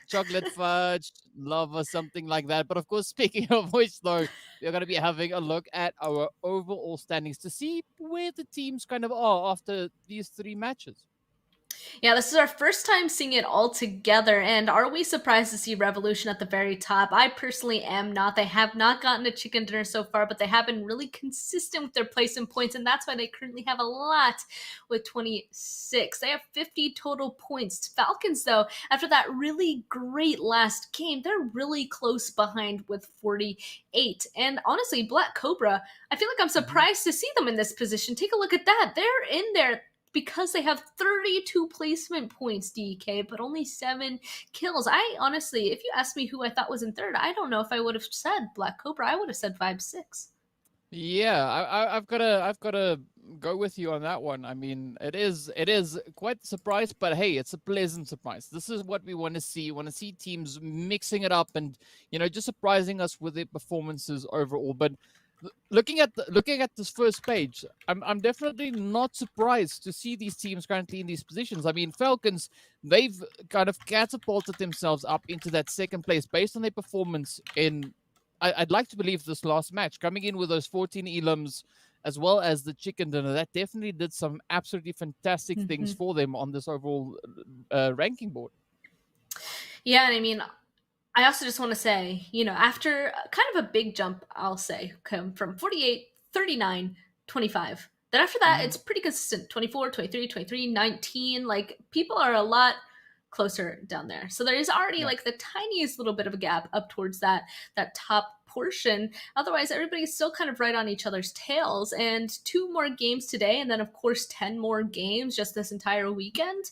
chocolate fudge, lava, something like that. But of course, speaking of which, though, we're going to be having a look at our overall standings to see where the teams kind of are after these three matches. Yeah, this is our first time seeing it all together, and are we surprised to see Revolution at the very top? I personally am not. They have not gotten a chicken dinner so far, but they have been really consistent with their placement points, and that's why they currently have a lot with 26. They have 50 total points. Falcons, though, after that really great last game, they're really close behind with 48. And honestly, Black Cobra, I feel like I'm surprised to see them in this position. Take a look at that. They're in there because they have 32 placement points, DK, but only 7 kills. I honestly, if you asked me who I thought was in third, I don't know if I would have said Black Cobra. I would have said 5-6. Yeah, I've got to go with you on that one. I mean, it is quite a surprise, but hey, it's a pleasant surprise. This is what we want to see. We want to see teams mixing it up and just surprising us with their performances overall. But looking at this first page, I'm definitely not surprised to see these teams currently in these positions. I mean, Falcons, they've kind of catapulted themselves up into that second place based on their performance in I'd like to believe this last match, coming in with those 14 elims as well as the chicken dinner. That definitely did some absolutely fantastic things for them on this overall ranking board. Yeah, and I mean, I also just want to say, after kind of a big jump, I'll say, come from 48, 39, 25. Then after that, Mhm. it's pretty consistent 24, 23, 23, 19. Like, people are a lot closer down there. So there is already Yeah. like the tiniest little bit of a gap up towards that top portion. Otherwise, everybody's still kind of right on each other's tails. And 2 more games today, and then of course 10 more games just this entire weekend.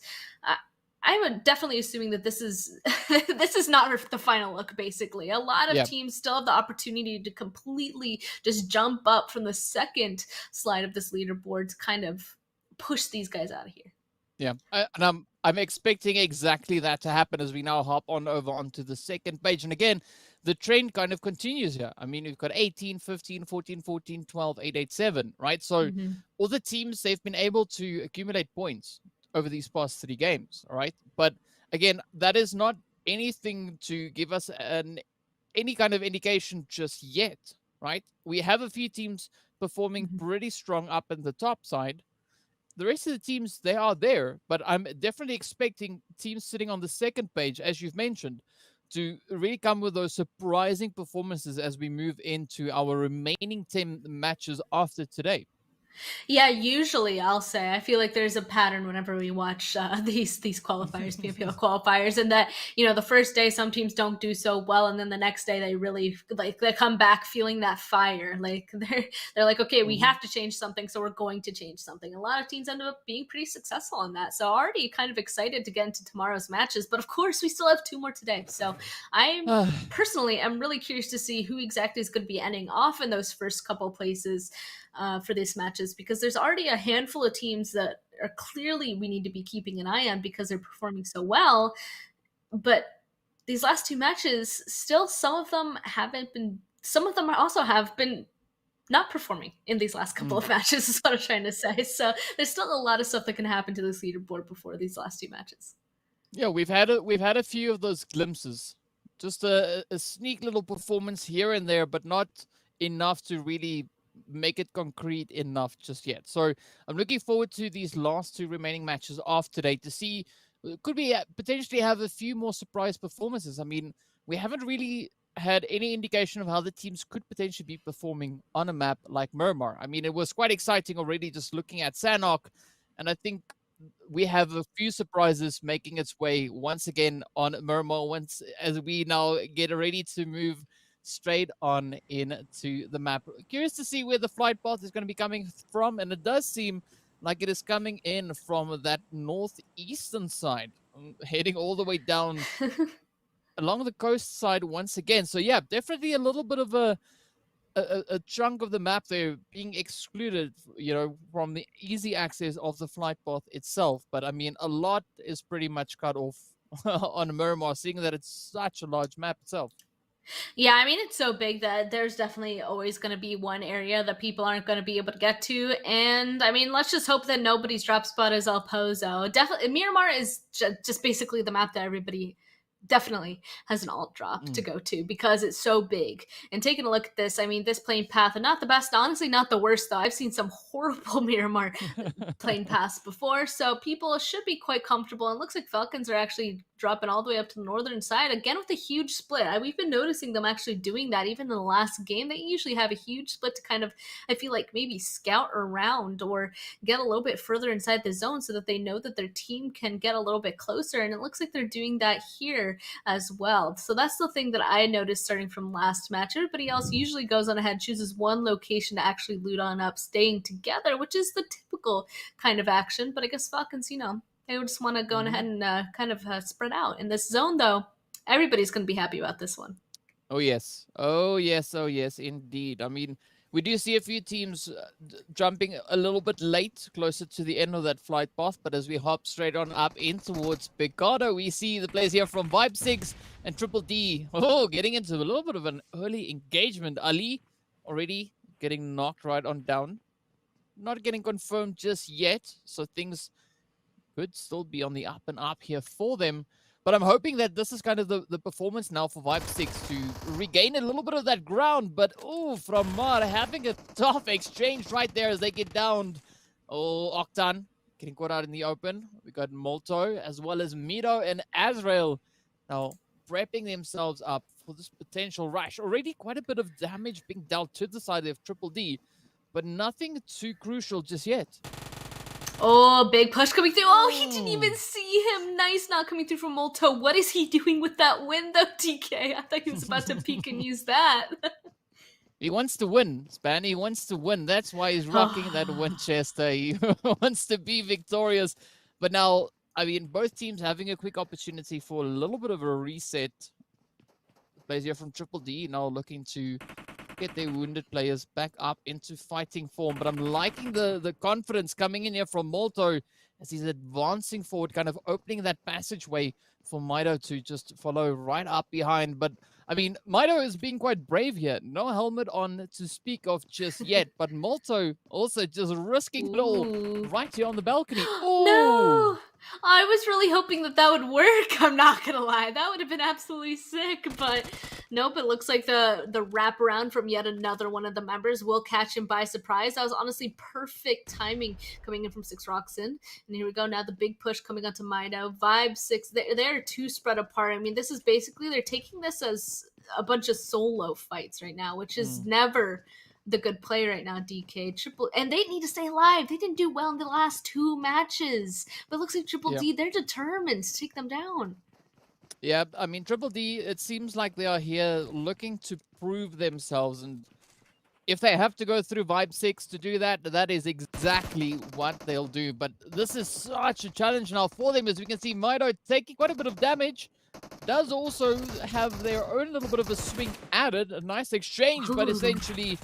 I'm definitely assuming that this is this is not the final look. Basically, a lot of Yeah. teams still have the opportunity to completely just jump up from the second slide of this leaderboard to kind of push these guys out of here. Yeah, and I'm expecting exactly that to happen as we now hop on over onto the second page. And again, the trend kind of continues here. I mean, we've got 18, 15, 14, 14, 12, 8, 8, 7, right? So all the teams, they've been able to accumulate points over these past 3 games, all right? But again, that is not anything to give us any kind of indication just yet, right? We have a few teams performing pretty strong up in the top side. The rest of the teams, they are there, but I'm definitely expecting teams sitting on the second page, as you've mentioned, to really come with those surprising performances as we move into our remaining 10 matches after today. Yeah, usually I'll say I feel like there's a pattern whenever we watch these qualifiers, PMPL qualifiers, and that the first day some teams don't do so well, and then the next day they really they come back feeling that fire. Like they're like, okay, we have to change something, so we're going to change something. A lot of teams end up being pretty successful on that. So already kind of excited to get into tomorrow's matches, but of course we still have 2 more today. So I'm personally I'm really curious to see who exactly is going to be ending off in those first couple places for these matches, because there's already a handful of teams that are clearly we need to be keeping an eye on because they're performing so well. But these last 2 matches, still some of them haven't been. Some of them also have been not performing in these last couple of matches. Is what I'm trying to say. So there's still a lot of stuff that can happen to this leaderboard before these last 2 matches. Yeah, we've had a few of those glimpses, just a sneak little performance here and there, but not enough to really make it concrete enough just yet. So I'm looking forward to these last 2 remaining matches of today to see could we potentially have a few more surprise performances. I mean, we haven't really had any indication of how the teams could potentially be performing on a map like Miramar. I mean, it was quite exciting already just looking at Sanhok, and I think we have a few surprises making its way once again on Miramar once as we now get ready to move straight on into the map. Curious to see where the flight path is going to be coming from, and it does seem like it is coming in from that northeastern side, heading all the way down along the coast side once again. So yeah, definitely a little bit of a chunk of the map there being excluded, from the easy access of the flight path itself. But I mean, a lot is pretty much cut off on Miramar, seeing that it's such a large map itself. Yeah, I mean, it's so big that there's definitely always going to be one area that people aren't going to be able to get to. And I mean, let's just hope that nobody's drop spot is El Pozo. Definitely, Miramar is just basically the map that everybody definitely has an alt drop to go to because it's so big. And taking a look at this, I mean, this plane path, and not the best, honestly, not the worst, though. I've seen some horrible Miramar plane paths before, so people should be quite comfortable. And looks like Falcons are actually dropping all the way up to the northern side again with a huge split. We've been noticing them actually doing that even in the last game. They usually have a huge split to kind of, I feel like, maybe scout around or get a little bit further inside the zone so that they know that their team can get a little bit closer. And it looks like they're doing that here as well. So that's the thing that I noticed starting from last match. Everybody else usually goes on ahead, chooses one location to actually loot on up, staying together, which is the typical kind of action. But I guess Falcons, they just want to go ahead and kind of spread out. In this zone, though, everybody's going to be happy about this one. Oh, yes. Oh, yes. Oh, yes, indeed. I mean, we do see a few teams jumping a little bit late, closer to the end of that flight path. But as we hop straight on up in towards Picado, we see the players here from Vibe 6 and Triple D. Oh, getting into a little bit of an early engagement. Ali already getting knocked right on down. Not getting confirmed just yet. So things could still be on the up and up here for them. But I'm hoping that this is kind of the performance now for Vibe 6 to regain a little bit of that ground. But, from Mar having a tough exchange right there as they get downed. Octan getting caught out in the open. We got Molto as well as Mito and Azrael now prepping themselves up for this potential rush. Already quite a bit of damage being dealt to the side of Triple D, but nothing too crucial just yet. Oh, big push coming through. Oh, he didn't even see him. Nice not coming through from Molto. What is he doing with that win, though, TK? I thought he was about to peek and use that. He wants to win, Span. He wants to win. That's why he's rocking that Winchester. He wants to be victorious. But now, I mean, both teams having a quick opportunity for a little bit of a reset. Players here from Triple D now looking to get their wounded players back up into fighting form. But I'm liking the confidence coming in here from Molto as he's advancing forward, kind of opening that passageway for Mido to just follow right up behind. But I mean, Mido is being quite brave here. No helmet on to speak of just yet. But Molto also just risking it all right here on the balcony. No! I was really hoping that would work. I'm not gonna lie. That would have been absolutely sick. But nope, it looks like the wraparound from yet another one of the members will catch him by surprise. That was honestly perfect timing coming in from Six Rocks in. And here we go. Now the big push coming onto Mido. Vibe 6, they're two spread apart. I mean, this is basically, they're taking this as a bunch of solo fights right now, which is never the good play right now, DK. And they need to stay alive. They didn't do well in the last two matches. But it looks like Triple D, they're determined to take them down. Yeah, I mean, Triple D, it seems like they are here looking to prove themselves. And if they have to go through Vibe 6 to do that, that is exactly what they'll do. But this is such a challenge now for them. As we can see, Mido taking quite a bit of damage. Does also have their own little bit of a swing added. A nice exchange, but essentially...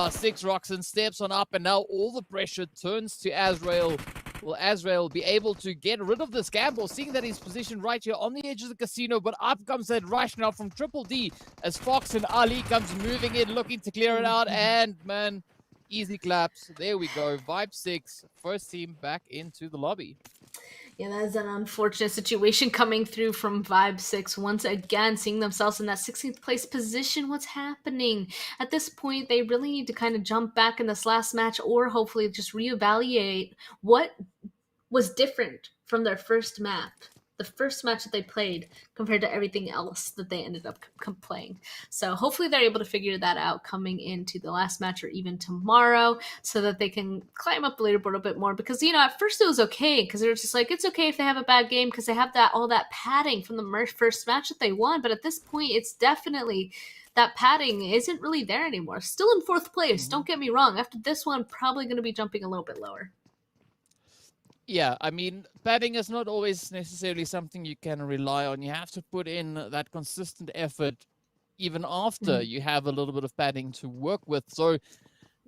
Six Rocks and steps on up, and now all the pressure turns to Azrael. Will Azrael be able to get rid of this gamble, seeing that he's positioned right here on the edge of the casino? But up comes that rush now from Triple D as Fox and Ali comes moving in, looking to clear it out. And, man, easy claps. There we go. Vibe 6, first team back into the lobby. Yeah, that is an unfortunate situation coming through from Vibe 6. Once again, seeing themselves in that 16th place position. What's happening? At this point, they really need to kind of jump back in this last match or hopefully just reevaluate what was different from their first map. The first match that they played compared to everything else that they ended up playing. So hopefully they're able to figure that out coming into the last match or even tomorrow so that they can climb up the leaderboard a bit more. Because, at first it was okay because they were just like, it's okay if they have a bad game because they have all that padding from the first match that they won. But at this point, it's definitely... that padding isn't really there anymore. Still in fourth place, don't get me wrong. After this one, probably going to be jumping a little bit lower. Yeah, I mean, padding is not always necessarily something you can rely on. You have to put in that consistent effort even after Mhm. you have a little bit of padding to work with. So,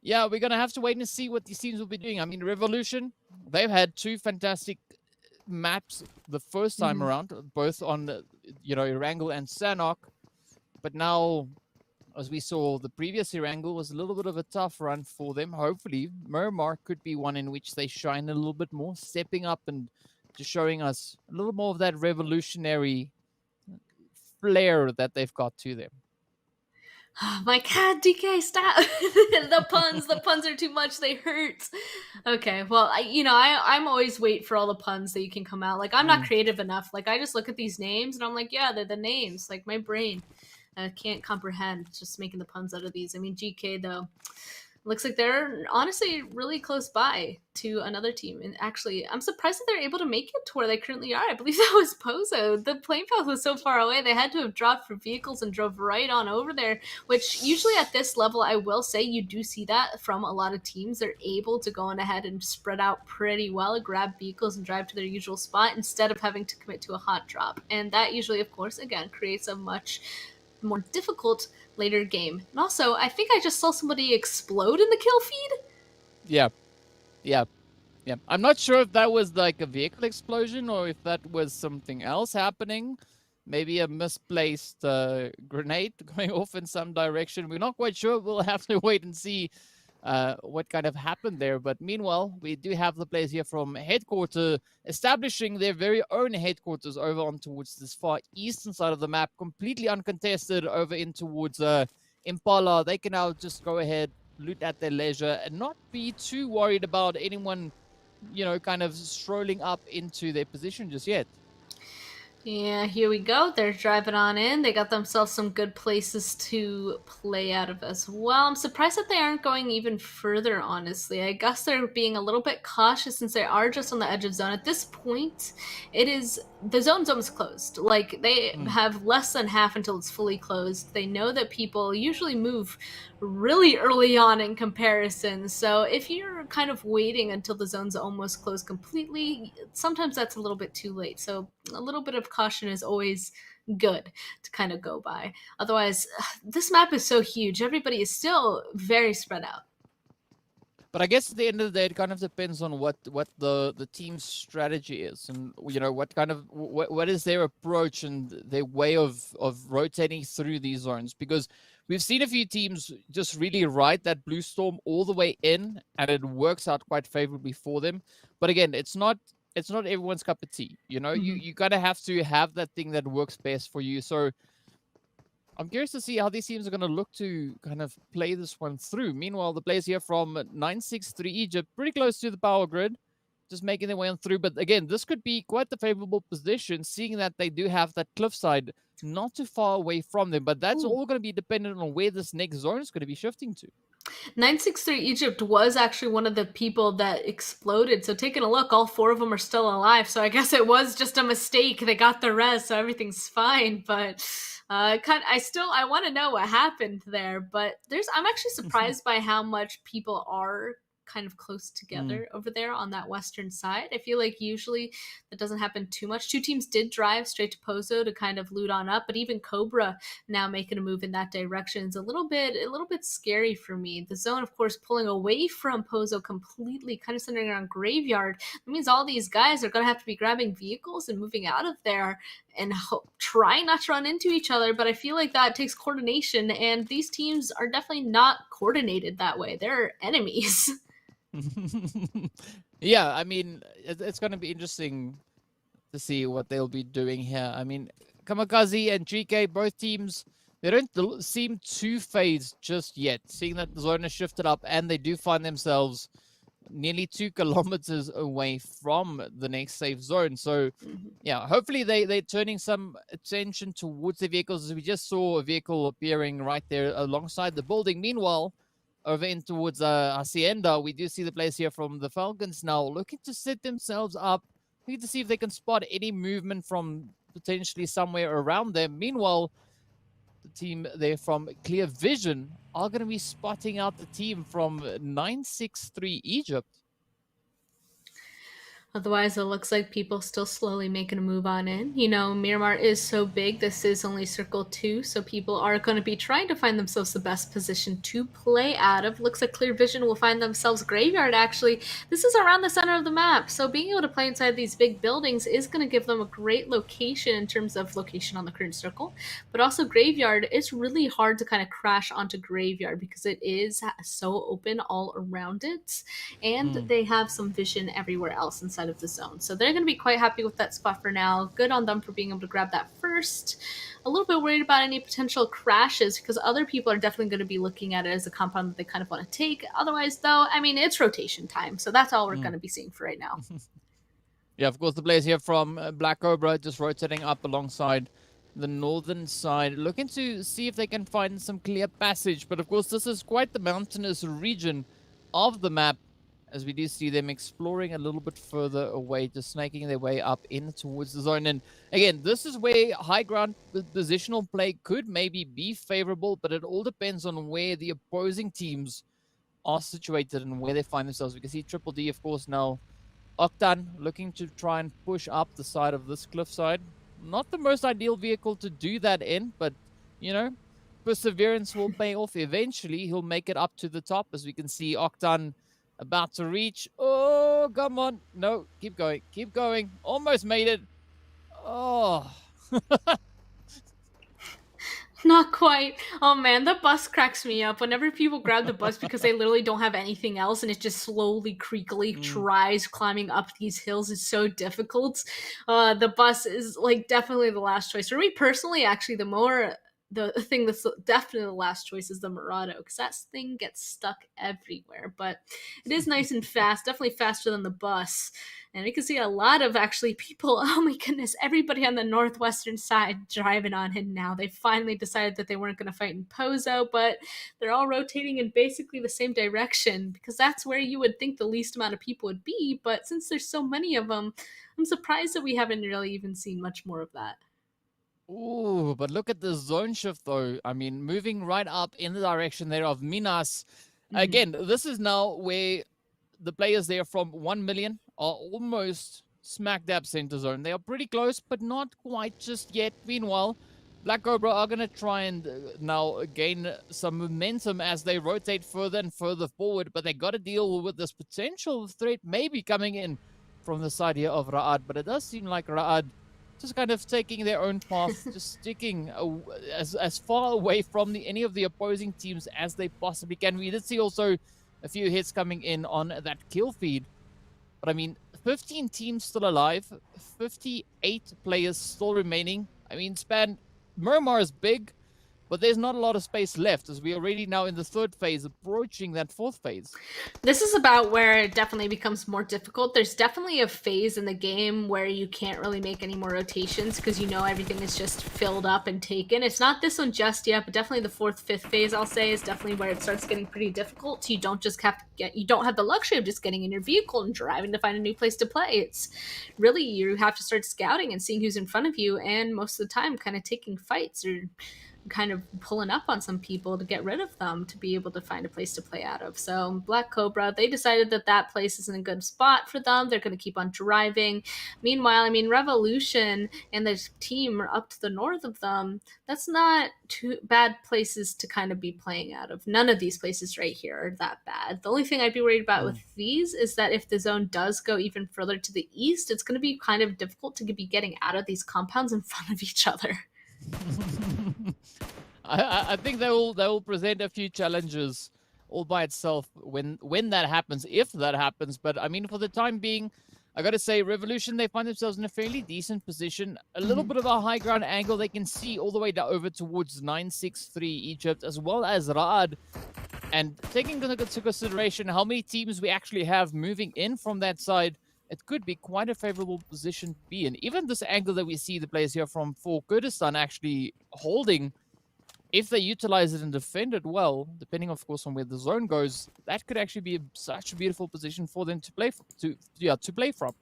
yeah, we're going to have to wait and see what these teams will be doing. I mean, Revolution, they've had two fantastic maps the first time Mhm. around, both on, Erangel and Sanhok. But now, as we saw, the previous Erangel was a little bit of a tough run for them. Hopefully, Miramar could be one in which they shine a little bit more, stepping up and just showing us a little more of that revolutionary flair that they've got to them. Oh my god, DK, stop! The puns are too much. They hurt. Okay, well, I'm always wait for all the puns that you can come out. Like, I'm not Mm. creative enough. Like, I just look at these names and I'm like, yeah, they're the names. Like, my brain can't comprehend just making the puns out of these. I mean, GK though, looks like they're honestly really close by to another team. And actually, I'm surprised that they're able to make it to where they currently are. I believe that was Pozo. The plane path was so far away, they had to have dropped for vehicles and drove right on over there, which usually at this level, I will say you do see that from a lot of teams. They're able to go on ahead and spread out pretty well, grab vehicles and drive to their usual spot instead of having to commit to a hot drop. And that usually, of course, again, creates a much more difficult later game. And also, I think I just saw somebody explode in the kill feed. Yeah, yeah, yeah. I'm not sure if that was like a vehicle explosion or if that was something else happening. Maybe a misplaced grenade going off in some direction. We're not quite sure. We'll have to wait and see what kind of happened there. But meanwhile, we do have the players here from headquarters establishing their very own headquarters over on towards this far eastern side of the map, completely uncontested over in towards Impala. They can now just go ahead, loot at their leisure, and not be too worried about anyone, kind of strolling up into their position just yet. Yeah, here we go. They're driving on in. They got themselves some good places to play out of as well. I'm surprised that they aren't going even further, honestly. I guess they're being a little bit cautious since they are just on the edge of zone. At this point, the zone's almost closed. Like, they Mm. have less than half until it's fully closed. They know that people usually move really early on in comparison. So if you're kind of waiting until the zone's almost closed completely, sometimes that's a little bit too late. So a little bit of caution is always good to kind of go by. Otherwise, this map is so huge. Everybody is still very spread out. But I guess at the end of the day, it kind of depends on what the team's strategy is, and what kind of what is their approach and their way of rotating through these zones. Because we've seen a few teams just really ride that blue storm all the way in, and it works out quite favorably for them. But again, it's not everyone's cup of tea. You gotta have to have that thing that works best for you. So I'm curious to see how these teams are going to look to kind of play this one through. Meanwhile, the players here from 963 Egypt, pretty close to the power grid, just making their way on through. But again, this could be quite the favorable position, seeing that they do have that cliffside not too far away from them. But that's Ooh. all going to be dependent on where this next zone is going to be shifting to. 963 Egypt was actually one of the people that exploded. So taking a look, all four of them are still alive. So I guess it was just a mistake. They got the res, so everything's fine. But I want to know what happened there. But I'm actually surprised by how much people are kind of close together over there on that western side. I feel like usually that doesn't happen too much. Two teams did drive straight to Pozo to kind of loot on up, but even Cobra now making a move in that direction is a little bit scary for me. The zone, of course, pulling away from Pozo completely, kind of centering around Graveyard. That means all these guys are going to have to be grabbing vehicles and moving out of there and trying not to run into each other. But I feel like that takes coordination, and these teams are definitely not coordinated that way. They're enemies. Yeah, I mean, it's going to be interesting to see what they'll be doing here. I mean, KAMIKAZE and GEEKAY, both teams, they don't seem too phased just yet, seeing that the zone has shifted up and they do find themselves nearly 2 kilometers away from the next safe zone. So, yeah, hopefully they're turning some attention towards the vehicles, as we just saw a vehicle appearing right there alongside the building. Meanwhile, over in towards Hacienda, we do see the players here from the Falcons now looking to set themselves up, looking to see if they can spot any movement from potentially somewhere around them. Meanwhile, the team there from Clear Vision are going to be spotting out the team from 963 Egypt. Otherwise, it looks like people still slowly making a move on in. You know, Miramar is so big. This is only Circle 2, so people are going to be trying to find themselves the best position to play out of. Looks like Clear Vision will find themselves Graveyard, actually. This is around the center of the map, so being able to play inside these big buildings is going to give them a great location in terms of location on the current circle. But also Graveyard, it's really hard to kind of crash onto Graveyard because it is so open all around it, and they have some vision everywhere else inside of the zone. So they're going to be quite happy with that spot for now. Good on them for being able to grab that first. A little bit worried about any potential crashes because other people are definitely going to be looking at it as a compound that they kind of want to take. Otherwise, though, I mean, it's rotation time. So that's all we're going to be seeing for right now. Yeah, of course, the players here from Black Cobra just rotating up alongside the northern side, looking to see if they can find some clear passage. But of course, this is quite the mountainous region of the map, as we do see them exploring a little bit further away, just snaking their way up in towards the zone. And again, this is where high ground positional play could maybe be favorable, but it all depends on where the opposing teams are situated and where they find themselves. We can see Triple D, of course, now Octan looking to try and push up the side of this cliffside. Not the most ideal vehicle to do that in, but, you know, perseverance will pay off eventually. He'll make it up to the top, as we can see Octan about to reach. Oh, come on. No, keep going. Keep going. Almost made it. Oh. Not quite. Oh man, the bus cracks me up. Whenever people grab the bus because they literally don't have anything else and it just slowly, creakily tries climbing up these hills, it's so difficult. The bus is like definitely the last choice. For me personally, actually, the thing that's definitely the last choice is the Murado, because that thing gets stuck everywhere. But it is nice and fast, definitely faster than the bus. And we can see a lot of actually people, oh my goodness, everybody on the northwestern side driving on it now. They finally decided that they weren't going to fight in Pozo, but they're all rotating in basically the same direction, because that's where you would think the least amount of people would be. But since there's so many of them, I'm surprised that we haven't really even seen much more of that. Ooh, but look at the zone shift, though. I mean, moving right up in the direction there of Minas. Again, this is now where the players there from 1 million are almost smack dab center zone. They are pretty close, but not quite just yet. Meanwhile, Black Cobra are going to try and now gain some momentum as they rotate further and further forward, but they got to deal with this potential threat maybe coming in from the side here of Ra'ad. But it does seem like Ra'ad just kind of taking their own path, just sticking as far away from any of the opposing teams as they possibly can. We did see also a few hits coming in on that kill feed. But I mean, 15 teams still alive, 58 players still remaining. I mean, Miramar is big, but there's not a lot of space left, as we are already now in the third phase, approaching that fourth phase. This is about where it definitely becomes more difficult. There's definitely a phase in the game where you can't really make any more rotations because you know everything is just filled up and taken. It's not this one just yet, but definitely the fourth, fifth phase, I'll say, is definitely where it starts getting pretty difficult. You don't have the luxury of just getting in your vehicle and driving to find a new place to play. It's really, you have to start scouting and seeing who's in front of you, and most of the time kind of taking fights or kind of pulling up on some people to get rid of them to be able to find a place to play out of. So Black Cobra, they decided that that place isn't a good spot for them. They're going to keep on driving. Meanwhile, I mean, Revolution and the team are up to the north of them. That's not too bad places to kind of be playing out of. None of these places right here are that bad. The only thing I'd be worried about with these is that if the zone does go even further to the east, it's going to be kind of difficult to be getting out of these compounds in front of each other. I think they will present a few challenges all by itself when that happens, if that happens. But I mean, for the time being, I got to say, Revolution, they find themselves in a fairly decent position. A little bit of a high ground angle. They can see all the way down over towards 963 Egypt, as well as Ra'ad. And taking into consideration how many teams we actually have moving in from that side, it could be quite a favorable position to be in. Even this angle that we see the players here from for Kurdistan actually holding, if they utilize it and defend it well, depending of course on where the zone goes, that could actually be such a beautiful position for them to play to play from.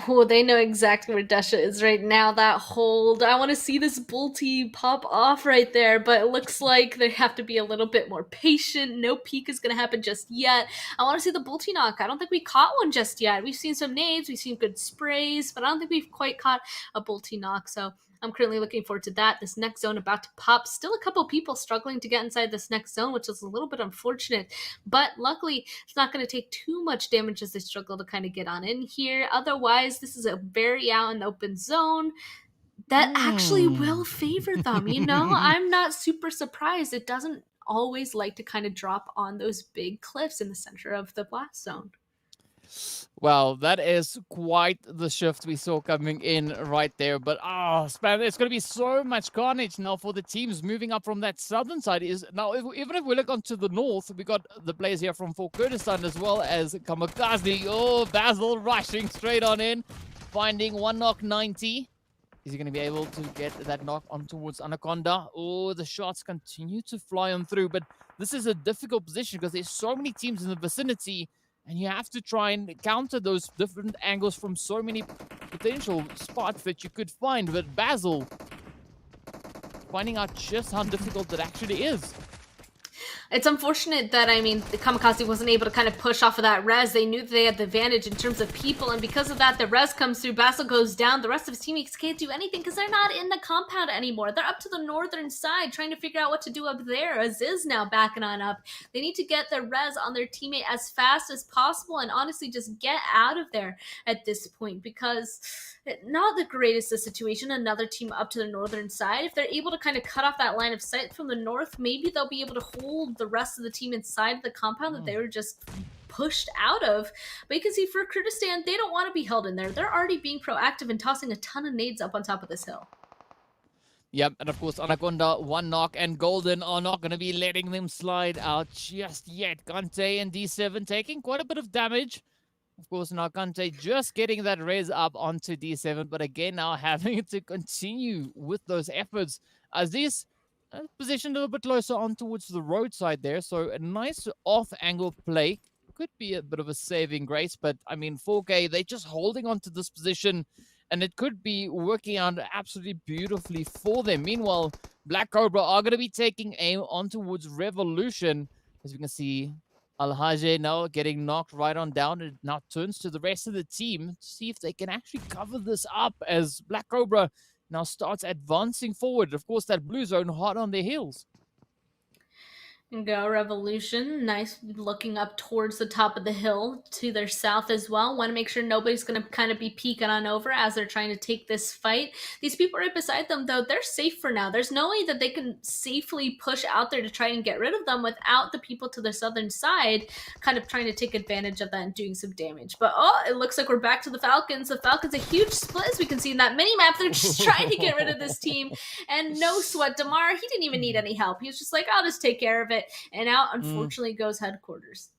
Oh, they know exactly where Desha is right now. That hold. I want to see this Bulty pop off right there, but it looks like they have to be a little bit more patient. No peek is going to happen just yet. I want to see the Bulty knock. I don't think we caught one just yet. We've seen some nades, we've seen good sprays, but I don't think we've quite caught a Bulty knock. So I'm currently looking forward to that. This next zone about to pop. Still a couple people struggling to get inside this next zone, which is a little bit unfortunate. But luckily, it's not going to take too much damage as they struggle to kind of get on in here. Otherwise, this is a very out and open zone that actually will favor them. You know, I'm not super surprised. It doesn't always like to kind of drop on those big cliffs in the center of the blast zone. Well, that is quite the shift we saw coming in right there. But, Span, it's going to be so much carnage now for the teams moving up from that southern side. Now, even if we look onto the north, we got the players here from Kurdistan as well as KAMIKAZE. Oh, Basil rushing straight on in, finding one knock 90. Is he going to be able to get that knock on towards Anaconda? Oh, the shots continue to fly on through. But this is a difficult position because there's so many teams in the vicinity. And you have to try and counter those different angles from so many potential spots that you could find. But Basil finding out just how difficult it actually is. It's unfortunate that, I mean, the KAMIKAZE wasn't able to kind of push off of that res. They knew that they had the advantage in terms of people, and because of that, the res comes through, Basil goes down. The rest of his teammates can't do anything because they're not in the compound anymore. They're up to the northern side trying to figure out what to do up there. Aziz now backing on up. They need to get the res on their teammate as fast as possible and honestly just get out of there at this point because not the greatest of situation. Another team up to the northern side. If they're able to kind of cut off that line of sight from the north, maybe they'll be able to hold the rest of the team inside of the compound that they were just pushed out of. But you can see for Kurdistan, they don't want to be held in there. They're already being proactive and tossing a ton of nades up on top of this hill. Yep, and of course, Anaconda, one knock, and Golden are not going to be letting them slide out just yet. Kante and D7 taking quite a bit of damage. Of course, now Kante just getting that res up onto D7, but again, now having to continue with those efforts. Aziz positioned a little bit closer on towards the roadside there, so a nice off-angle play. Could be a bit of a saving grace, but I mean, 4K, they're just holding on to this position, and it could be working out absolutely beautifully for them. Meanwhile, Black Cobra are going to be taking aim on towards Revolution. As we can see, Al-Hajj now getting knocked right on down. It now turns to the rest of the team to see if they can actually cover this up as Black Cobra now starts advancing forward. Of course, that blue zone hot on their heels. And go Revolution, nice looking up towards the top of the hill to their south as well. Want to make sure nobody's going to kind of be peeking on over as they're trying to take this fight. These people right beside them, though, they're safe for now. There's no way that they can safely push out there to try and get rid of them without the people to the southern side kind of trying to take advantage of that and doing some damage. But, oh, it looks like we're back to the Falcons. The Falcons, a huge split, as we can see in that mini-map. They're just trying to get rid of this team. And no sweat. Damar, he didn't even need any help. He was just like, I'll just take care of it. And out, unfortunately, goes headquarters.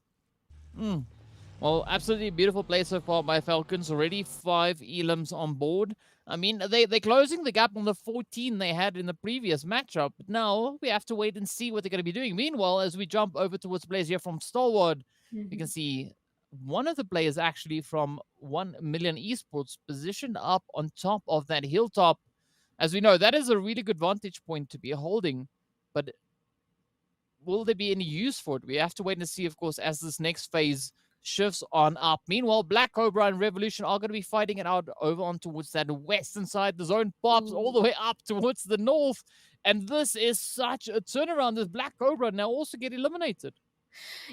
Well, absolutely beautiful play so far by Falcons. Already 5 elims on board. I mean, they're closing the gap on the 14 they had in the previous matchup. But now we have to wait and see what they're going to be doing. Meanwhile, as we jump over towards players here from Stalwart, you can see one of the players actually from 1 Million Esports positioned up on top of that hilltop. As we know, that is a really good vantage point to be holding. But will there be any use for it? We have to wait and see, of course, as this next phase shifts on up. Meanwhile, Black Cobra and Revolution are going to be fighting it out over on towards that western side. The zone pops all the way up towards the north. And this is such a turnaround as Black Cobra now also get eliminated.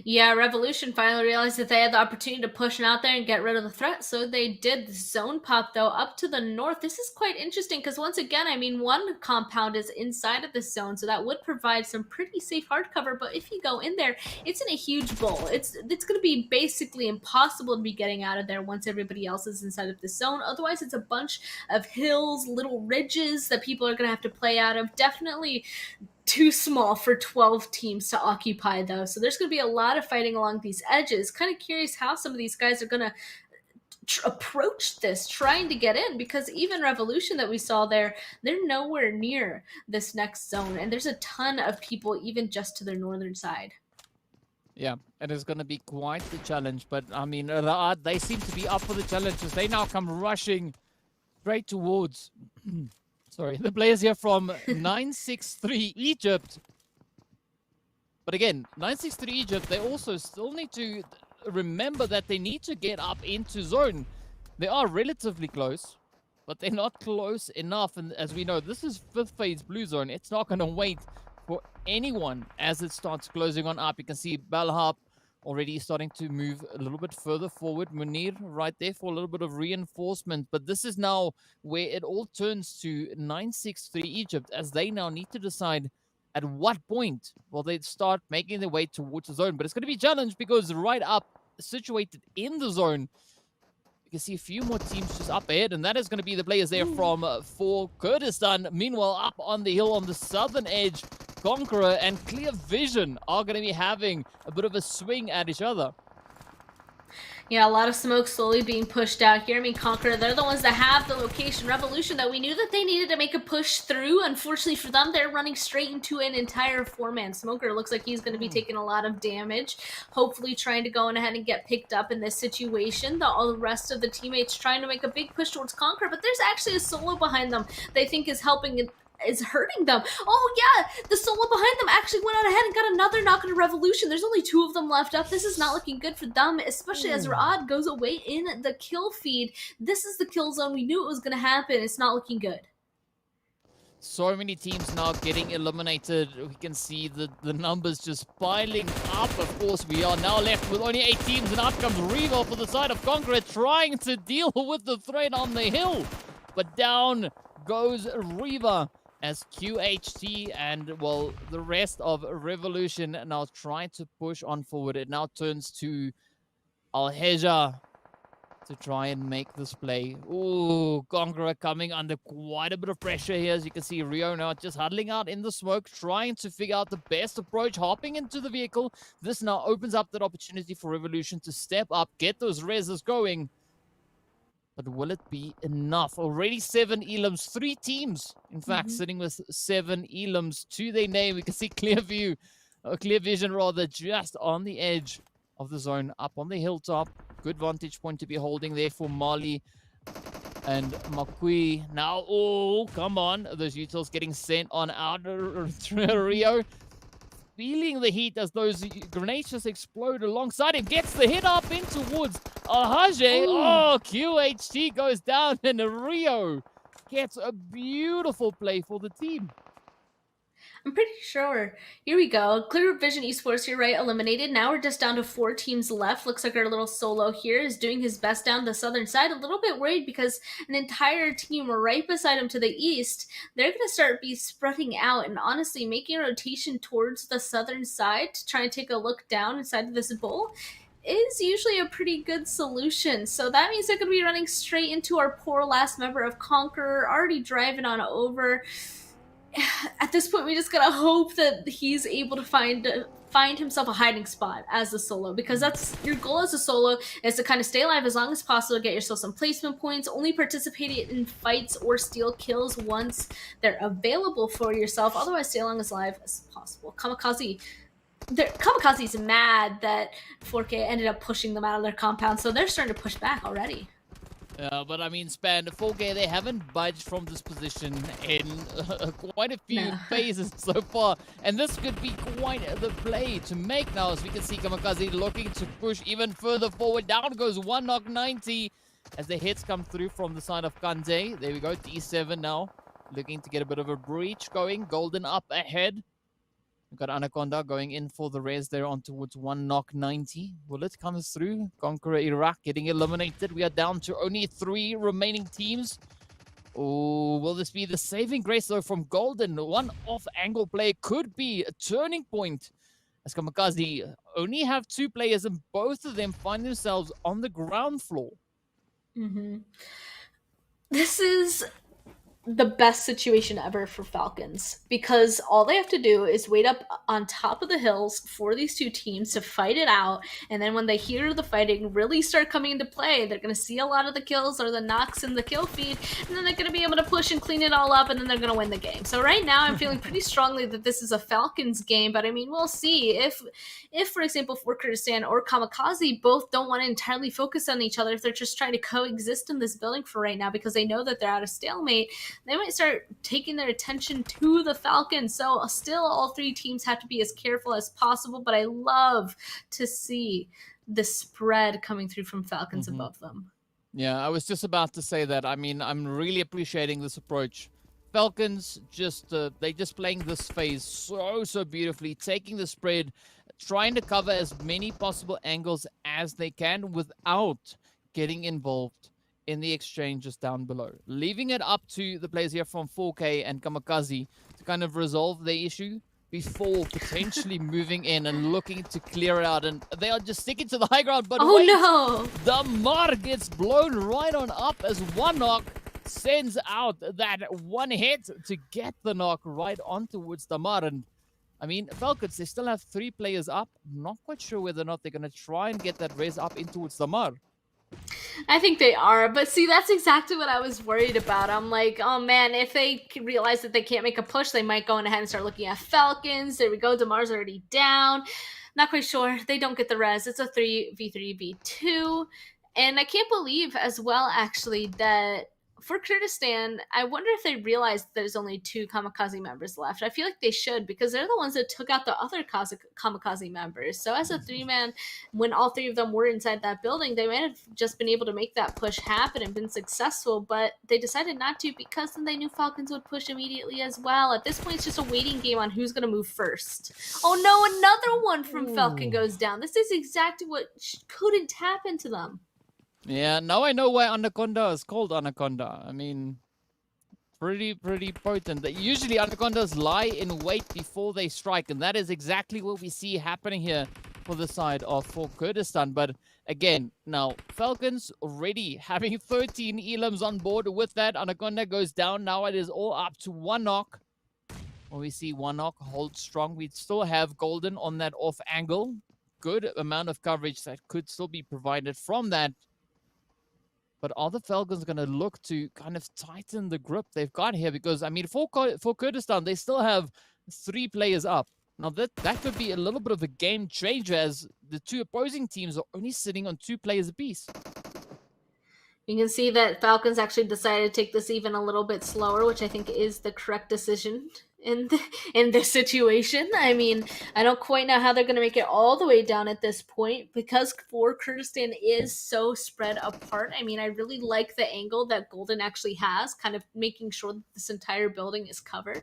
Yeah, Revolution finally realized that they had the opportunity to push out there and get rid of the threat, so they did. The zone pop, though, up to the north. This is quite interesting because, once again, I mean, one compound is inside of the zone, so that would provide some pretty safe hard cover, but if you go in there, it's in a huge bowl. It's going to be basically impossible to be getting out of there once everybody else is inside of the zone. Otherwise, it's a bunch of hills, little ridges that people are going to have to play out of. Definitely too small for 12 teams to occupy, though. So there's going to be a lot of fighting along these edges. Kind of curious how some of these guys are going to approach this, trying to get in, because even Revolution that we saw there, they're nowhere near this next zone. And there's a ton of people even just to their northern side. Yeah, it is going to be quite the challenge. But, I mean, Raad, they seem to be up for the challenge as they now come rushing straight towards, sorry, the players here from 963 Egypt. But again, 963 Egypt, they also still need to remember that they need to get up into zone. They are relatively close, but they're not close enough. And as we know, this is 5th phase blue zone. It's not going to wait for anyone as it starts closing on up. You can see Belhap already starting to move a little bit further forward. Munir right there for a little bit of reinforcement. But this is now where it all turns to 963 Egypt, as they now need to decide at what point will they start making their way towards the zone. But it's going to be a challenge because right up, situated in the zone, you can see a few more teams just up ahead, and that is going to be the players there from for Kurdistan. Meanwhile, up on the hill on the southern edge, Conqueror and Clear Vision are going to be having a bit of a swing at each other. Yeah, a lot of smoke slowly being pushed out here. I mean, Conqueror, they're the ones that have the location. Revolution, though, we knew that they needed to make a push through. Unfortunately for them, they're running straight into an entire 4-man smoker. Looks like he's going to be taking a lot of damage. Hopefully trying to go on ahead and get picked up in this situation. All the rest of the teammates trying to make a big push towards Conqueror, but there's actually a solo behind them they think is helping is hurting them. Oh yeah, the solo behind them actually went on ahead and got another knock on a Revolution. There's only 2 of them left up. This is not looking good for them, especially as Raad goes away in the kill feed. This is the kill zone. We knew it was going to happen. It's not looking good. So many teams now getting eliminated. We can see the numbers just piling up. Of course, we are now left with only 8 teams, and out comes Reva for the side of Conqueror, trying to deal with the threat on the hill. But down goes Reva, as QHT and, well, the rest of Revolution now trying to push on forward. It now turns to Al-Heja to try and make this play. Ooh, Conqueror coming under quite a bit of pressure here. As you can see, Rio now just huddling out in the smoke, trying to figure out the best approach, hopping into the vehicle. This now opens up that opportunity for Revolution to step up, get those reses going. But will it be enough? Already 7 elims, 3 teams, in fact, sitting with 7 elims to their name. We can see Clear Vision rather, just on the edge of the zone, up on the hilltop. Good vantage point to be holding there for Mali and Makui. Now, oh, come on. Those utils getting sent on out. Rio feeling the heat as those grenades just explode alongside him. Gets the hit up in towards Al-Hajj. Oh, QHT goes down, and Rio gets a beautiful play for the team. I'm pretty sure. Here we go. Clear Vision Esports, you're right, eliminated. Now we're just down to 4 teams left. Looks like our little solo here is doing his best down the southern side. A little bit worried because an entire team right beside him to the east, they're going to start be spreading out and honestly making a rotation towards the southern side to try and take a look down inside of this bowl is usually a pretty good solution. So that means they're going to be running straight into our poor last member of Conqueror, already driving on over. At this point, we just gotta hope that he's able to find himself a hiding spot as a solo, because that's your goal as a solo, is to kind of stay alive as long as possible, get yourself some placement points, only participate in fights or steal kills once they're available for yourself, otherwise stay along as alive as possible. Kamikaze's mad that 4K ended up pushing them out of their compound, so they're starting to push back already. But I mean, Span, 4K, they haven't budged from this position in quite a few phases so far. And this could be quite the play to make now, as we can see Kamikaze looking to push even further forward. Down goes 1 knock 90 as the hits come through from the side of Kante. There we go, D7 now, looking to get a bit of a breach going. Golden up ahead. We've got Anaconda going in for the res there on towards 1 knock 90. Will it come through? Conqueror Iraq getting eliminated. We are down to only 3 remaining teams. Oh, will this be the saving grace though from Golden? One off-angle play could be a turning point, as Kamikaze only have 2 players and both of them find themselves on the ground floor. This is the best situation ever for Falcons, because all they have to do is wait up on top of the hills for these two teams to fight it out, and then when they hear the fighting really start coming into play, they're going to see a lot of the kills or the knocks in the kill feed, and then they're going to be able to push and clean it all up, and then they're going to win the game. So right now I'm feeling pretty strongly that this is a Falcons game, but I mean, we'll see if for example, for Kurdistan or KAMIKAZE both don't want to entirely focus on each other, if they're just trying to coexist in this building for right now because they know that they're at a stalemate, they might start taking their attention to the Falcons. So still all three teams have to be as careful as possible, but I love to see the spread coming through from Falcons above them. Yeah, I was just about to say that. I mean, I'm really appreciating this approach. Falcons they just playing this phase so beautifully, taking the spread, trying to cover as many possible angles as they can without getting involved in the exchanges down below, leaving it up to the players here from 4K and KAMIKAZE to kind of resolve the issue before potentially moving in and looking to clear it out. And they are just sticking to the high ground, but wait, no! Damar gets blown right on up as one knock sends out that one hit to get the knock right on towards Damar. And I mean, Falcons, they still have 3 players up. Not quite sure whether or not they're going to try and get that res up in towards Damar. I think they are, but see, that's exactly what I was worried about. I'm like, oh man, if they realize that they can't make a push, they might go on ahead and start looking at Falcons. There we go, Damar's already down. Not quite sure. They don't get the res. It's a 3v3v2. And I can't believe as well, actually, that for Kurdistan, I wonder if they realize there's only 2 KAMIKAZE members left. I feel like they should, because they're the ones that took out the other KAMIKAZE members. So as a 3-man, when all 3 of them were inside that building, they might have just been able to make that push happen and been successful, but they decided not to because then they knew Falcons would push immediately as well. At this point, it's just a waiting game on who's going to move first. Oh no, another one from Falcon goes down. This is exactly what couldn't happen to them. Yeah, now I know why Anaconda is called Anaconda. I mean, pretty potent. Usually Anacondas lie in wait before they strike, and that is exactly what we see happening here for the side of for Kurdistan. But again, now Falcons already having 13 elims on board. With that, Anaconda goes down. Now it is all up to one knock. Well, we see one knock hold strong. We still have Golden on that off angle. Good amount of coverage that could still be provided from that. But are the Falcons going to look to kind of tighten the grip they've got here? Because, I mean, for Kurdistan, they still have 3 players up. Now, that could be a little bit of a game changer, as the 2 opposing teams are only sitting on 2 players apiece. You can see that Falcons actually decided to take this even a little bit slower, which I think is the correct decision in this situation. I mean, I don't quite know how they're going to make it all the way down at this point, because for Kurdistan is so spread apart. I mean, I really like the angle that Golden actually has, kind of making sure that this entire building is covered.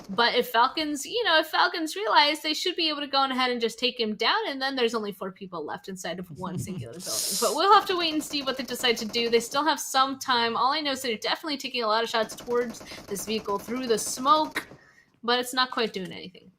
But if Falcons, realize, they should be able to go on ahead and just take him down, and then there's only 4 people left inside of one singular building. But we'll have to wait and see what they decide to do. They still have some time. All I know is that they're definitely taking a lot of shots towards this vehicle through the smoke, but it's not quite doing anything.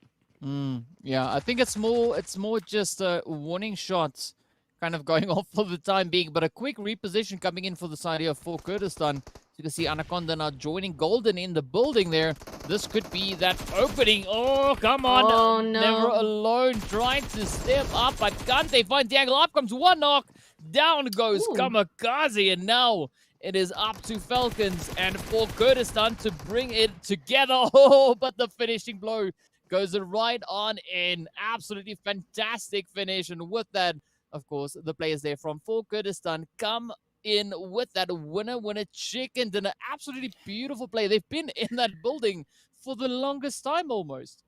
Yeah, I think it's more just warning shots kind of going off for the time being, but a quick reposition coming in for the side here for Kurdistan. You can see Anaconda now joining Golden in the building there. This could be that opening. Oh, come on. Oh, no. Never alone, trying to step up, but can't they find the angle? Up comes one knock. Down goes KAMIKAZE, and now it is up to Falcons and for Kurdistan to bring it together. Oh, but the finishing blow goes right on in. Absolutely fantastic finish. And with that, of course, the players there from for Kurdistan come in with that winner chicken dinner. Absolutely beautiful play. They've been in that building for the longest time almost.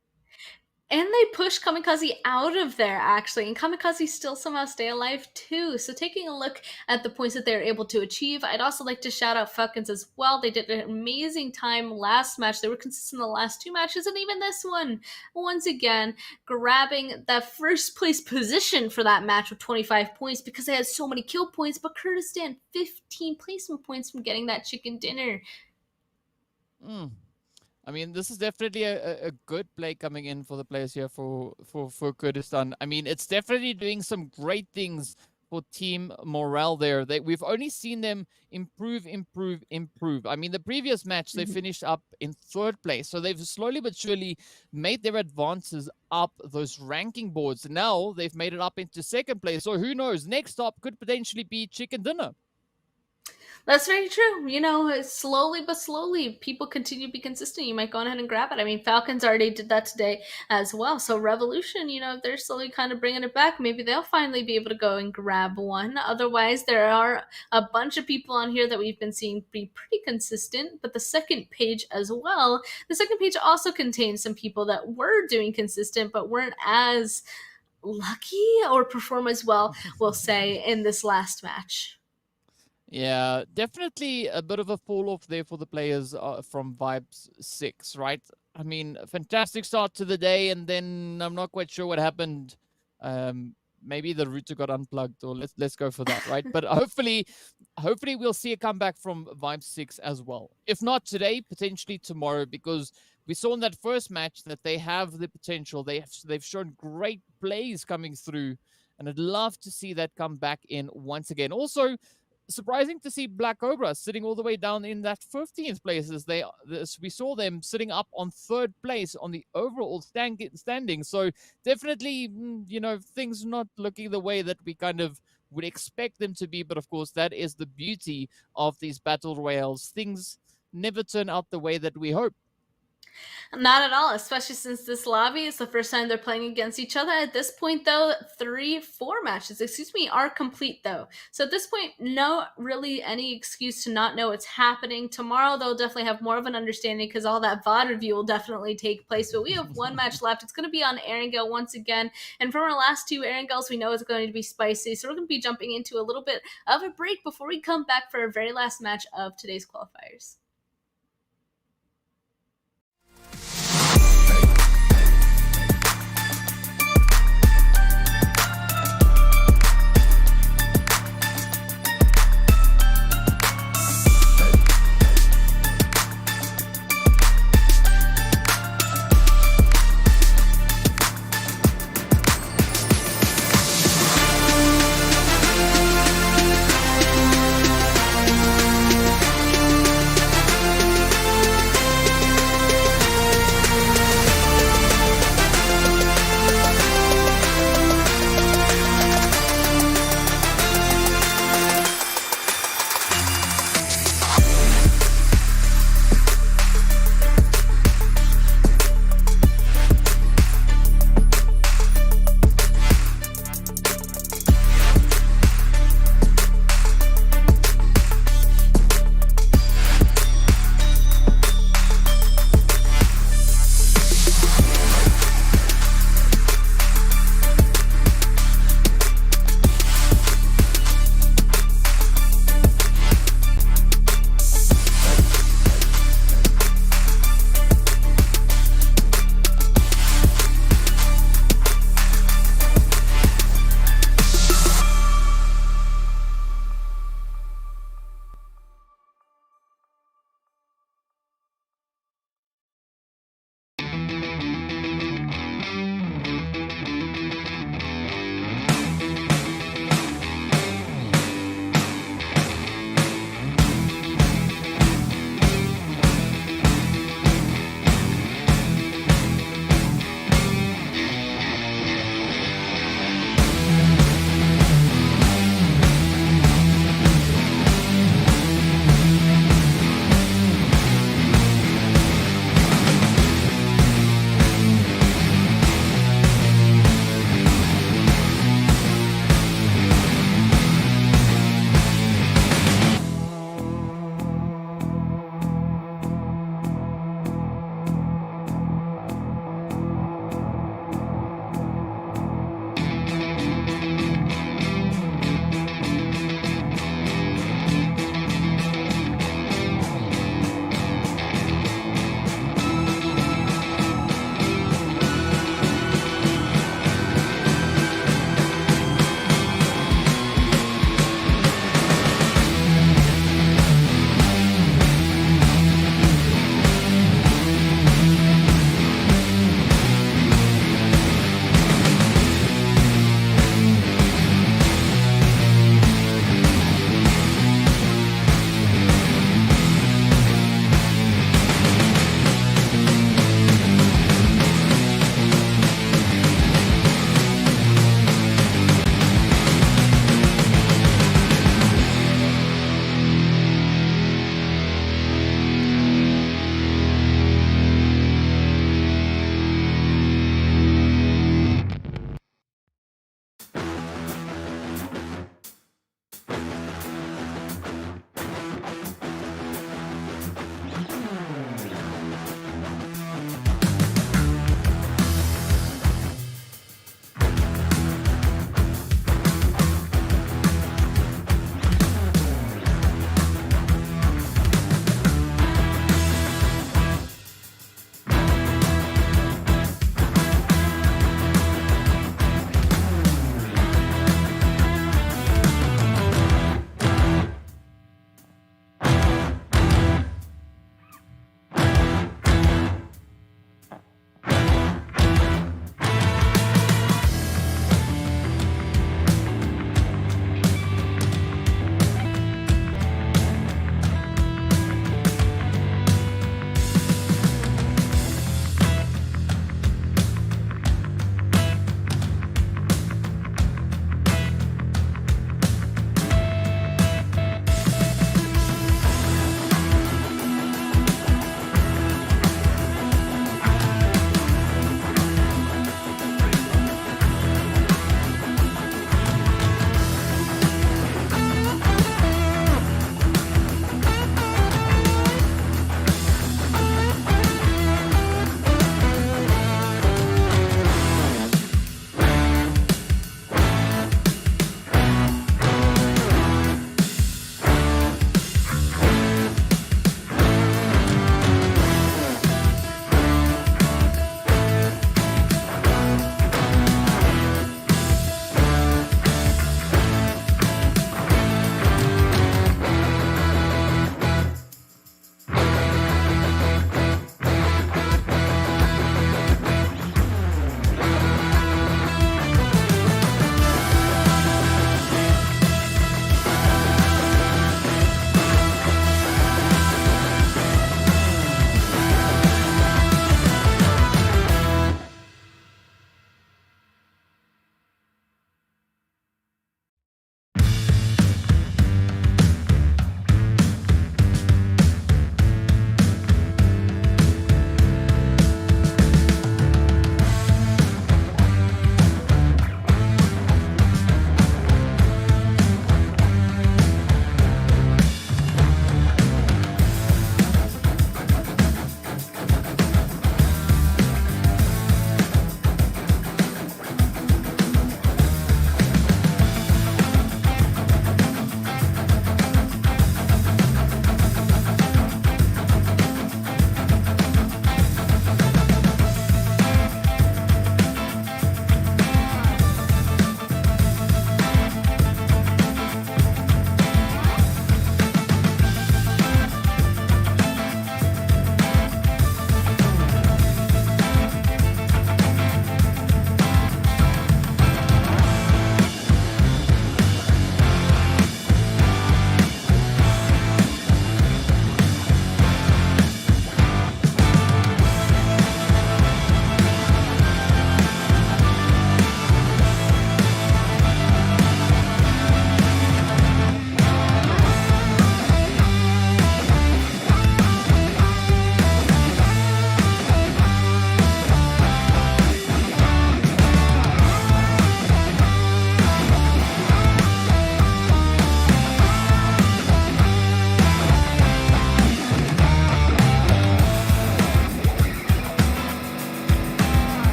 And they push KAMIKAZE out of there, actually. And KAMIKAZE still somehow stay alive, too. So taking a look at the points that they were able to achieve, I'd also like to shout out Falcons as well. They did an amazing time last match. They were consistent in the last 2 matches, and even this one. Once again, grabbing that first place position for that match with 25 points because they had so many kill points. But Kurdistan, 15 placement points from getting that chicken dinner. I mean, this is definitely a good play coming in for the players here for Kurdistan. I mean, it's definitely doing some great things for team morale there. We've only seen them improve. I mean, the previous match, they finished up in 3rd place. So they've slowly but surely made their advances up those ranking boards. Now they've made it up into 2nd place. So who knows? Next stop could potentially be chicken dinner. That's very true. You know, slowly but slowly, people continue to be consistent. You might go ahead and grab it. I mean, Falcons already did that today as well. So Revolution, you know, they're slowly kind of bringing it back. Maybe they'll finally be able to go and grab one. Otherwise, there are a bunch of people on here that we've been seeing be pretty consistent. But the second page as well, the second page also contains some people that were doing consistent but weren't as lucky or perform as well, we'll say, in this last match. Yeah, definitely a bit of a fall off there for the players from Vibes 6, right? I mean, fantastic start to the day, and then I'm not quite sure what happened. Maybe the router got unplugged, or let's go for that, right? But hopefully we'll see a comeback from Vibes 6 as well. If not today, potentially tomorrow, because we saw in that first match that they have the potential. They've shown great plays coming through, and I'd love to see that come back in once again. Also, surprising to see Black Cobra sitting all the way down in that 15th place, as we saw them sitting up on 3rd place on the overall standing. So definitely, you know, things not looking the way that we kind of would expect them to be. But of course, that is the beauty of these battle royales. Things never turn out the way that we hope. Not at all, especially since this lobby is the first time they're playing against each other. At this point, though, 4 matches, are complete, though. So at this point, no really any excuse to not know what's happening. Tomorrow, they'll definitely have more of an understanding because all that VOD review will definitely take place. But we have 1 match left. It's going to be on Erangel once again. And from our last 2 Erangels, we know it's going to be spicy. So we're going to be jumping into a little bit of a break before we come back for our very last match of today's qualifiers.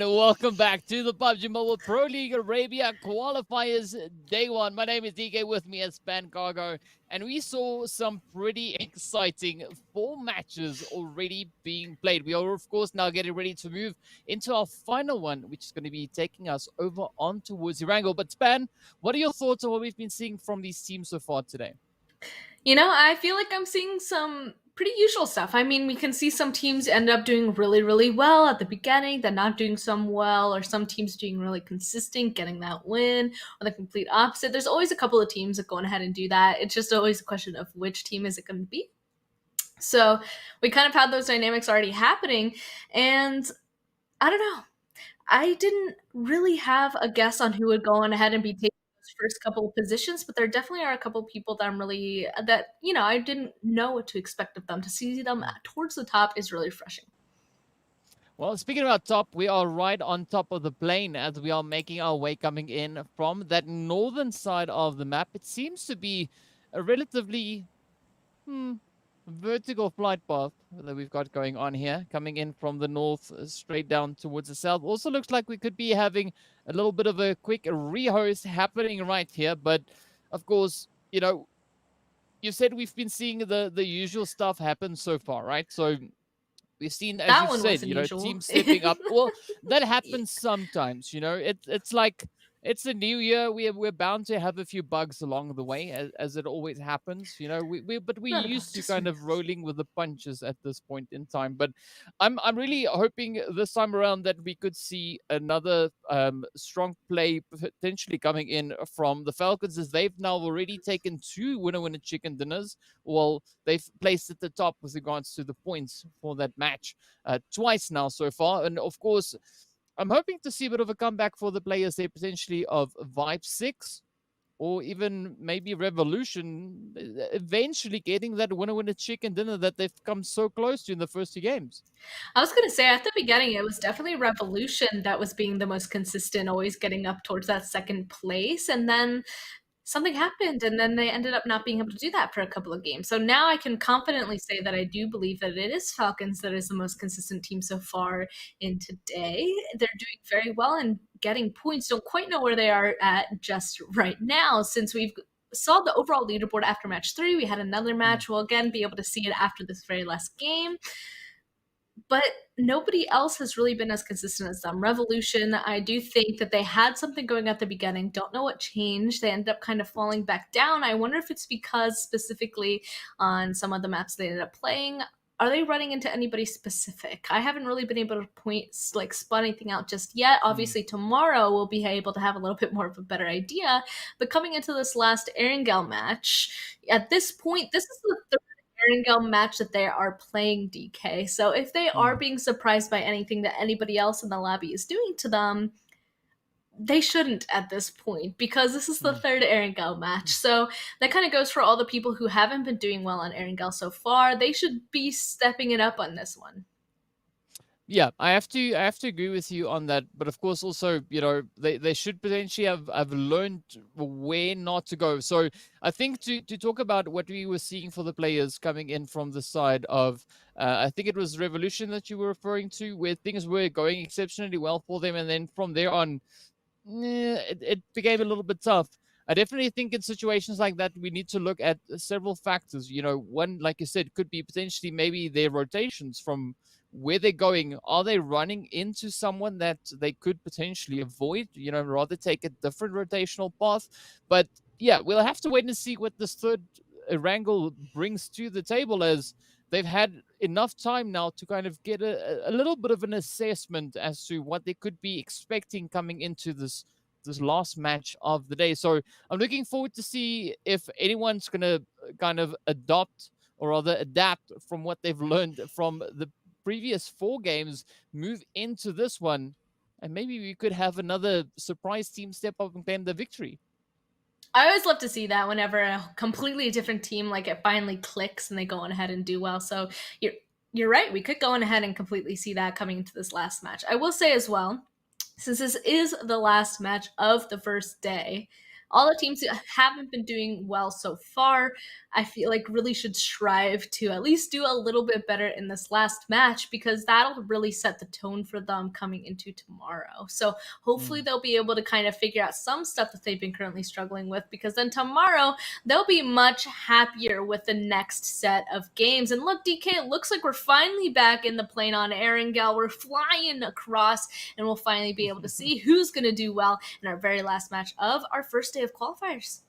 and welcome back to the PUBG Mobile Pro League Arabia Qualifiers Day 1. My name is DK, with me as Span Cargo, and we saw some pretty exciting 4 matches already being played. We are, of course, now getting ready to move into our final one, which is going to be taking us over on towards Erangel. But Span, what are your thoughts on what we've been seeing from these teams so far today? You know, I feel like I'm seeing some pretty usual stuff. I mean, we can see some teams end up doing really, really well at the beginning, then not doing some well, or some teams doing really consistent, getting that win, or the complete opposite. There's always a couple of teams that go ahead and do that. It's just always a question of which team is it going to be. So we kind of had those dynamics already happening, and I don't know. I didn't really have a guess on who would go on ahead and be taking first couple of positions, but there definitely are a couple of people that I didn't know what to expect of them. To see them towards the top is really refreshing. Well, speaking about top, we are right on top of the plane as we are making our way coming in from that northern side of the map. It seems to be a relatively vertical flight path that we've got going on here, coming in from the north straight down towards the south. Also looks like we could be having a little bit of a quick rehost happening right here, but of course, you know, you said we've been seeing the usual stuff happen so far, right? So we've seen, as That you one said, wasn't usual. teams stepping up. Well, that happens sometimes, it's like it's a new year. We're bound to have a few bugs along the way, as it always happens. But we're Not used about to kind of rolling with the punches at this point in time. But I'm really hoping this time around that we could see another strong play potentially coming in from the Falcons, as they've now already taken 2 winner chicken dinners. Well, they've placed at the top with regards to the points for that match twice now so far, and of course, I'm hoping to see a bit of a comeback for the players there, potentially of Vibe 6 or even maybe Revolution, eventually getting that winner chicken dinner that they've come so close to in the first 2 games. I was going to say, at the beginning, it was definitely Revolution that was being the most consistent, always getting up towards that second place. And then something happened, and then they ended up not being able to do that for a couple of games. So now I can confidently say that I do believe that it is Falcons that is the most consistent team so far in today. They're doing very well and getting points. Don't quite know where they are at just right now, since we've saw the overall leaderboard after match 3. We had another match. We'll again be able to see it after this very last game. But nobody else has really been as consistent as them. Revolution, I do think that they had something going at the beginning. Don't know what changed. They ended up kind of falling back down. I wonder if it's because specifically on some of the maps they ended up playing, are they running into anybody specific? I haven't really been able to spot anything out just yet. Obviously, tomorrow we'll be able to have a little bit more of a better idea. But coming into this last Erangel match, at this point, this is the third Erangel match that they are playing, DK. So if they are being surprised by anything that anybody else in the lobby is doing to them, they shouldn't at this point, because this is the third Erangel match. So that kind of goes for all the people who haven't been doing well on Erangel so far. They should be stepping it up on this one. Yeah, I have to agree with you on that. But of course, also, they should potentially have learned where not to go. So I think to talk about what we were seeing for the players coming in from the side of, I think it was Revolution that you were referring to, where things were going exceptionally well for them, and then from there on, it became a little bit tough. I definitely think in situations like that, we need to look at several factors. One, like you said, could be potentially maybe their rotations from where they're going. Are they running into someone that they could potentially avoid, rather take a different rotational path? But yeah, we'll have to wait and see what this third Erangel brings to the table, as they've had enough time now to kind of get a little bit of an assessment as to what they could be expecting coming into this last match of the day. So I'm looking forward to see if anyone's going to kind of adopt, or rather adapt, from what they've learned from the previous 4 games, move into this one, and maybe we could have another surprise team step up and claim the victory. I always love to see that whenever a completely different team, like, it finally clicks and they go on ahead and do well. So you're right. We could go on ahead and completely see that coming into this last match. I will say as well, since this is the last match of the first day, all the teams that haven't been doing well so far, I feel like really should strive to at least do a little bit better in this last match, because that'll really set the tone for them coming into tomorrow. So hopefully they'll be able to kind of figure out some stuff that they've been currently struggling with, because then tomorrow they'll be much happier with the next set of games. And look, DK, it looks like we're finally back in the plane on Erangel. We're flying across, and we'll finally be able to see who's going to do well in our very last match of our first day of qualifiers.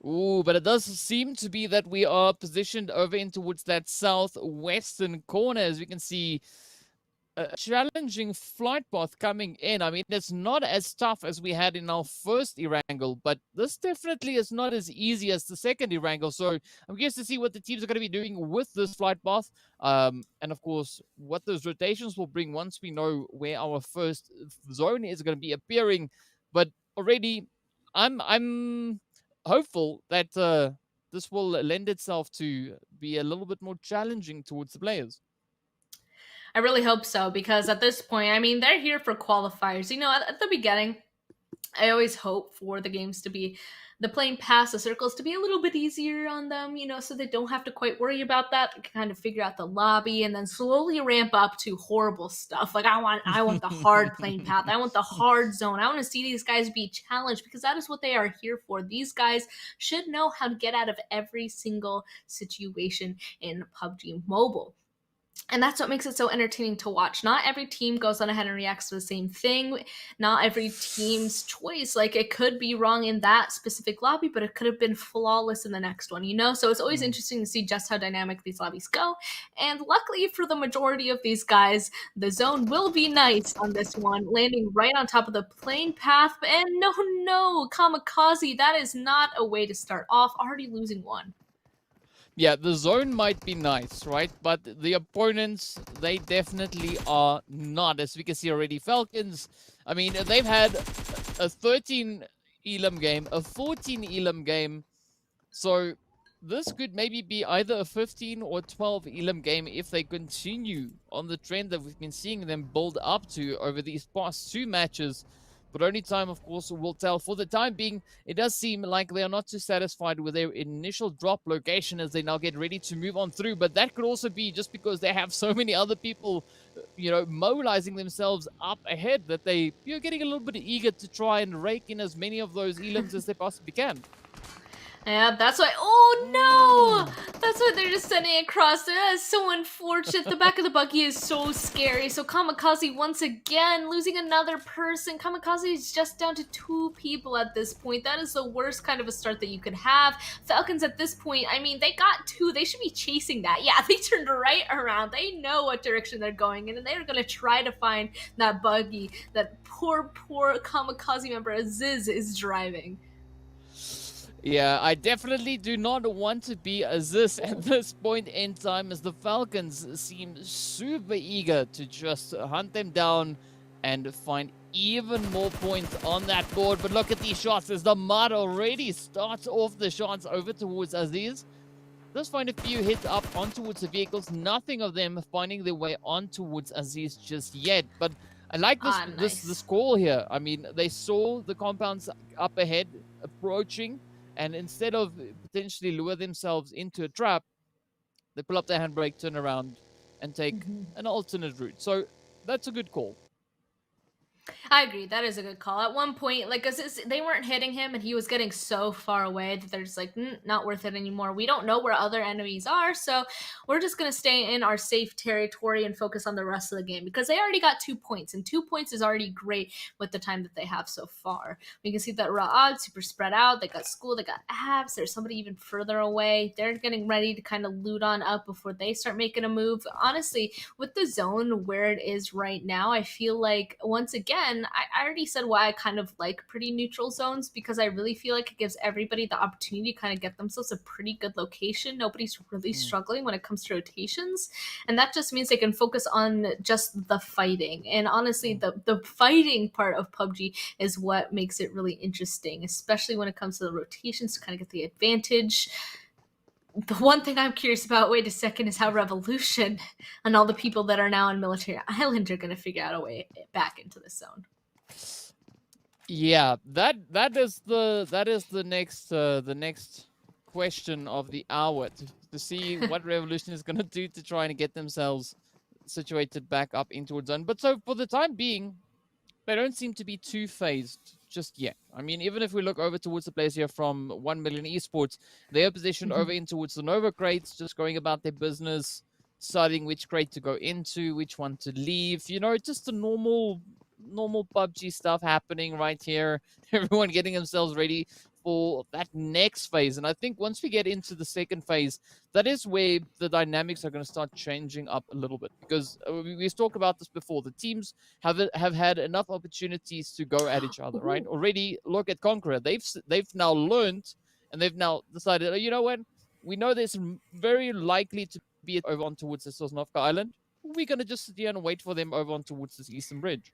Ooh, but it does seem to be that we are positioned over in towards that southwestern corner, as we can see a challenging flight path coming in. I mean, it's not as tough as we had in our first Erangel, but this definitely is not as easy as the second Erangel. So I'm curious to see what the teams are going to be doing with this flight path. And of course, what those rotations will bring once we know where our first zone is going to be appearing. But already, I'm hopeful that this will lend itself to be a little bit more challenging towards the players. I really hope so, because at this point, I mean, they're here for qualifiers. You know, at the beginning, I always hope for the games to be, the playing past the circles to be a little bit easier on them, you know, so they don't have to quite worry about that. They can kind of figure out the lobby and then slowly ramp up to horrible stuff. Like I want the hard playing path. I want the hard zone. I want to see these guys be challenged, because that is what they are here for. These guys should know how to get out of every single situation in PUBG Mobile. And that's what makes it so entertaining to watch. Not every team goes on ahead and reacts to the same thing. Not every team's choice, like, it could be wrong in that specific lobby, but it could have been flawless in the next one, you know? So it's always interesting to see just how dynamic these lobbies go. And luckily for the majority of these guys, the zone will be nice on this one, landing right on top of the plane path. And no, KAMIKAZE, that is not a way to start off, already losing one. Yeah, the zone might be nice, right? But the opponents, they definitely are not. As we can see already, Falcons, I mean, they've had a 13 Elam game, a 14 Elam game. So this could maybe be either a 15 or 12 Elam game if they continue on the trend that we've been seeing them build up to over these past two matches. But only time, of course, will tell. For the time being, it does seem like they are not too satisfied with their initial drop location as they now get ready to move on through. But that could also be just because they have so many other people, you know, mobilizing themselves up ahead that you're getting a little bit eager to try and rake in as many of those Elams as they possibly can. Yeah, that's why. Oh no! That's why they're just sending it across. That is so unfortunate. The back of the buggy is so scary. So KAMIKAZE once again losing another person. KAMIKAZE is just down to 2 people at this point. That is the worst kind of a start that you could have. Falcons at this point, I mean, they got 2. They should be chasing that. Yeah, they turned right around. They know what direction they're going in, and they're gonna try to find that buggy that poor KAMIKAZE member Aziz is driving. Yeah, I definitely do not want to be Aziz at this point in time, as the Falcons seem super eager to just hunt them down and find even more points on that board. But look at these shots as the mud already starts off the shots over towards Aziz. Does find a few hits up on towards the vehicles. Nothing of them finding their way on towards Aziz just yet. But I like this call here. I mean, they saw the compounds up ahead approaching, and instead of potentially lure themselves into a trap, they pull up their handbrake, turn around, and take an alternate route. So that's a good call. I agree. That is a good call. At one point, like, they weren't hitting him, and he was getting so far away that they're just like, not worth it anymore. We don't know where other enemies are, so we're just going to stay in our safe territory and focus on the rest of the game, because they already got 2 points, and 2 points is already great with the time that they have so far. We can see that Ra'ad super spread out. They got school, they got abs. There's somebody even further away. They're getting ready to kind of loot on up before they start making a move. Honestly, with the zone where it is right now, I feel like, once again, I already said why I kind of like pretty neutral zones, because I really feel like it gives everybody the opportunity to kind of get themselves a pretty good location. Nobody's really struggling when it comes to rotations, and that just means they can focus on just the fighting. And honestly, the fighting part of PUBG is what makes it really interesting, especially when it comes to the rotations to kind of get the advantage. The one thing I'm curious about, wait a second, is how Revolution and all the people that are now on Military Island are going to figure out a way back into the zone. Yeah, that is the next question of the hour to see what Revolution is going to do to try and get themselves situated back up into a zone. But so for the time being, they don't seem to be too phased just yet. I mean, even if we look over towards the players here from 1 million Esports, they are positioned over in towards the Nova crates, just going about their business, deciding which crate to go into, which one to leave. You know, just the normal PUBG stuff happening right here. Everyone getting themselves ready for that next phase. And I think once we get into the second phase, that is where the dynamics are going to start changing up a little bit. Because we've talked about this before. The teams have had enough opportunities to go at each other, right? Already, look at Conqueror. They've now learned, and they've now decided, oh, you know what? We know there's very likely to be over on towards the Sosnovka Island. We're going to just sit here and wait for them over on towards this Eastern Bridge.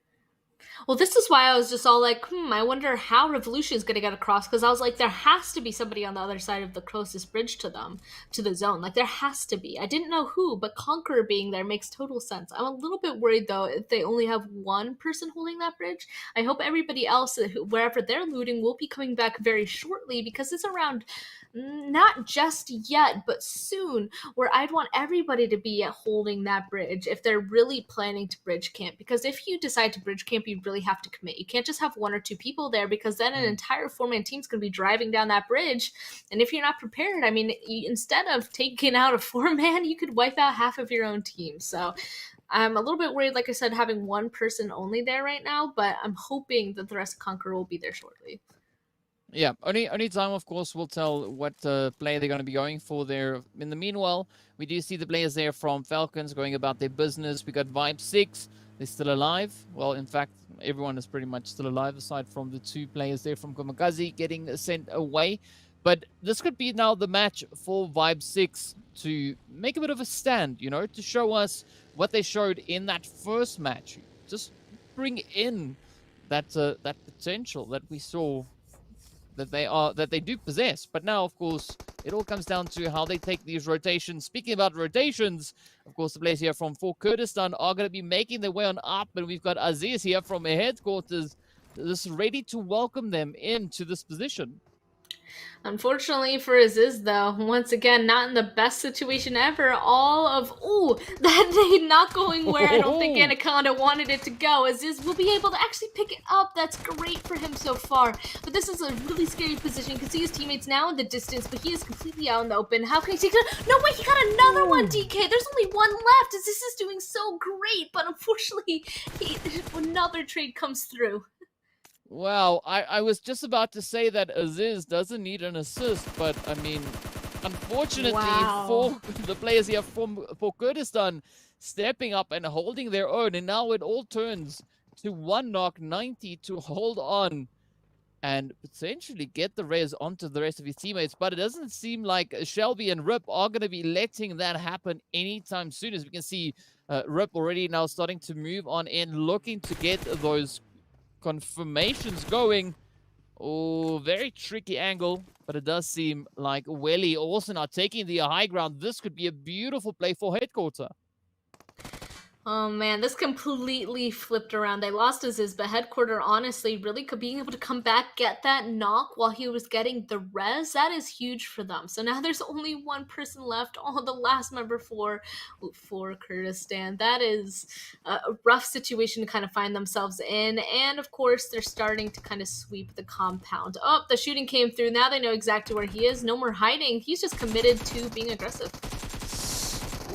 Well, this is why I was just all like, I wonder how Revolution is going to get across, because I was like, there has to be somebody on the other side of the closest bridge to them, to the zone. Like, there has to be. I didn't know who, but Conqueror being there makes total sense. I'm a little bit worried, though, if they only have one person holding that bridge. I hope everybody else, wherever they're looting, will be coming back very shortly, because it's around, not just yet, but soon, where I'd want everybody to be holding that bridge if they're really planning to bridge camp. Because if you decide to bridge camp, you really have to commit. You can't just have one or two people there, because then an entire four-man team's going to be driving down that bridge. And if you're not prepared, I mean, instead of taking out a four-man, you could wipe out half of your own team. So I'm a little bit worried, like I said, having one person only there right now, but I'm hoping that the rest of Conqueror will be there shortly. Yeah, only time, of course, will tell what player they're going to be going for there. In the meanwhile, we do see the players there from Falcons going about their business. We got Vibe 6. They're still alive. Well, in fact, everyone is pretty much still alive, aside from the two players there from KAMIKAZE getting sent away. But this could be now the match for Vibe 6 to make a bit of a stand, you know, to show us what they showed in that first match. Just bring in that that potential that we saw that they do possess. But now, of course, it all comes down to how they take these rotations. Speaking about rotations, of course, the players here from Kurdistan are going to be making their way on up, and we've got Aziz here from headquarters, just ready to welcome them into this position. Unfortunately for Aziz, though, once again, not in the best situation ever. All of, that they not going where I don't think Anaconda wanted it to go. Aziz will be able to actually pick it up. That's great for him so far. But this is a really scary position. You can see his teammates now in the distance, but he is completely out in the open. How can he take it? No way, he got another one, DK. There's only one left. Aziz is doing so great, but unfortunately, another trade comes through. Wow, I was just about to say that Aziz doesn't need an assist, but I mean, unfortunately for the players here for Kurdistan stepping up and holding their own, and now it all turns to one knock, 90 to hold on and potentially get the res onto the rest of his teammates. But it doesn't seem like Shelby and Rip are going to be letting that happen anytime soon. As we can see, Rip already now starting to move on in, looking to get those confirmations going. Oh, very tricky angle, but it does seem like Welly also now taking the high ground. This could be a beautiful play for headquarter. Oh man, this completely flipped around. They lost Aziz, but headquarter honestly really being able to come back, get that knock while he was getting the res, that is huge for them. So now there's only one person left. Oh, the last member for Kurdistan. That is a rough situation to kind of find themselves in. And of course, they're starting to kind of sweep the compound. Oh, the shooting came through. Now they know exactly where he is. No more hiding. He's just committed to being aggressive.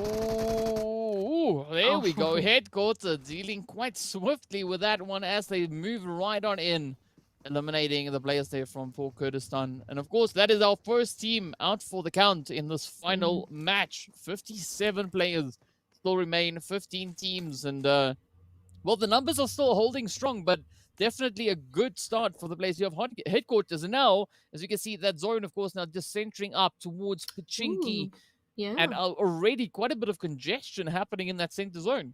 Ooh, there we go. Headquarter dealing quite swiftly with that one as they move right on in, eliminating the players there from Kurdistan. And of course, that is our first team out for the count in this final match. 57 players still remain, 15 teams. And, well, the numbers are still holding strong, but definitely a good start for the players here of headquarters. And now, as you can see, that zone, of course, now just centering up towards Pachinki. Yeah. And already quite a bit of congestion happening in that center zone.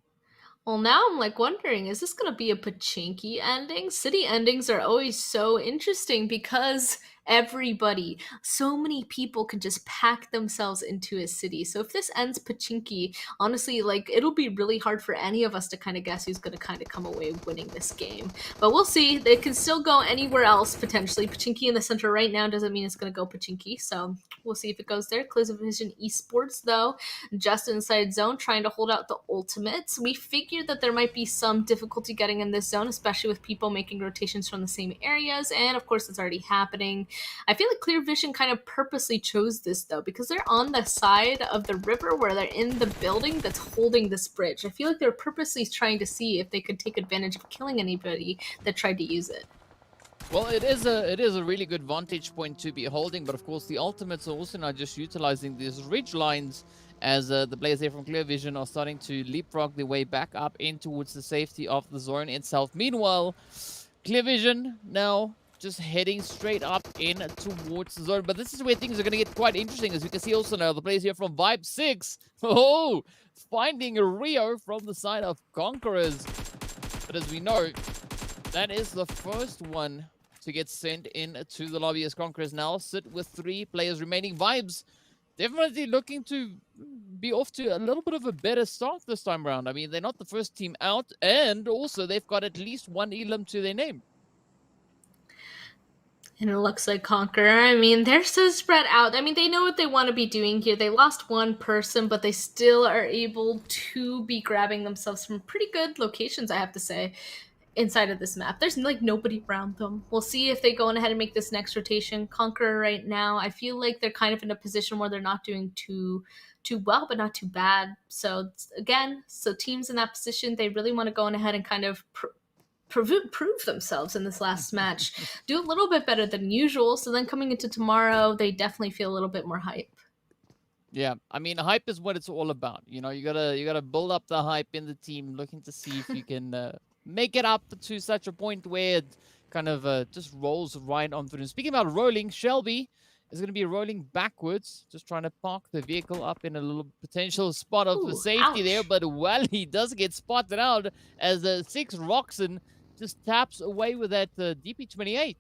Well, now I'm like wondering, is this going to be a Pachinki ending? City endings are always so interesting because everybody. So many people could just pack themselves into a city. So if this ends Pachinki, honestly, like, it'll be really hard for any of us to kind of guess who's going to kind of come away winning this game. But we'll see. They can still go anywhere else, potentially. Pachinki in the center right now doesn't mean it's going to go Pachinki, so we'll see if it goes there. Close Vision Esports, though, just inside zone, trying to hold out the ultimates. We figured that there might be some difficulty getting in this zone, especially with people making rotations from the same areas, and of course it's already happening. I feel like Clear Vision kind of purposely chose this, though, because they're on the side of the river where they're in the building that's holding this bridge. I feel like they're purposely trying to see if they could take advantage of killing anybody that tried to use it. Well, it is a really good vantage point to be holding, but of course the ultimates are also now just utilizing these ridge lines as the players here from Clear Vision are starting to leapfrog their way back up in towards the safety of the zone itself. Meanwhile, Clear Vision now just heading straight up in towards the zone, but this is where things are going to get quite interesting, as you can see also now the players here from Vibe 6, finding a Rio from the side of Conquerors. But as we know, that is the first one to get sent in to the lobby, as Conquerors now sit with 3 players remaining. Vibes definitely looking to be off to a little bit of a better start this time around. I mean, they're not the first team out, and also they've got at least 1 elim to their name. And it looks like Conqueror, I mean, they're so spread out. I mean, they know what they want to be doing here. They lost 1 person, but they still are able to be grabbing themselves from pretty good locations, I have to say, inside of this map. There's like nobody around them. We'll see if they go on ahead and make this next rotation. Conqueror right now, I feel like they're kind of in a position where they're not doing too well, but not too bad. So again, teams in that position, they really want to go on ahead and kind of prove themselves in this last match, do a little bit better than usual. So then coming into tomorrow, they definitely feel a little bit more hype. Yeah, I mean, hype is what it's all about. You know, you gotta build up the hype in the team, looking to see if you can make it up to such a point where it kind of just rolls right on through. And speaking about rolling, Shelby is going to be rolling backwards, just trying to park the vehicle up in a little potential spot of the safety there. But well, he does get spotted out as 6 Roxon just taps away with that DP28.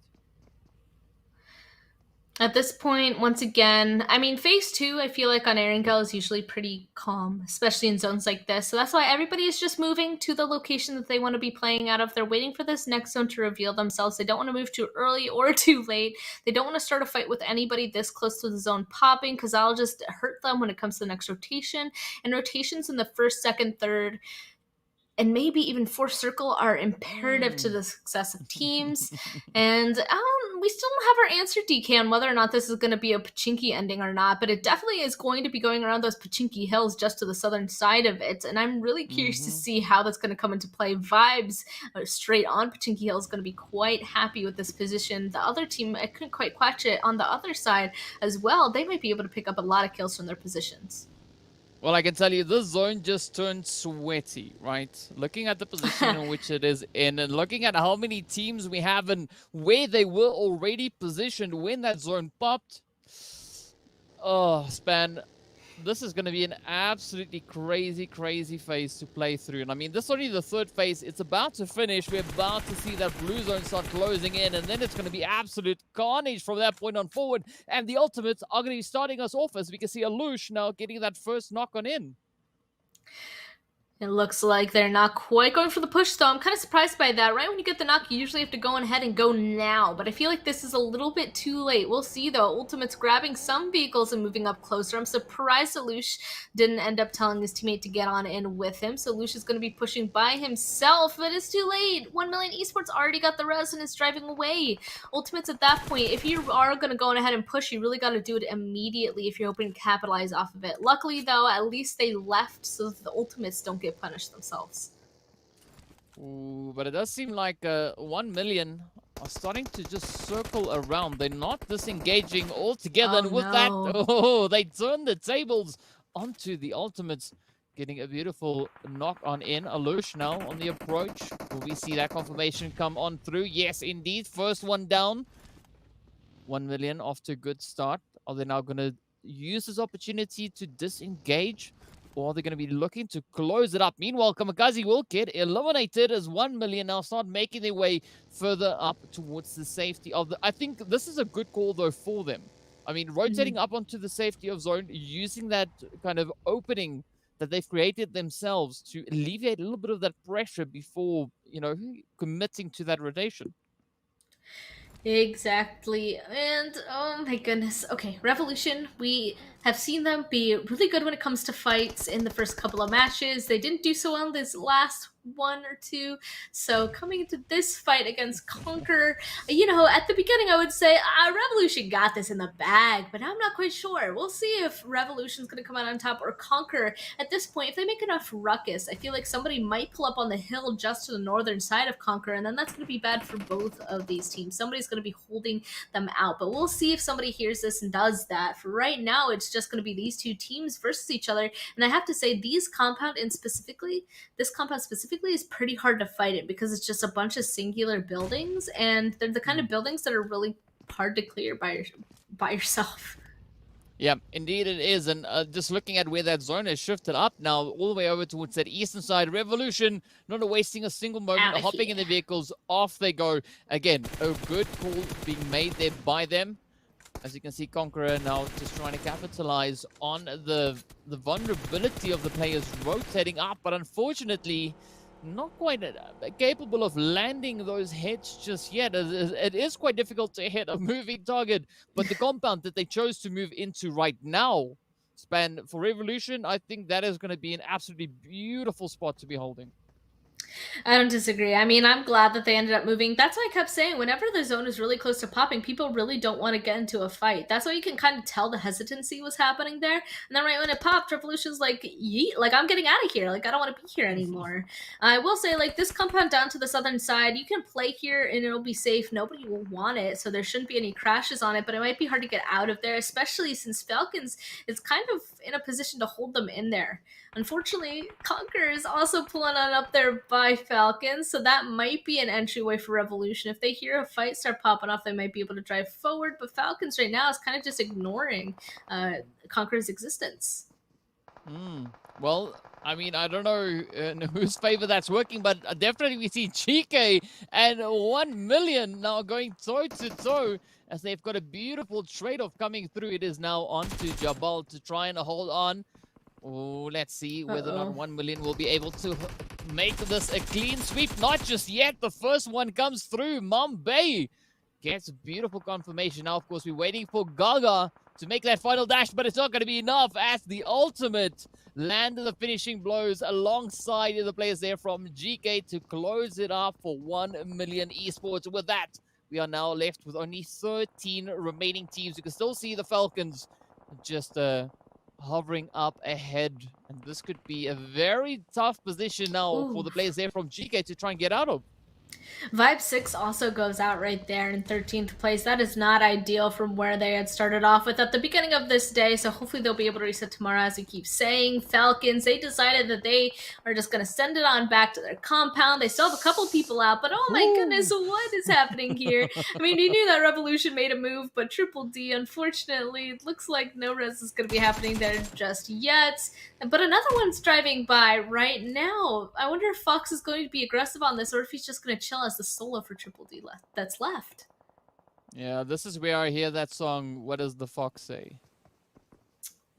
At this point, once again, I mean, phase 2, I feel like on Erangel is usually pretty calm, especially in zones like this. So that's why everybody is just moving to the location that they want to be playing out of. They're waiting for this next zone to reveal themselves. They don't want to move too early or too late. They don't want to start a fight with anybody this close to the zone popping, because that'll just hurt them when it comes to the next rotation. And rotations in the first, second, third, and maybe even 4th circle are imperative to the success of teams. And we still don't have our answer, DK, on whether or not this is going to be a Pachinki ending or not, but it definitely is going to be going around those Pachinki hills just to the southern side of it. And I'm really curious to see how that's going to come into play. Vibes straight on Pachinki Hill is going to be quite happy with this position. The other team, I couldn't quite catch it on the other side as well. They might be able to pick up a lot of kills from their positions. Well, I can tell you, this zone just turned sweaty, right? Looking at the position in which it is in, and looking at how many teams we have and where they were already positioned when that zone popped. Oh, Span, this is going to be an absolutely crazy phase to play through. And I mean, this is only the 3rd phase. It's about to finish. We're about to see that blue zone start closing in, and then it's going to be absolute carnage from that point on forward. And the ultimates are going to be starting us off, as we can see Alush now getting that first knock on in. It looks like they're not quite going for the push, though. I'm kind of surprised by that. Right when you get the knock, you usually have to go ahead and go now. But I feel like this is a little bit too late. We'll see, though. Ultimate's grabbing some vehicles and moving up closer. I'm surprised Alush didn't end up telling his teammate to get on in with him. So Alush is going to be pushing by himself, but it's too late. 1 million Esports already got the res and is driving away. Ultimate's at that point, if you are going to go ahead and push, you really got to do it immediately if you're hoping to capitalize off of it. Luckily, though, at least they left so that the Ultimates don't get punished themselves. Ooh, but it does seem like 1 million are starting to just circle around. They're not disengaging altogether. And with that, they turn the tables onto the ultimates, getting a beautiful knock on in. Alush now on the approach. Will we see that confirmation come on through? Yes, indeed. First one down. 1 million off to a good start. Are they now going to use this opportunity to disengage? or are they going to be looking to close it up? Meanwhile, KAMIKAZE will get eliminated as 1 million now start making their way further up towards the safety of the... I think this is a good call, though, for them. I mean, rotating up onto the safety of zone, using that kind of opening that they've created themselves to alleviate a little bit of that pressure before, you know, committing to that rotation. Exactly. And oh my goodness. Okay, Revolution, we have seen them be really good when it comes to fights in the first couple of matches. They didn't do so well in this last one or two. So coming into this fight against CONQUEROR, you know, at the beginning I would say Revolution got this in the bag, but I'm not quite sure. We'll see if Revolution's going to come out on top or CONQUEROR. At this point, if they make enough ruckus, I feel like somebody might pull up on the hill just to the northern side of CONQUEROR, and then that's going to be bad for both of these teams. Somebody's going to be holding them out, but we'll see if somebody hears this and does that. For right now, it's just going to be these two teams versus each other, and I have to say this compound specifically is pretty hard to fight it because it's just a bunch of singular buildings, and they're the kind of buildings that are really hard to clear by yourself. Yeah, indeed it is. And just looking at where that zone has shifted up now, all the way over towards that eastern side, Revolution, not wasting a single moment, hopping in the vehicles, off they go. Again, a good call being made there by them. As you can see, CONQUEROR now just trying to capitalize on the vulnerability of the players rotating up, but unfortunately, not quite capable of landing those hits just yet. It is quite difficult to hit a moving target, but the compound that they chose to move into right now, Span, for Revolution, I think that is going to be an absolutely beautiful spot to be holding. I don't disagree. I mean, I'm glad that they ended up moving. That's why I kept saying whenever the zone is really close to popping, people really don't want to get into a fight. That's why you can kind of tell the hesitancy was happening there. And then right when it popped, Revolution's like, yeet, like, I'm getting out of here. Like, I don't want to be here anymore. I will say, like, this compound down to the southern side, you can play here and it'll be safe. Nobody will want it, so there shouldn't be any crashes on it, but it might be hard to get out of there, especially since Falcons is kind of in a position to hold them in there. Unfortunately, CONQUEROR is also pulling on up there by Falcons, so that might be an entryway for Revolution. If they hear a fight start popping off, they might be able to drive forward, but Falcons right now is kind of just ignoring CONQUEROR's existence. Well, I mean, I don't know in whose favor that's working, but definitely we see GEEKAY and 1 million now going toe-to-toe as they've got a beautiful trade-off coming through. It is now on to Jabal to try and hold on. Oh, let's see whether or not 1 million will be able to make this a clean sweep. Not just yet. The first one comes through. Mumbai gets beautiful confirmation. Now, of course, we're waiting for Gaga to make that final dash, but it's not going to be enough as the ultimate landed the finishing blows alongside the players there from GEEKAY to close it up for 1 million Esports. With that, we are now left with only 13 remaining teams. You can still see the Falcons just hovering up ahead, and this could be a very tough position now for the players there from GEEKAY to try and get out of. Vibe 6 also goes out right there in 13th place. That is not ideal from where they had started off with at the beginning of this day, so hopefully they'll be able to reset tomorrow. As we keep saying, Falcons, they decided that they are just going to send it on back to their compound. They still have a couple people out, but oh my goodness, what is happening here? I mean, you knew that Revolution made a move, but Triple D, unfortunately, it looks like no res is going to be happening there just yet. But another one's driving by right now. I wonder if Fox is going to be aggressive on this, or if he's just going to chill as the solo for Triple D that's left. Yeah, this is where I hear that song, What Does the Fox Say?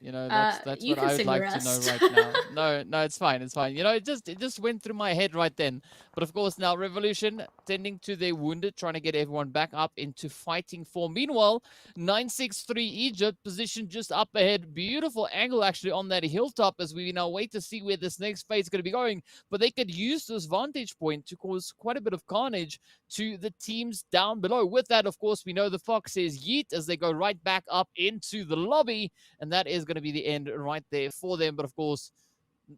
You know, that's what I would like to know right now. No, it's fine. It's fine. You know, it just went through my head right then. But of course, now Revolution tending to their wounded, trying to get everyone back up into fighting form. Meanwhile, 963 Egypt positioned just up ahead. Beautiful angle actually on that hilltop as we now wait to see where this next phase is going to be going. But they could use this vantage point to cause quite a bit of carnage to the teams down below. With that, of course, we know the Fox says yeet as they go right back up into the lobby. And that is going to be the end right there for them. But of course,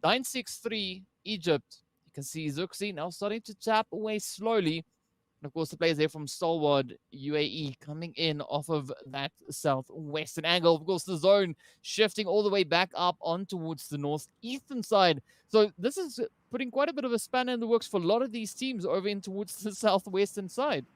963 Egypt, you can see Zuxi now starting to tap away slowly. And of course, the players there from Stalwart UAE coming in off of that southwestern angle. Of course, the zone shifting all the way back up on towards the northeastern side. So this is putting quite a bit of a spanner in the works for a lot of these teams over in towards the southwestern side.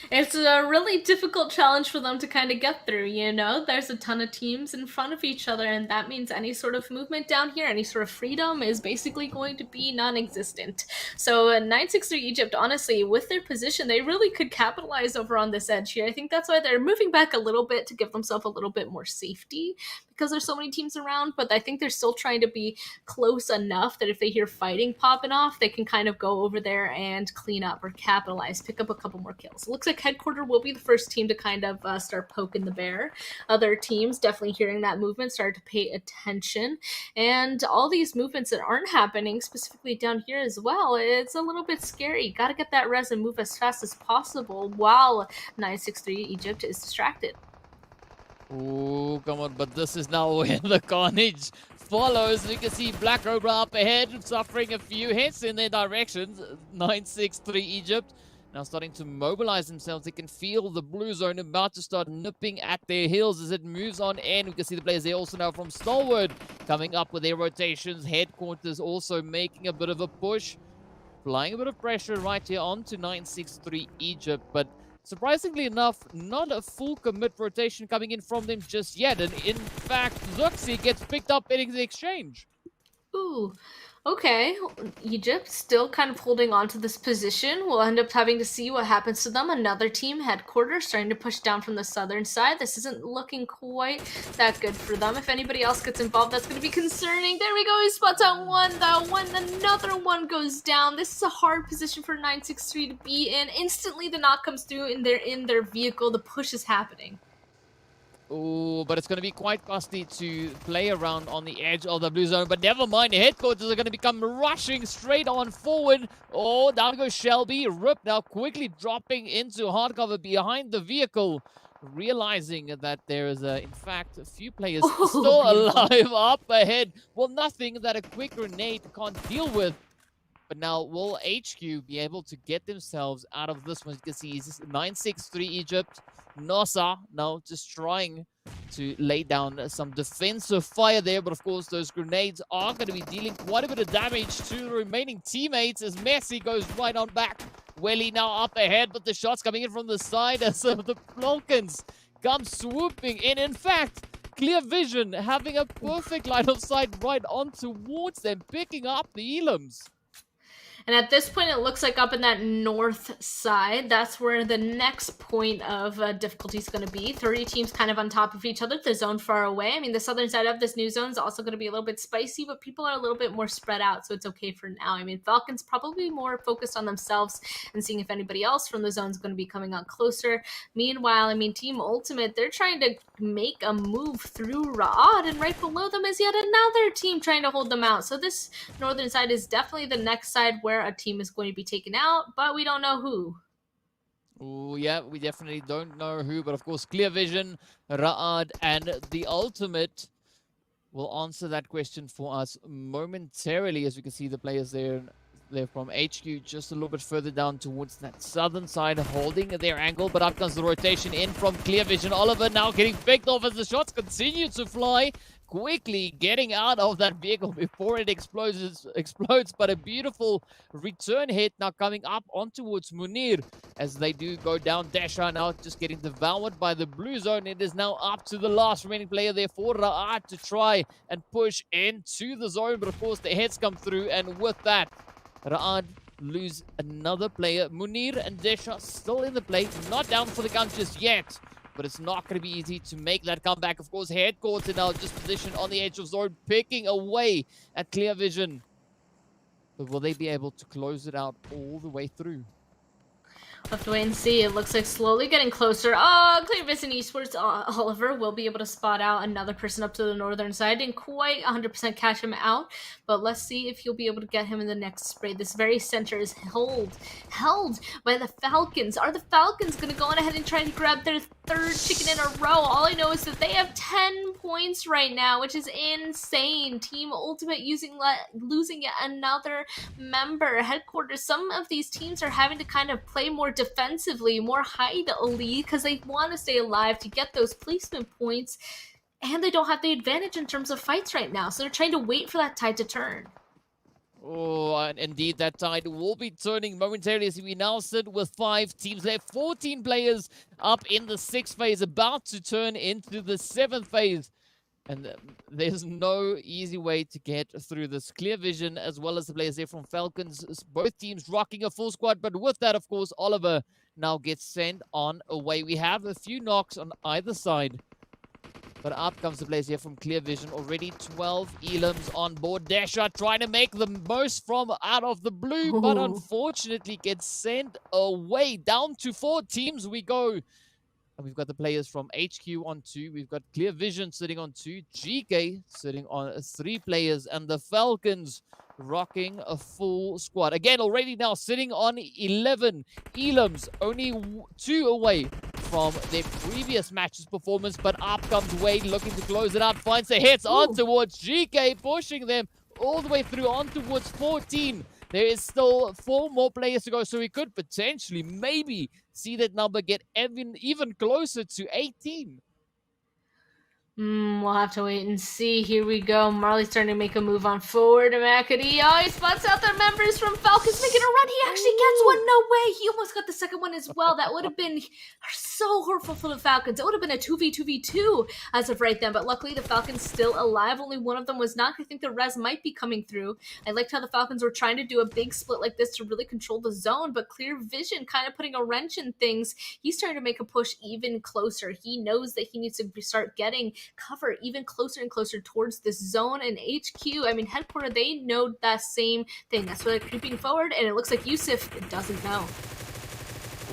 It's a really difficult challenge for them to kind of get through, you know? There's a ton of teams in front of each other, and that means any sort of movement down here, any sort of freedom is basically going to be non-existent. So 963 Egypt, honestly, with their position, they really could capitalize over on this edge here. I think that's why they're moving back a little bit to give themselves a little bit more safety because there's so many teams around, but I think they're still trying to be close enough that if they hear fighting popping off, they can kind of go over there and clean up or capitalize, pick up a couple more kills. It looks like Headquarter will be the first team to kind of start poking the bear. Other teams definitely hearing that movement start to pay attention, and all these movements that aren't happening specifically down here as well, it's a little bit scary. Got to get that res and move as fast as possible while 963 Egypt is distracted. Oh, come on, but this is now where the carnage follows. We can see Black Cobra up ahead, suffering a few hits in their directions. 963 Egypt now starting to mobilize themselves. They can feel the blue zone about to start nipping at their heels as it moves on in. We can see the players there also now from Stalwart coming up with their rotations. Headquarters also making a bit of a push, applying a bit of pressure right here onto 963 Egypt, but surprisingly enough, not a full commit rotation coming in from them just yet. And in fact, Zuxi gets picked up in the exchange. Ooh, okay. Egypt still kind of holding on to this position. We'll end up having to see what happens to them. Another team, Headquarters, starting to push down from the southern side. This isn't looking quite that good for them. If anybody else gets involved, that's going to be concerning. There we go. He spots out one, though. Another one goes down. This is a hard position for 963 to be in. Instantly, the knock comes through, and they're in their vehicle. The push is happening. Oh, but it's going to be quite costly to play around on the edge of the blue zone. But never mind, the Headquarters are going to become rushing straight on forward. Oh, down goes Shelby. Rip now quickly dropping into hardcover behind the vehicle, realizing that there is, in fact, a few players still alive up ahead. Well, nothing that a quick grenade can't deal with. But now, will HQ be able to get themselves out of this one? You can see 963 Egypt. Nosa now just trying to lay down some defensive fire there. But of course, those grenades are going to be dealing quite a bit of damage to the remaining teammates as Messi goes right on back. Welly now up ahead, but the shots coming in from the side as the Falcons come swooping in. In fact, Clear Vision having a perfect line of sight right on towards them, picking up the elims. And at this point, it looks like up in that north side, that's where the next point of difficulty is going to be. 30 teams kind of on top of each other, the zone far away. I mean, the southern side of this new zone is also going to be a little bit spicy, but people are a little bit more spread out, so it's okay for now. I mean, Falcons probably more focused on themselves and seeing if anybody else from the zone is going to be coming out closer. Meanwhile, I mean, Team Ultimate, they're trying to make a move through Ra'ad, and right below them is yet another team trying to hold them out. So this northern side is definitely the next side where a team is going to be taken out, but we don't know who. Oh, yeah, we definitely don't know who, but of course, Clear Vision, Ra'ad, and the Ultimate will answer that question for us momentarily. As we can see, the players there, they're from HQ just a little bit further down towards that southern side, holding their angle, but up comes the rotation in from Clear Vision. Oliver now getting picked off as the shots continue to fly. Quickly getting out of that vehicle before it explodes, but a beautiful return hit now coming up on towards Munir as they do go down. Dasha now just getting devoured by the blue zone. It is now up to the last remaining player there for Ra'ad to try and push into the zone, but of course the heads come through, and with that, Ra'ad lose another player. Munir and Desha still in the play, not down for the count just yet. But it's not going to be easy to make that comeback. Of course, Headquarters now just positioned on the edge of zone, picking away at Clear Vision. But will they be able to close it out all the way through? We'll have to wait and see. It looks like slowly getting closer. Oh, Clear Vision Esports, Oliver will be able to spot out another person up to the northern side. Didn't quite 100% catch him out, but let's see if he'll be able to get him in the next spray. This very center is held by the Falcons. Are the Falcons going to go on ahead and try to grab their third chicken in a row? All I know is that they have 10 points right now, which is insane. Team Ultimate losing yet another member. Headquarters, some of these teams are having to kind of play more defensively, more hide a lead because they want to stay alive to get those placement points, and they don't have the advantage in terms of fights right now, so they're trying to wait for that tide to turn. Oh, and indeed, that tide will be turning momentarily as we now sit with 5 teams left. 14 players up in the 6th phase, about to turn into the 7th phase. And there's no easy way to get through this. Clear Vision, as well as the players there from Falcons, both teams rocking a full squad. But with that, of course, Oliver now gets sent on away. We have a few knocks on either side. But up comes the players here from Clear Vision. Already 12 Elams on board. Dasher trying to make the most from out of the blue, but unfortunately gets sent away. Down to 4 teams we go. And we've got the players from HQ on 2. We've got Clear Vision sitting on 2. GEEKAY sitting on 3 players. And the Falcons rocking a full squad. Again, already now sitting on 11 Elams. Only 2 away from their previous match's performance, but up comes Wade looking to close it out, finds the hits on towards GEEKAY, pushing them all the way through on towards 14. There is still 4 more players to go, so we could potentially maybe see that number get even closer to 18. We'll have to wait and see. Here we go. Marley's starting to make a move on forward. McAdee. Oh, he spots out their members from Falcons making a run. He actually gets one. No way. He almost got the second one as well. That would have been so hurtful for the Falcons. It would have been a 2v2v2 as of right then. But luckily, the Falcons still alive. Only one of them was knocked. I think the res might be coming through. I liked how the Falcons were trying to do a big split like this to really control the zone. But Clear Vision kind of putting a wrench in things. He's trying to make a push even closer. He knows that he needs to start getting cover even closer and closer towards this zone. And HQ, I mean headquarters, they know that same thing. That's why they're creeping forward, and it looks like Yusuf doesn't know.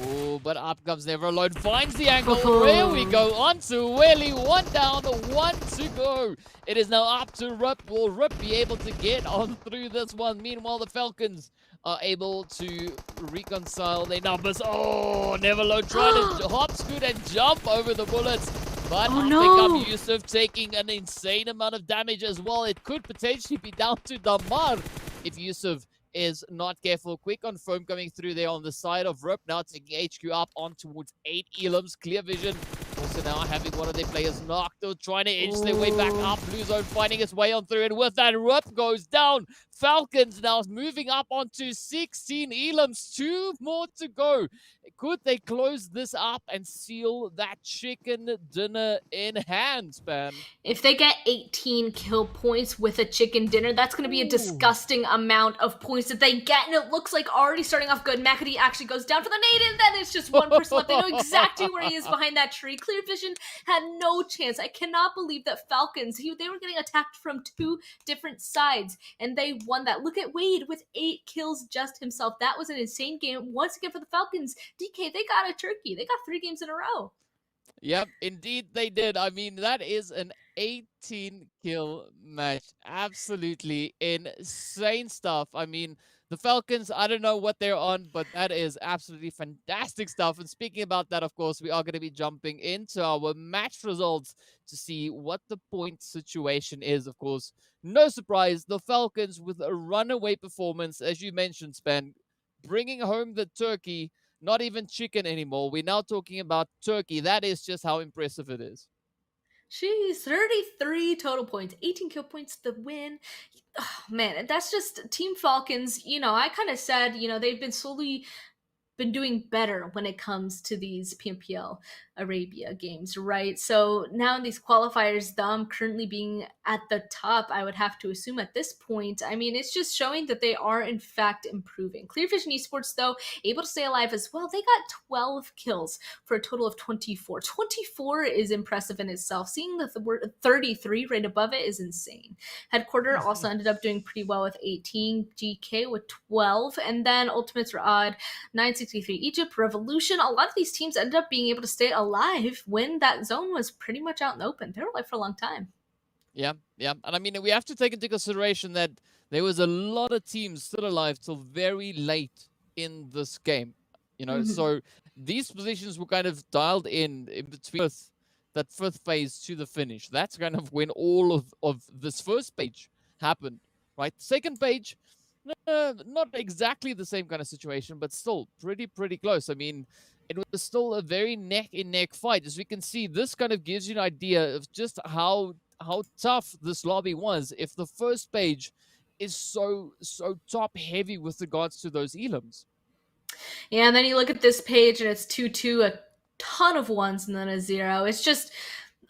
Oh, but up comes Never Alone, finds the angle. There we go, on to Willie, 1 down, 1 to go. It is now up to Rip. Will Rip be able to get on through this one? Meanwhile, the Falcons are able to reconcile their numbers. Oh, Never Alone trying to hop, scoot, and jump over the bullets. But I think Yusuf taking an insane amount of damage as well. It could potentially be down to Damar if Yusuf is not careful. Quick on foam coming through there on the side of Rip. Now taking HQ up on towards 8 Elams. Clear Vision also now having one of their players knocked out, trying to inch their way back up. Blue zone finding its way on through. And with that, Rip goes down. Falcons now moving up onto 16 Elams. 2 more to go. Could they close this up and seal that chicken dinner in hand, Spam? If they get 18 kill points with a chicken dinner, that's going to be a disgusting amount of points that they get. And it looks like already starting off good. McAdee actually goes down for the nade, and then it's just one person left. They know exactly where he is behind that tree. Clear Vision had no chance. I cannot believe that Falcons, they were getting attacked from 2 different sides, and they won that. Look at Wade with 8 kills just himself. That was an insane game once again for the Falcons. DK, they got a turkey. They got 3 games in a row. Yep, indeed they did. I mean, that is an 18-kill match. Absolutely insane stuff. I mean, the Falcons, I don't know what they're on, but that is absolutely fantastic stuff. And speaking about that, of course, we are going to be jumping into our match results to see what the point situation is. Of course, no surprise, the Falcons with a runaway performance, as you mentioned, Span, bringing home the turkey. Not even chicken anymore. We're now talking about turkey. That is just how impressive it is. Jeez, 33 total points, 18 kill points, the win. Oh, man, that's just Team Falcons. I kind of said, they've been slowly been doing better when it comes to these PMPL Arabia games, right? So now in these qualifiers, them currently being at the top, I would have to assume at this point, I mean, it's just showing that they are in fact improving. Clear Vision Esports, though, able to stay alive as well. They got 12 kills for a total of 24. 24 is impressive in itself. Seeing the word 33 right above it is insane. Headquarter also ended up doing pretty well with 18, GK with 12, and then Ultimates were odd, 963 Egypt, Revolution. A lot of these teams ended up being able to stay alive when that zone was pretty much out in the open. They were alive for a long time. Yeah. And I mean, we have to take into consideration that there was a lot of teams still alive till very late in this game. So these positions were kind of dialed in between that 5th phase to the finish. That's kind of when all of this first page happened, right? Second page, not exactly the same kind of situation, but still pretty close. I mean, it was still a very neck-and-neck fight. As we can see, this kind of gives you an idea of just how tough this lobby was. If the first page is so top heavy with regards to those elims. Yeah, and then you look at this page and it's 2-2, a ton of ones, and then a 0. It's just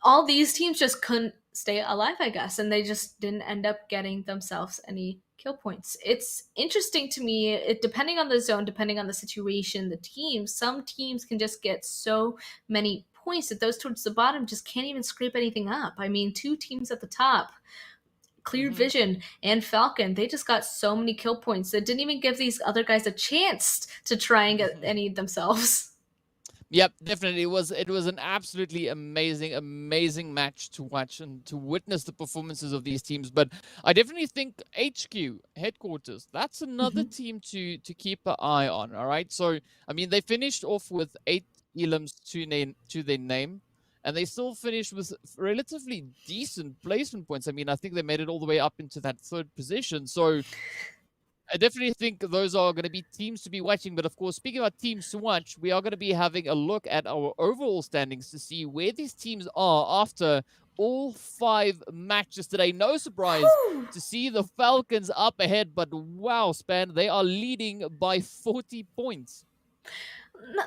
all these teams just couldn't stay alive, I guess, and they just didn't end up getting themselves any kill points. It's interesting to me, depending on the zone, depending on the situation, the teams, some teams can just get so many points that those towards the bottom just can't even scrape anything up. I mean, 2 teams at the top, Clear Vision and Falcon, they just got so many kill points that didn't even give these other guys a chance to try and get any themselves. Yep, definitely. It was an absolutely amazing match to watch and to witness the performances of these teams. But I definitely think HQ headquarters, that's another team to keep an eye on. All right. So I mean, they finished off with 8 elims to their name, and they still finished with relatively decent placement points. I mean, I think they made it all the way up into that 3rd position. So I definitely think those are going to be teams to be watching. But of course, speaking about teams to watch, we are going to be having a look at our overall standings to see where these teams are after all 5 matches today. No surprise to see the Falcons up ahead, but wow, Span, they are leading by 40 points.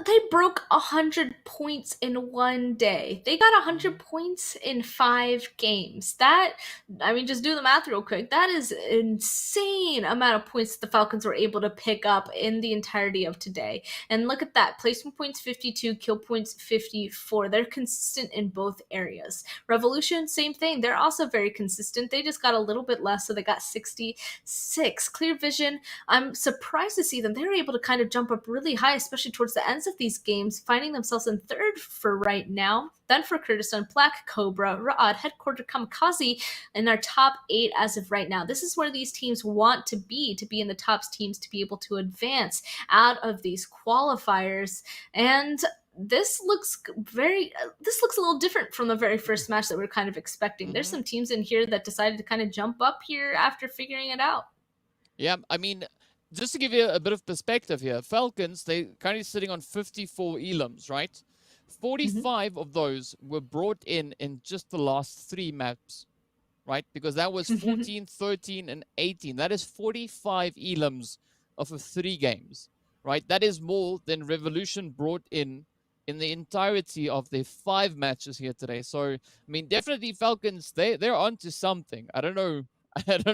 They broke 100 points in one day. They got 100 points in 5 games. That, I mean, just do the math real quick. That is insane amount of points the Falcons were able to pick up in the entirety of today. And look at that. Placement points 52, kill points 54. They're consistent in both areas. Revolution, same thing. They're also very consistent. They just got a little bit less, so they got 66. Clear Vision, I'm surprised to see them. They were able to kind of jump up really high, especially towards the ends of these games, finding themselves in 3rd for right now. Then for Kurdistan, Black, Cobra, Ra'ad, Headquarter, KAMIKAZE in our top 8 as of right now. This is where these teams want to be in the top teams to be able to advance out of these qualifiers. And this looks a little different from the very first match that we are kind of expecting. There's some teams in here that decided to kind of jump up here after figuring it out. Yeah, I mean, just to give you a bit of perspective here, Falcons, they're currently sitting on 54 elims, right? 45 of those were brought in just the last 3 maps, right? Because that was 14, 13, and 18. That is 45 elims of 3 games, right? That is more than Revolution brought in the entirety of their 5 matches here today. So, I mean, definitely Falcons, they're onto something. I don't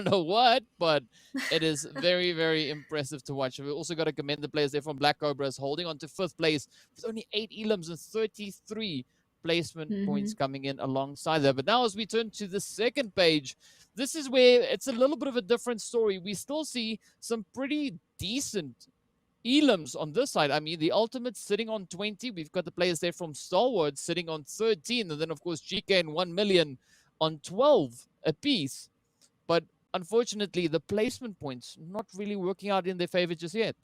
know what, but it is very, very impressive to watch. We also got to commend the players there from Black Cobras holding on to 5th place with only 8 elims and 33 placement points coming in alongside there. But now as we turn to the 2nd page, this is where it's a little bit of a different story. We still see some pretty decent elims on this side. I mean, the Ultimates sitting on 20. We've got the players there from Stalwart sitting on 13. And then, of course, GEEKAY and 1 million on 12 apiece. But unfortunately, the placement points not really working out in their favor just yet.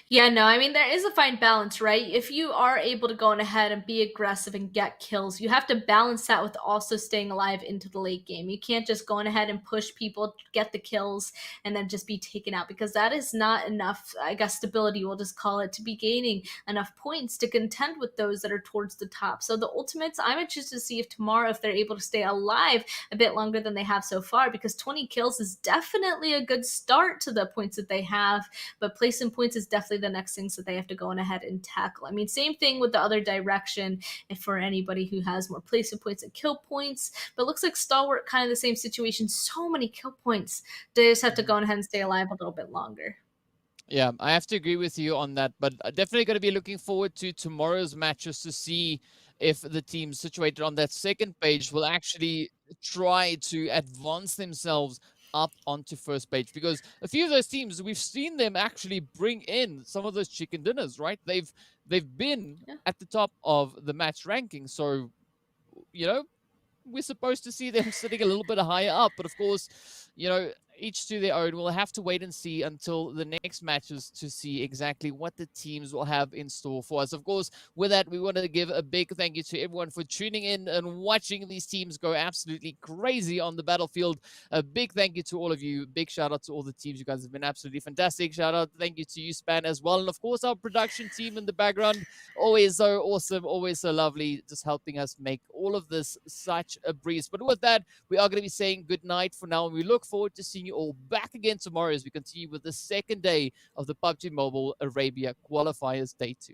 Yeah, no, I mean, there is a fine balance, right? If you are able to go on ahead and be aggressive and get kills, you have to balance that with also staying alive into the late game. You can't just go on ahead and push people, get the kills, and then just be taken out, because that is not enough, I guess, stability, we'll just call it, to be gaining enough points to contend with those that are towards the top. So the Ultimates, I'm interested to see if tomorrow, if they're able to stay alive a bit longer than they have so far, because 20 kills is definitely a good start to the points that they have, but placing points is definitely the next things that they have to go on ahead and tackle. I mean, same thing with the other direction, and for anybody who has more placement points and kill points, but it looks like Stalwart kind of the same situation. So many kill points. They just have to go on ahead and stay alive a little bit longer. Yeah, I have to agree with you on that, but definitely going to be looking forward to tomorrow's matches to see if the teams situated on that 2nd page will actually try to advance themselves up onto 1st page, because a few of those teams, we've seen them actually bring in some of those chicken dinners, right? They've been at the top of the match ranking, so you know, we're supposed to see them sitting a little bit higher up, but of course, you know, each to their own. We'll have to wait and see until the next matches to see exactly what the teams will have in store for us. Of course, with that, we want to give a big thank you to everyone for tuning in and watching these teams go absolutely crazy on the battlefield. A big thank you to all of you. Big shout out to all the teams. You guys have been absolutely fantastic. Shout out, thank you to you, Span, as well. And of course, our production team in the background, always so awesome, always so lovely, just helping us make all of this such a breeze. But with that, we are going to be saying good night for now, and we look forward to seeing seeing you all back again tomorrow as we continue with the second day of the PUBG Mobile Arabia Qualifiers Day 2.